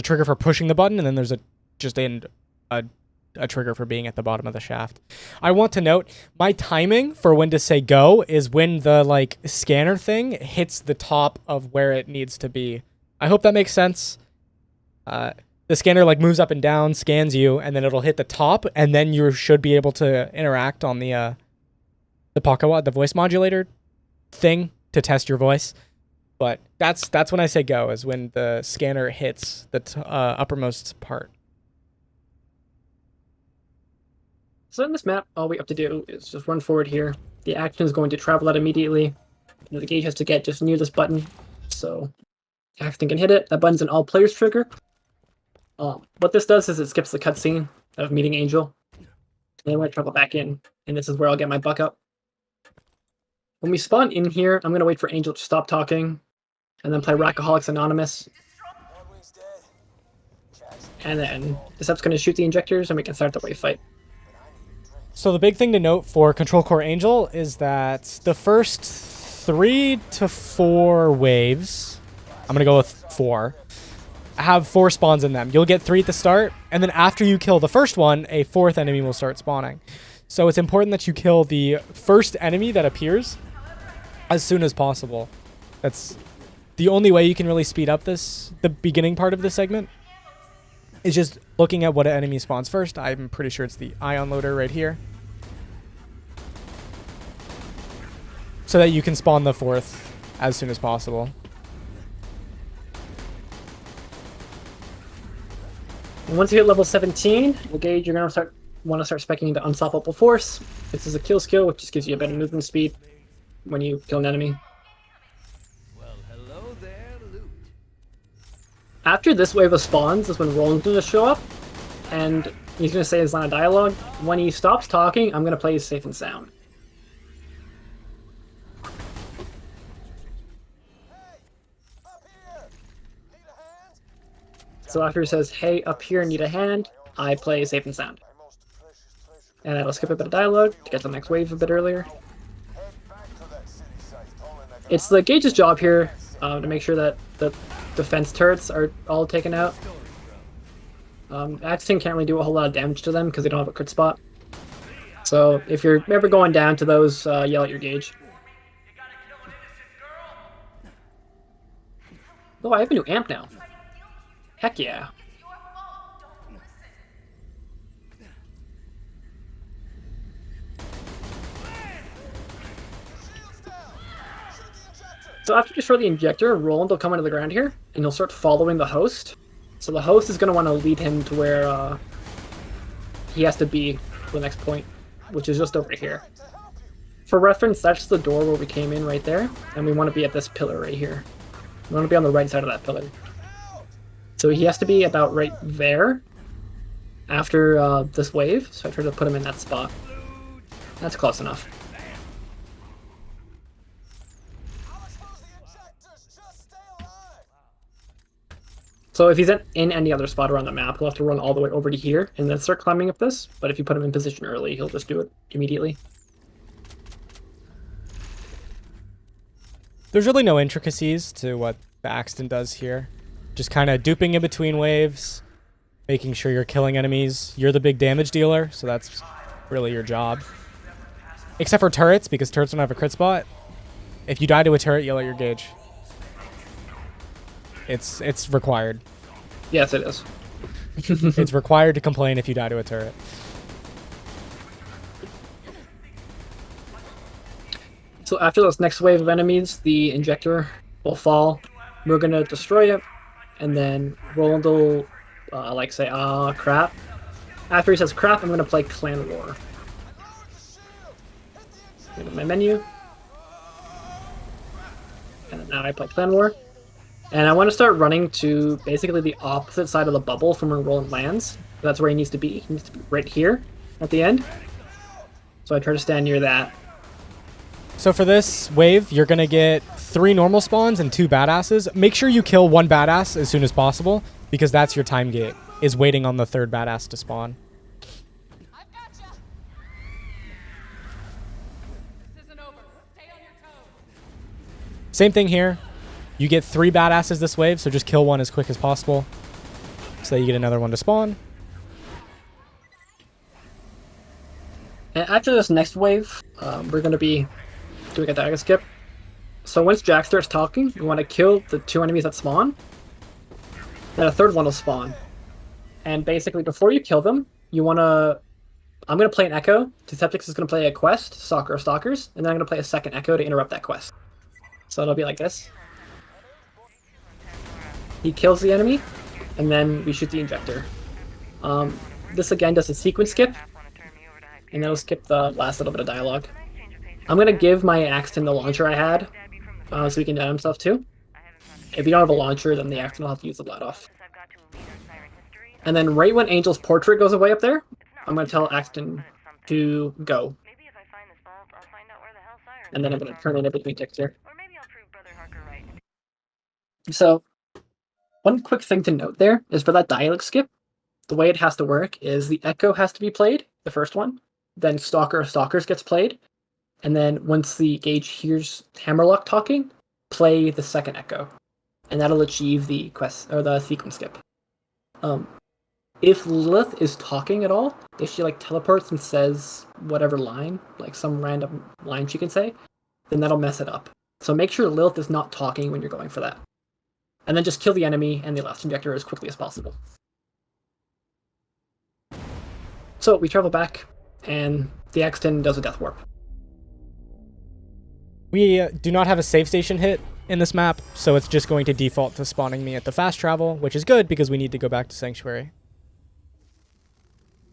trigger for pushing the button, and then there's a trigger for being at the bottom of the shaft. I want to note my timing for when to say go is when the scanner thing hits the top of where it needs to be. I hope that makes sense. The scanner moves up and down, scans you, and then it'll hit the top, and then you should be able to interact on the Pocketwad, the voice modulator thing to test your voice. But that's when I say go, is when the scanner hits the uppermost part. So in this map, all we have to do is just run forward here. The action is going to travel out immediately. And the gauge has to get just near this button, so Axton can hit it. That button's an all players trigger. What this does is it skips the cutscene of meeting Angel. And then when I travel back in, and this is where I'll get my buck up. When we spawn in here, I'm going to wait for Angel to stop talking, and then play Rackaholics Anonymous. And then Decep's going to shoot the injectors, and we can start the wave fight. So the big thing to note for Control Core Angel is that the first 3 to 4 waves, I'm going to go with 4, have 4 spawns in them. You'll get 3 at the start, and then after you kill the first one, a 4th enemy will start spawning. So it's important that you kill the first enemy that appears as soon as possible. That's the only way you can really speed up the beginning part of this segment. Is just looking at what enemy spawns first. I'm pretty sure it's the ion loader right here. So that you can spawn the 4th as soon as possible. And once you hit level 17, the gauge, you're going to want to start speccing into Unstoppable Force. This is a kill skill, which just gives you a better movement speed when you kill an enemy. Well, hello there, Loot. After this wave of spawns is when Roland's going to show up, and He's going to say his line of dialogue. When he stops talking, I'm going to play safe and sound. Up here! Need a hand? So after he says, hey, up here, need a hand, I play safe and sound. My most precious treasure. And I'll skip a bit of dialogue to get to the next wave a bit earlier. Head back to that city site, calling that It's the Gage's job here to make sure that the defense turrets are all taken out. Axton can't really do a whole lot of damage to them because they don't have a crit spot. So if you're ever going down to those, yell at your Gage. Oh, I have a new amp now. Heck yeah. So after you destroy the injector, Roland will come into the ground here, and he'll start following the host. So the host is going to want to lead him to where he has to be for the next point, which is just over here. For reference, that's the door where we came in right there, and we want to be at this pillar right here. We want to be on the right side of that pillar. So he has to be about right there after this wave, so I try to put him in that spot. That's close enough. So if he's in any other spot around the map, he'll have to run all the way over to here and then start climbing up this. But if you put him in position early, he'll just do it immediately. There's really no intricacies to what the Axton does here. Just kind of duping in between waves, making sure you're killing enemies. You're the big damage dealer, so that's really your job. Except for turrets, because turrets don't have a crit spot. If you die to a turret, yell at your Gage. It's required. Yes, it is. It's required to complain if you die to a turret. So after this next wave of enemies, the injector will fall. We're going to destroy it. And then Roland will say, ah, crap. After he says crap, I'm going to play Clan War. Go to my menu. And now I play Clan War. And I want to start running to basically the opposite side of the bubble from where Roland lands. That's where he needs to be. He needs to be right here at the end. So I try to stand near that. So for this wave, you're going to get 3 normal spawns and 2 badasses. Make sure you kill 1 badass as soon as possible, because that's your time gate, is waiting on the 3rd badass to spawn. I've gotcha. This isn't over. Stay on your toes. Same thing here. You get 3 badasses this wave, so just kill 1 as quick as possible so that you get another one to spawn. And after this next wave, we're going to be doing a dialogue skip. So once Jack starts talking, we want to kill the 2 enemies that spawn. Then a 3rd one will spawn. And basically, before you kill them, you want to... I'm going to play an echo. Deceptix is going to play a quest, Stalker of Stalkers, and then I'm going to play a second echo to interrupt that quest. So it'll be like this. He kills the enemy, and then we shoot the injector. This again does a sequence skip, and then it'll skip the last little bit of dialogue. I'm going to give my Axton the launcher I had, so he can down himself too. If you don't have a launcher, then the Axton will have to use the Blood off. And then right when Angel's portrait goes away up there, I'm going to tell Axton to go. And then I'm going to turn in everything texture. So, one quick thing to note there is for that dialogue skip, the way it has to work is the echo has to be played, the first one, then Stalker of Stalkers gets played, and then once the Gage hears Hammerlock talking, play the second echo, and that'll achieve the quest or the sequence skip. If Lilith is talking at all, if she teleports and says whatever line, some random line she can say, then that'll mess it up. So make sure Lilith is not talking when you're going for that. And then just kill the enemy and the last injector as quickly as possible. So we travel back, and the Axton does a death warp. We do not have a save station hit in this map, so it's just going to default to spawning me at the fast travel, which is good because we need to go back to Sanctuary.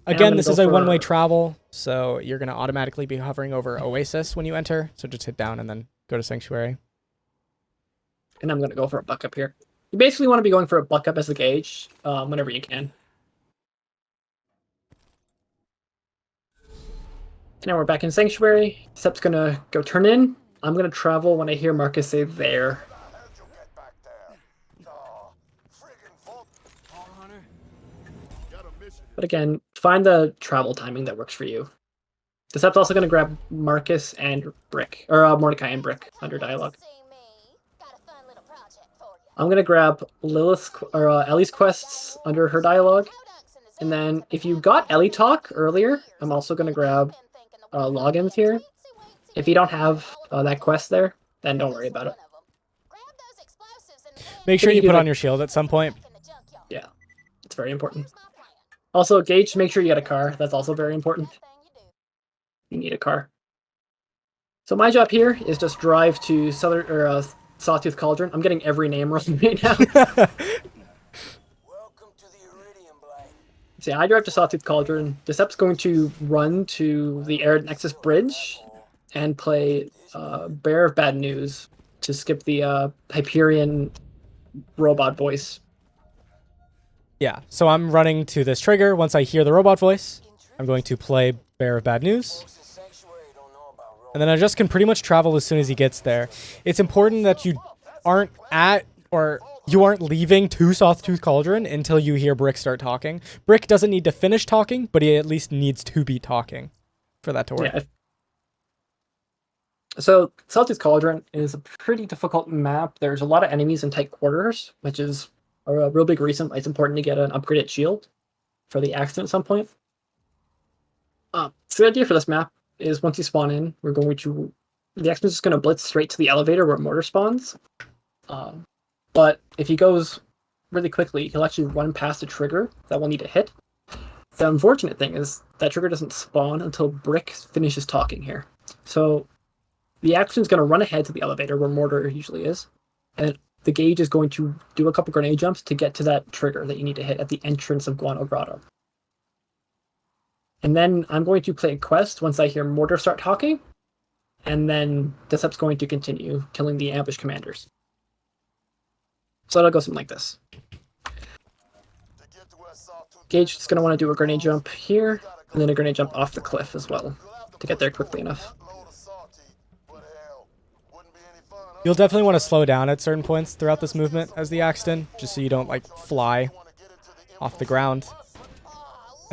Again, this is a one-way travel, so you're going to automatically be hovering over Oasis when you enter, so just hit down and then go to Sanctuary. And I'm going to go for a buck up here. You basically want to be going for a buck up as the Gage whenever you can. Now we're back in Sanctuary. Sep's gonna go turn in. I'm gonna travel when I hear Marcus say there. How'd you get back there? Oh, friggin' vault. Hunter. Got a mission. But again, find the travel timing that works for you. Decept's also gonna grab Marcus and Brick, or Mordecai and Brick under dialogue. See me. Got a fun little project for you. I'm gonna grab Lilith's or Ellie's quests under her dialogue, and then if you got Ellie talk earlier, I'm also gonna grab logins here. If you don't have that quest there, then don't worry about it. Make sure Can you you put do on the- your shield at some point. Yeah, it's very important. Also, Gage, make sure you get a car. That's also very important. You need a car. So my job here is just drive to Sawtooth Cauldron. I'm getting every name wrong right now. Welcome to the Iridium Blade. So yeah, I drive to Sawtooth Cauldron. Decept's going to run to the Arid Nexus Bridge and play Bear of Bad News to skip the Hyperion robot voice. Yeah, so I'm running to this trigger. Once I hear the robot voice, I'm going to play Bear of Bad News. Folks in Sanctuary don't know about robots. And then Unjust can pretty much travel as soon as he gets there. It's important that you aren't leaving to Sawtooth Cauldron until you hear Brick start talking. Brick doesn't need to finish talking, but he at least needs to be talking for that to work. Yeah. So Sawtooth Cauldron is a pretty difficult map. There's a lot of enemies in tight quarters, which is a real big reason why it's important to get an upgraded shield for the Axton at some point. So the idea for this map is once you spawn in, the Axton is just going to blitz straight to the elevator where mortar spawns. But if he goes really quickly, he'll actually run past a trigger that will need to hit. The unfortunate thing is that trigger doesn't spawn until Brick finishes talking here. So the Axton's going to run ahead to the elevator where mortar usually is, and the Gauge is going to do a couple grenade jumps to get to that trigger that you need to hit at the entrance of Guano Grotto. And then I'm going to play a quest once I hear Mortar start talking, and then Decept's going to continue killing the ambush commanders. So it'll go something like this. To get to where Sawtooth Gage is going to want to do a grenade jump here, and then a grenade jump off the cliff as well, to get there quickly enough. load of Sawtooth, but hell, wouldn't be any fun. You'll definitely want to slow down at certain points throughout this movement as the Axton, just so you don't like fly off the ground.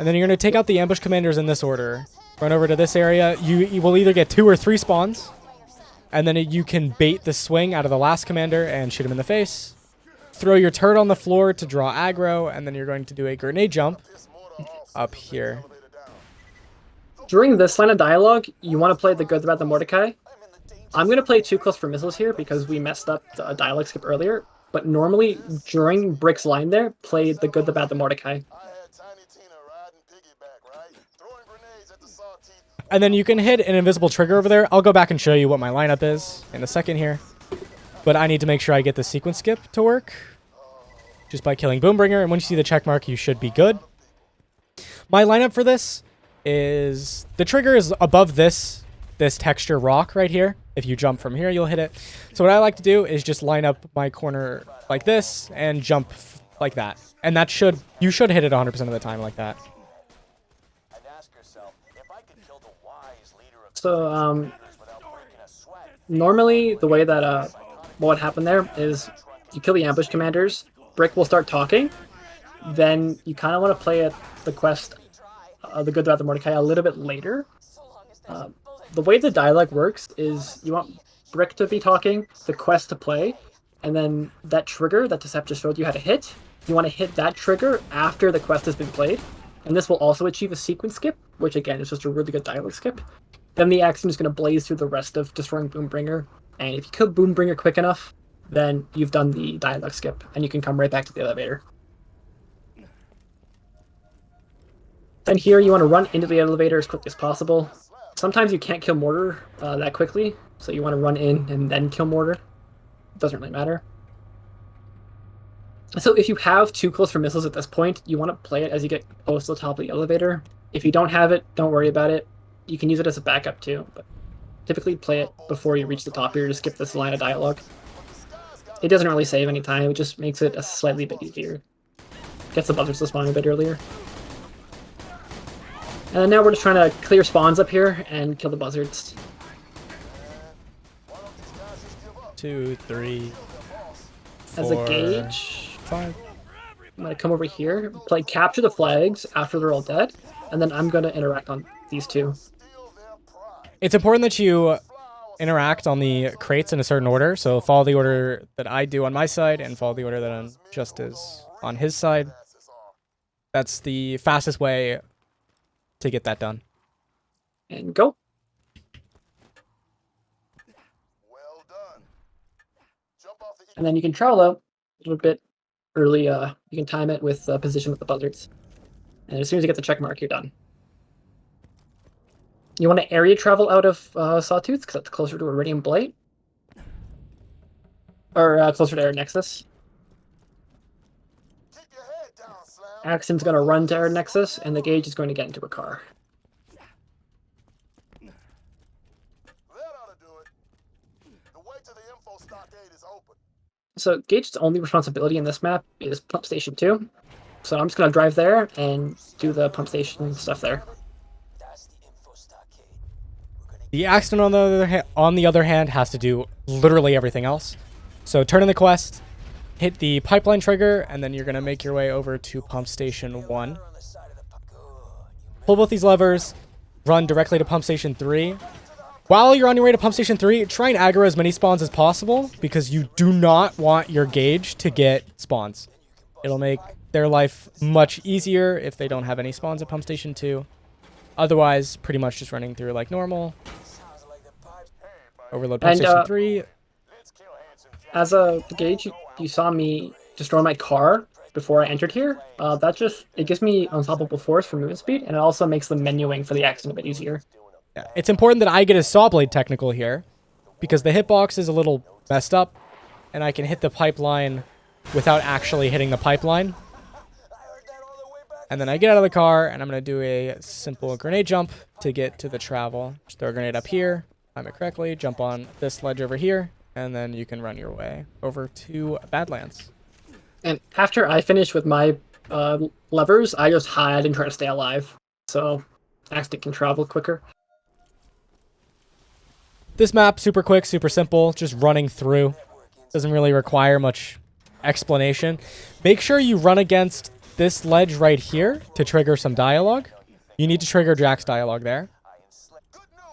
And then you're going to take out the ambush commanders in this order. Run over to this area. You will either get 2 or 3 spawns, and then you can bait the swing out of the last commander and shoot him in the face. Throw your turret on the floor to draw aggro, and then you're going to do a grenade jump up here. During this line of dialogue, you want to play the Good, the Bad, the Mordecai. I'm going to play Too Close for Missiles here because we messed up the dialogue skip earlier. But normally, during Brick's line there, play the Good, the Bad, the Mordecai. I had Tiny Tina riding piggyback, right? Throwing grenades at the Sawtooth. And then you can hit an invisible trigger over there. I'll go back and show you what my lineup is in a second here. But I need to make sure I get the sequence skip to work just by killing Boombringer. And when you see the check mark, you should be good. My lineup for this is the trigger is above this texture rock right here. If you jump from here, you'll hit it. So what I like to do is just line up my corner like this and jump like that. And you should hit it 100% of the time like that. And ask yourself, if I could kill the wise leader of So, without breaking a sweat. normally the way that what happened there is you kill the ambush commanders, Brick will start talking, then you kind of want to play the quest, the Good, the Bad, the Mordecai a little bit later. The way the dialogue works is you want Brick to be talking, the quest to play, and then that trigger that Decept just showed you how to hit, you want to hit that trigger after the quest has been played, and this will also achieve a sequence skip, which again is just a really good dialogue skip. Then the action is going to blaze through the rest of destroying Boombringer, and if you kill Boombringer quick enough, then you've done the dialogue skip, and you can come right back to the elevator. Then here you want to run into the elevator as quickly as possible. Sometimes you can't kill Mortar that quickly, so you want to run in and then kill Mortar. It doesn't really matter. So if you have Too Close for Missiles at this point, you want to play it as you get close to the top of the elevator. If you don't have it, don't worry about it. You can use it as a backup too, but typically play it before you reach the top here to skip this line of dialogue. It doesn't really save any time, it just makes it a slightly bit easier. Gets the buzzers to spawn a bit earlier. And then now we're just trying to clear spawns up here and kill the buzzards. 2, 3, As a 4, gauge, 5. I'm gonna come over here, play capture the flags after they're all dead, and then I'm gonna interact on these two. It's important that you interact on the crates in a certain order. So follow the order that I do on my side and follow the order that Unjust is on his side. That's the fastest way to get that done. And go. Well done. Jump off the And then you can travel out a little bit early. You can time it with position with the buzzards. And as soon as you get the check mark, you're done. You want to area travel out of Sawtooth because that's closer to Iridium Blight. Or closer to Arid Nexus. Keep your head down, Slam. Axton's going to run to Arid Nexus, and the gauge is going to get into a car. That ought to do it. The way to the info stockade is open. So Gage's only responsibility in this map is Pump Station 2. So I'm just going to drive there and do the pump station stuff there. The Axton, on the other hand, has to do literally everything else. So turn in the quest, hit the pipeline trigger, and then you're going to make your way over to Pump Station 1. Pull both these levers, run directly to Pump Station 3. While you're on your way to Pump Station 3, try and aggro as many spawns as possible, because you do not want your gauge to get spawns. It'll make their life much easier if they don't have any spawns at Pump Station 2. Otherwise, pretty much just running through like normal. Overload Pump Station 3. As a gauge, you saw me destroy my car before I entered here. It gives me unstoppable force for movement speed, and it also makes the menuing for the Axton a bit easier. Yeah, it's important that I get a saw blade technical here, because the hitbox is a little messed up, and I can hit the pipeline without actually hitting the pipeline. And then I get out of the car, and I'm going to do a simple grenade jump to get to the travel. Just throw a grenade up here, time it correctly, jump on this ledge over here, and then you can run your way over to Badlands. And after I finish with my levers, I just hide and try to stay alive, so Axton can travel quicker. This map, super quick, super simple, just running through. Doesn't really require much explanation. Make sure you run against this ledge right here to trigger some dialogue. You need to trigger Jack's dialogue there.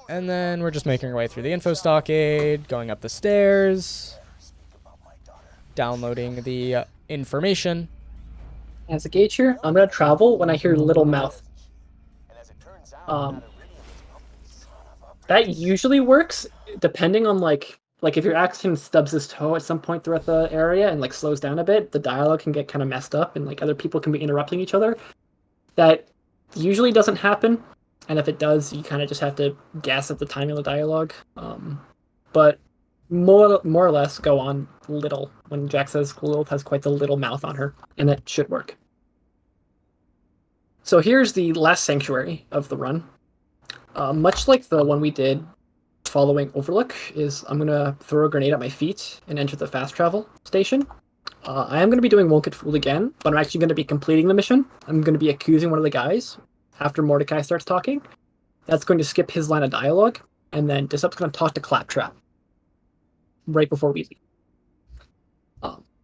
And then we're just making our way through the info stockade, going up the stairs, downloading the information. As a gauge here, I'm going to travel when I hear Little Mouth. That usually works, depending on like if your Axton stubs his toe at some point throughout the area and like slows down a bit, the dialogue can get kind of messed up and like other people can be interrupting each other. That usually doesn't happen, and if it does, you kind of just have to guess at the timing of the dialogue. But more or less go on little when Jack says Lilith has quite the little mouth on her, and that should work. So here's the last sanctuary of the run. Much like the one we did following Overlook, I'm going to throw a grenade at my feet and enter the fast travel station. I am going to be doing Won't Get Fooled again, but I'm actually going to be completing the mission. I'm going to be accusing one of the guys after Mordecai starts talking. That's going to skip his line of dialogue, and then Disup's going to talk to Claptrap right before we leave.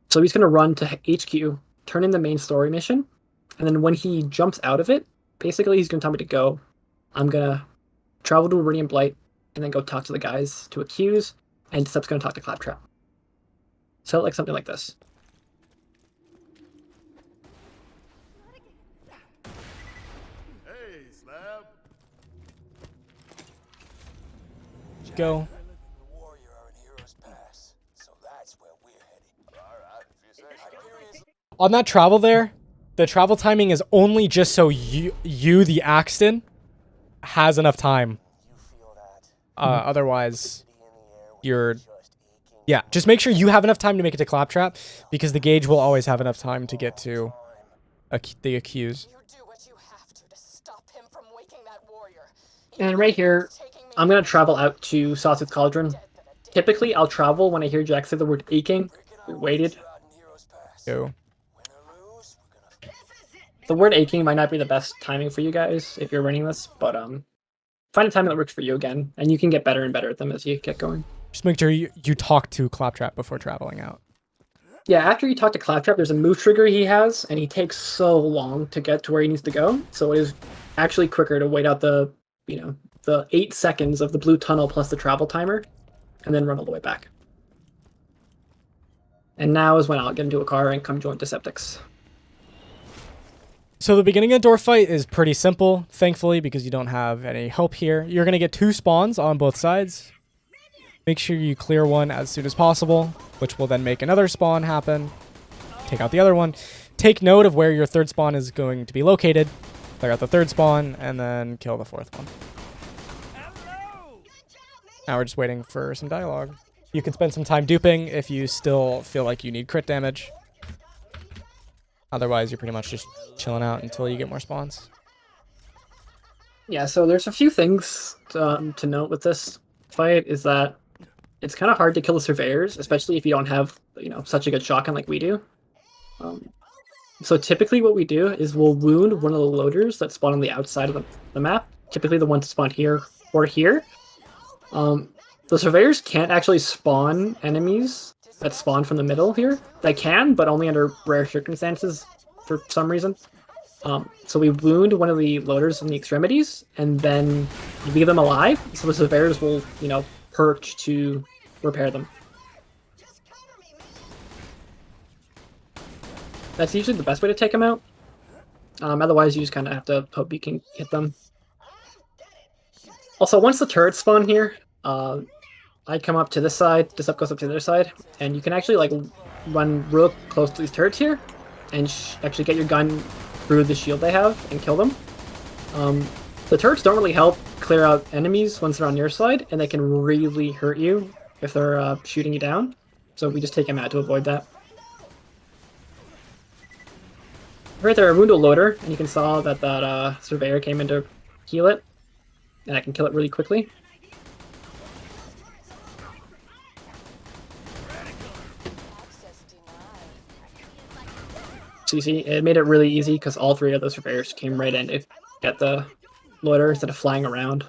So he's going to run to HQ, turn in the main story mission, and then when he jumps out of it, basically he's going to tell me to go. I'm going to travel to Iridium Blight, and then go talk to the guys to accuse, and Disup's going to talk to Claptrap. So like something like this. Hey, Slab. Go. On that travel there, the travel timing is only just so you the Axton, has enough time. Otherwise, yeah, just make sure you have enough time to make it to Claptrap, because the gauge will always have enough time to get to the accused. And right here, I'm going to travel out to Sawtooth Cauldron. Typically, I'll travel when I hear Jack say the word aching. We waited. Go. the word aching might not be the best timing for you guys if you're running this, but find a timing that works for you again, and you can get better and better at them as you get going. Just make sure you talk to Claptrap before traveling out. Yeah, after you talk to Claptrap, there's a move trigger he has, and he takes so long to get to where he needs to go. So it is actually quicker to wait out the 8 seconds of the blue tunnel plus the travel timer, and then run all the way back. And now is when I'll get into a car and come join Deceptics. So the beginning of the door fight is pretty simple, thankfully, because you don't have any help here. You're going to get 2 spawns on both sides. Make sure you clear one as soon as possible, which will then make another spawn happen. Take out the other one. Take note of where your 3rd spawn is going to be located. Clear out the 3rd spawn, and then kill the 4th one. Now we're just waiting for some dialogue. You can spend some time duping if you still feel like you need crit damage. Otherwise, you're pretty much just chilling out until you get more spawns. Yeah, so there's a few things to note with this fight is that it's kind of hard to kill the surveyors, especially if you don't have such a good shotgun like we do. So typically what we do is we'll wound one of the loaders that spawn on the outside of the map, typically the ones that spawn here or here. The surveyors can't actually spawn enemies that spawn from the middle here. They can, but only under rare circumstances for some reason. So we wound one of the loaders in the extremities and then leave them alive, so the surveyors will, perch to repair them. That's usually the best way to take them out. Otherwise, you just kind of have to hope you can hit them. Also, once the turrets spawn here, I come up to this side, Decept goes up to the other side, and you can actually run real close to these turrets here and actually get your gun through the shield they have and kill them. The turrets don't really help clear out enemies once they're on your side, and they can really hurt you if they're shooting you down. So we just take them out to avoid that. Right there, I wound a loader, and you can saw that surveyor came in to heal it, and I can kill it really quickly. So you see, it made it really easy because all 3 of those surveyors came right in to get the loader instead of flying around.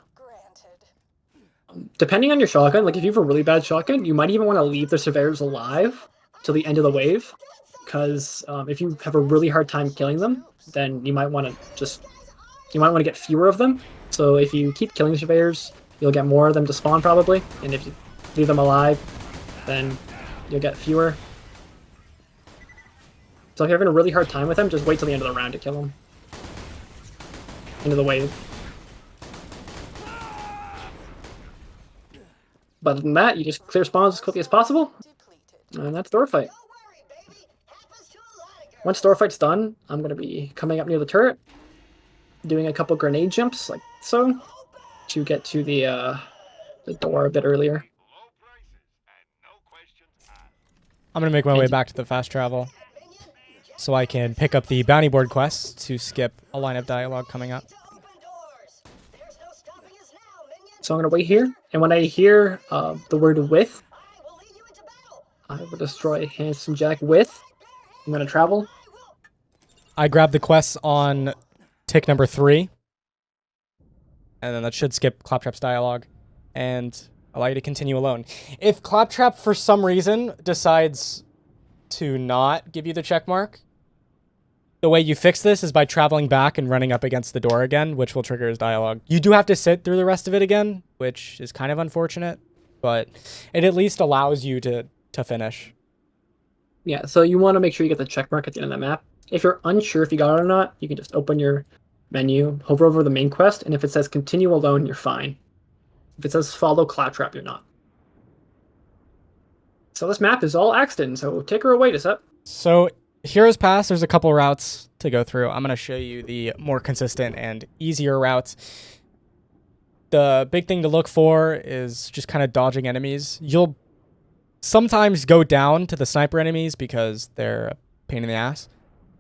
Depending on your shotgun, if you have a really bad shotgun, you might even want to leave the surveyors alive till the end of the wave, because if you have a really hard time killing them, then you might want to get fewer of them. So if you keep killing the surveyors, you'll get more of them to spawn probably, and if you leave them alive, then you'll get fewer. So if you're having a really hard time with them, just wait till the end of the round to kill them. End of the wave. But other than that, you just clear spawns as quickly as possible, and that's door fight. Once door fight's done, I'm going to be coming up near the turret, doing a couple grenade jumps like so, to get to the door a bit earlier. I'm going to make my way back to the fast travel so I can pick up the bounty board quests to skip a line of dialogue coming up. So I'm going to wait here, and when I hear the word with, I will destroy Handsome Jack with. I'm going to travel. I grab the quests on tick number 3, and then that should skip Claptrap's dialogue and allow you to continue alone. If Claptrap, for some reason, decides to not give you the check mark, the way you fix this is by traveling back and running up against the door again, which will trigger his dialogue. You do have to sit through the rest of it again, which is kind of unfortunate, but it at least allows you to finish. Yeah, so you want to make sure you get the check mark at the end of the map. If you're unsure if you got it or not, you can just open your menu, hover over the main quest, and if it says continue alone, you're fine. If it says follow Claptrap, you're not. So this map is all Axton, so take her away, Decept. So Heroes Pass, there's a couple routes to go through. I'm going to show you the more consistent and easier routes. The big thing to look for is just kind of dodging enemies. You'll sometimes go down to the sniper enemies because they're a pain in the ass.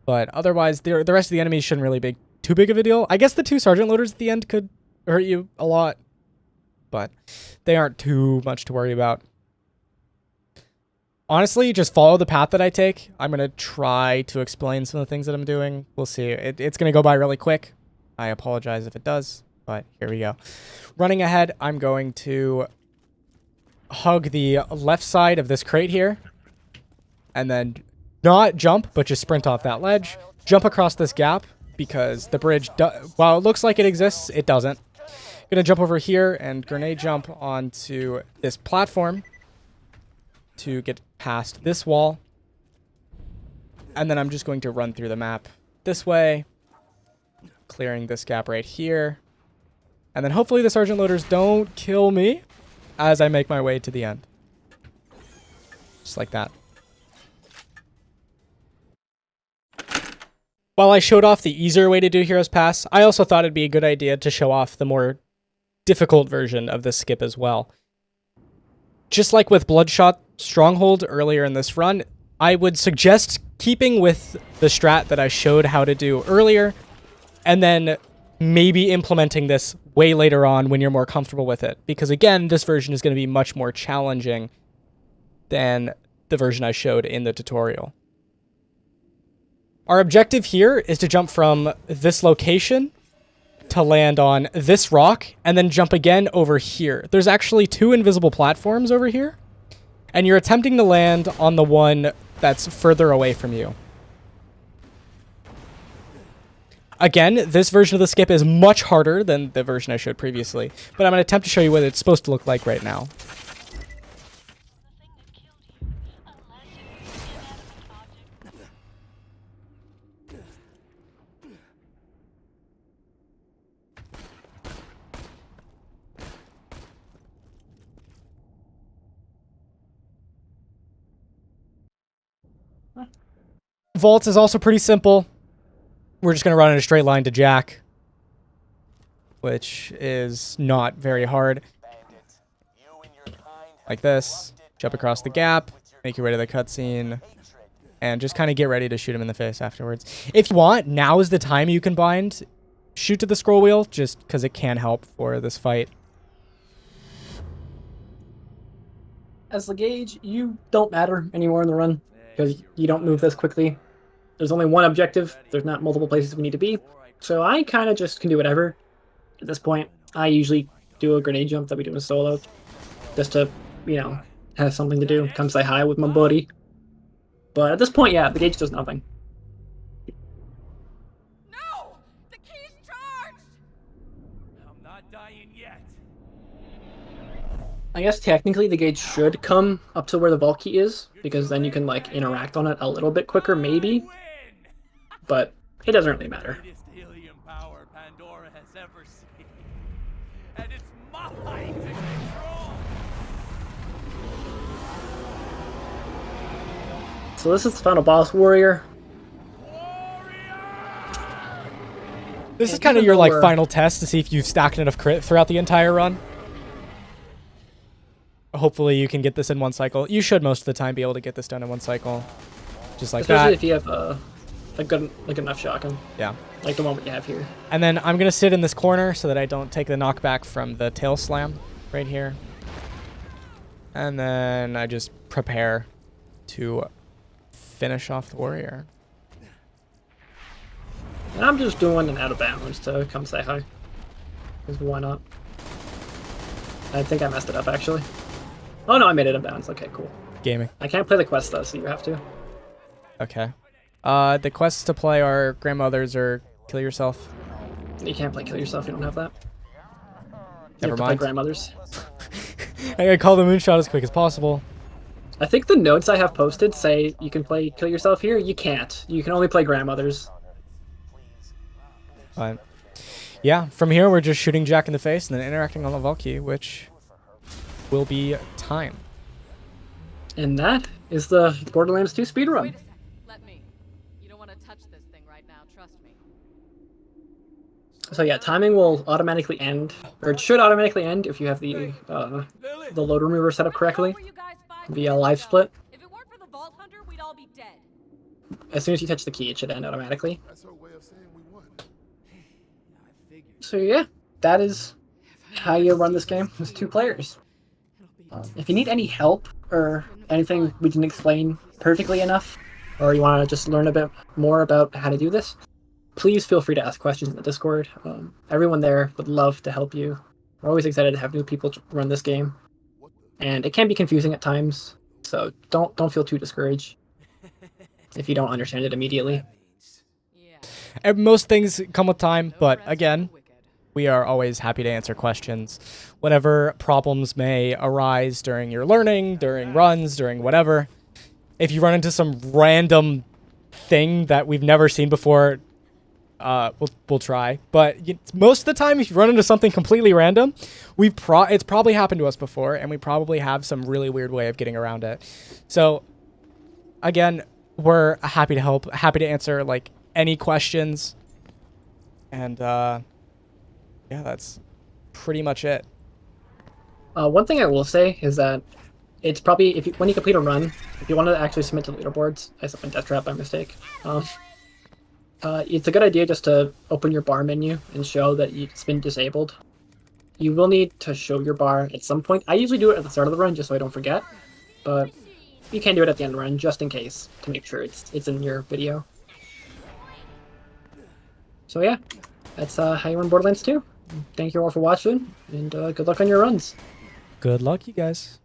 But otherwise, the rest of the enemies shouldn't really be too big of a deal. I guess the 2 sergeant loaders at the end could hurt you a lot, but they aren't too much to worry about. honestly, just follow the path that I take. I'm going to try to explain some of the things that I'm doing. We'll see. It's going to go by really quick. I apologize if it does, but here we go. Running ahead, I'm going to hug the left side of this crate here. And then not jump, but just sprint off that ledge. Jump across this gap because the bridge, while it looks like it exists, it doesn't. Gonna jump over here and grenade jump onto this platform to get past this wall. And then I'm just going to run through the map this way, clearing this gap right here. And then hopefully the sergeant loaders don't kill me as I make my way to the end. Just like that. While I showed off the easier way to do Heroes Pass, I also thought it'd be a good idea to show off the more difficult version of this skip as well. Just like with Bloodshot Stronghold earlier in this run, I would suggest keeping with the strat that I showed how to do earlier, and then maybe implementing this way later on when you're more comfortable with it. Because again, this version is going to be much more challenging than the version I showed in the tutorial. Our objective here is to jump from this location to land on this rock and then jump again over here. There's actually 2 invisible platforms over here, and you're attempting to land on the one that's further away from you. Again, this version of the skip is much harder than the version I showed previously, but I'm going to attempt to show you what it's supposed to look like right now. Vaults is also pretty simple. We're just going to run in a straight line to Jack, which is not very hard. Like this. Jump across the gap, make your way to the cutscene, and just kind of get ready to shoot him in the face afterwards. If you want, now is the time you can bind. Shoot to the scroll wheel, just because it can help for this fight. As the gauge, you don't matter anymore in the run, because you don't move this quickly. There's only one objective. There's not multiple places we need to be. So I kind of just can do whatever. At this point, I usually do a grenade jump that we do in solo. Just to, you know, have something to do. Come say hi with my buddy. But at this point, yeah, the gauge does nothing. No! The key's charged! I'm not dying yet. I guess technically the gauge should come up to where the vault key is, because then you can, like, interact on it a little bit quicker, maybe. But it doesn't really matter. Greatest helium power Pandora has ever seen. And it's mine to control. So this is the final boss, Warrior. This is kind of your like final test to see if you've stacked enough crit throughout the entire run. Hopefully you can get this in one cycle. You should most of the time be able to get this done in one cycle. Just like Especially that. if you have a good enough shotgun. Yeah. Like the one we have here. And then I'm going to sit in this corner so that I don't take the knockback from the tail slam right here. And then I just prepare to finish off the warrior. And I'm just doing an out of bounds to come say hi. Because why not? I think I messed it up actually. Oh no, I made it in bounds. Okay, cool. Gaming. I can't play the quest though, so you have to. Okay. The quests to play are grandmothers or kill yourself. You can't play kill yourself, you don't have that. You Never have to play mind. grandmothers. I gotta call the moonshot as quick as possible. I think the notes I have posted say you can play kill yourself here. You can't. You can only play grandmothers. But yeah, from here we're just shooting Jack in the face and then interacting on the Valky, which will be time. And that is the Borderlands 2 speedrun. Wait a sec. Let me. You don't want to touch this thing right now. Trust me. So yeah, timing will automatically end, or it should automatically end if you have the load remover set up correctly via live split. If it weren't for the Vault Hunter, we'd all be dead. As soon as you touch the key, it should end automatically. So yeah, that is how you run this game with 2 players. If you need any help or anything we didn't explain perfectly enough, or you want to just learn a bit more about how to do this, please feel free to ask questions in the Discord. Everyone there would love to help you. We're always excited to have new people run this game, and it can be confusing at times, so don't feel too discouraged if you don't understand it immediately. Yeah. And most things come with time, but again, we are always happy to answer questions. Whatever problems may arise during your learning, during runs, during whatever. If you run into some random thing that we've never seen before, we'll try. But most of the time, if you run into something completely random, it's probably happened to us before, and we probably have some really weird way of getting around it. So, again, we're happy to help, happy to answer like any questions, and yeah, that's pretty much it. One thing I will say is that it's probably when you complete a run, if you want to actually submit to leaderboards, I slipped in Death Trap by mistake. It's a good idea just to open your bar menu and show that it's been disabled. You will need to show your bar at some point. I usually do it at the start of the run just so I don't forget, but you can do it at the end of the run just in case to make sure it's in your video. So yeah, that's how you run Borderlands 2. Thank you all for watching, and good luck on your runs. Good luck, you guys.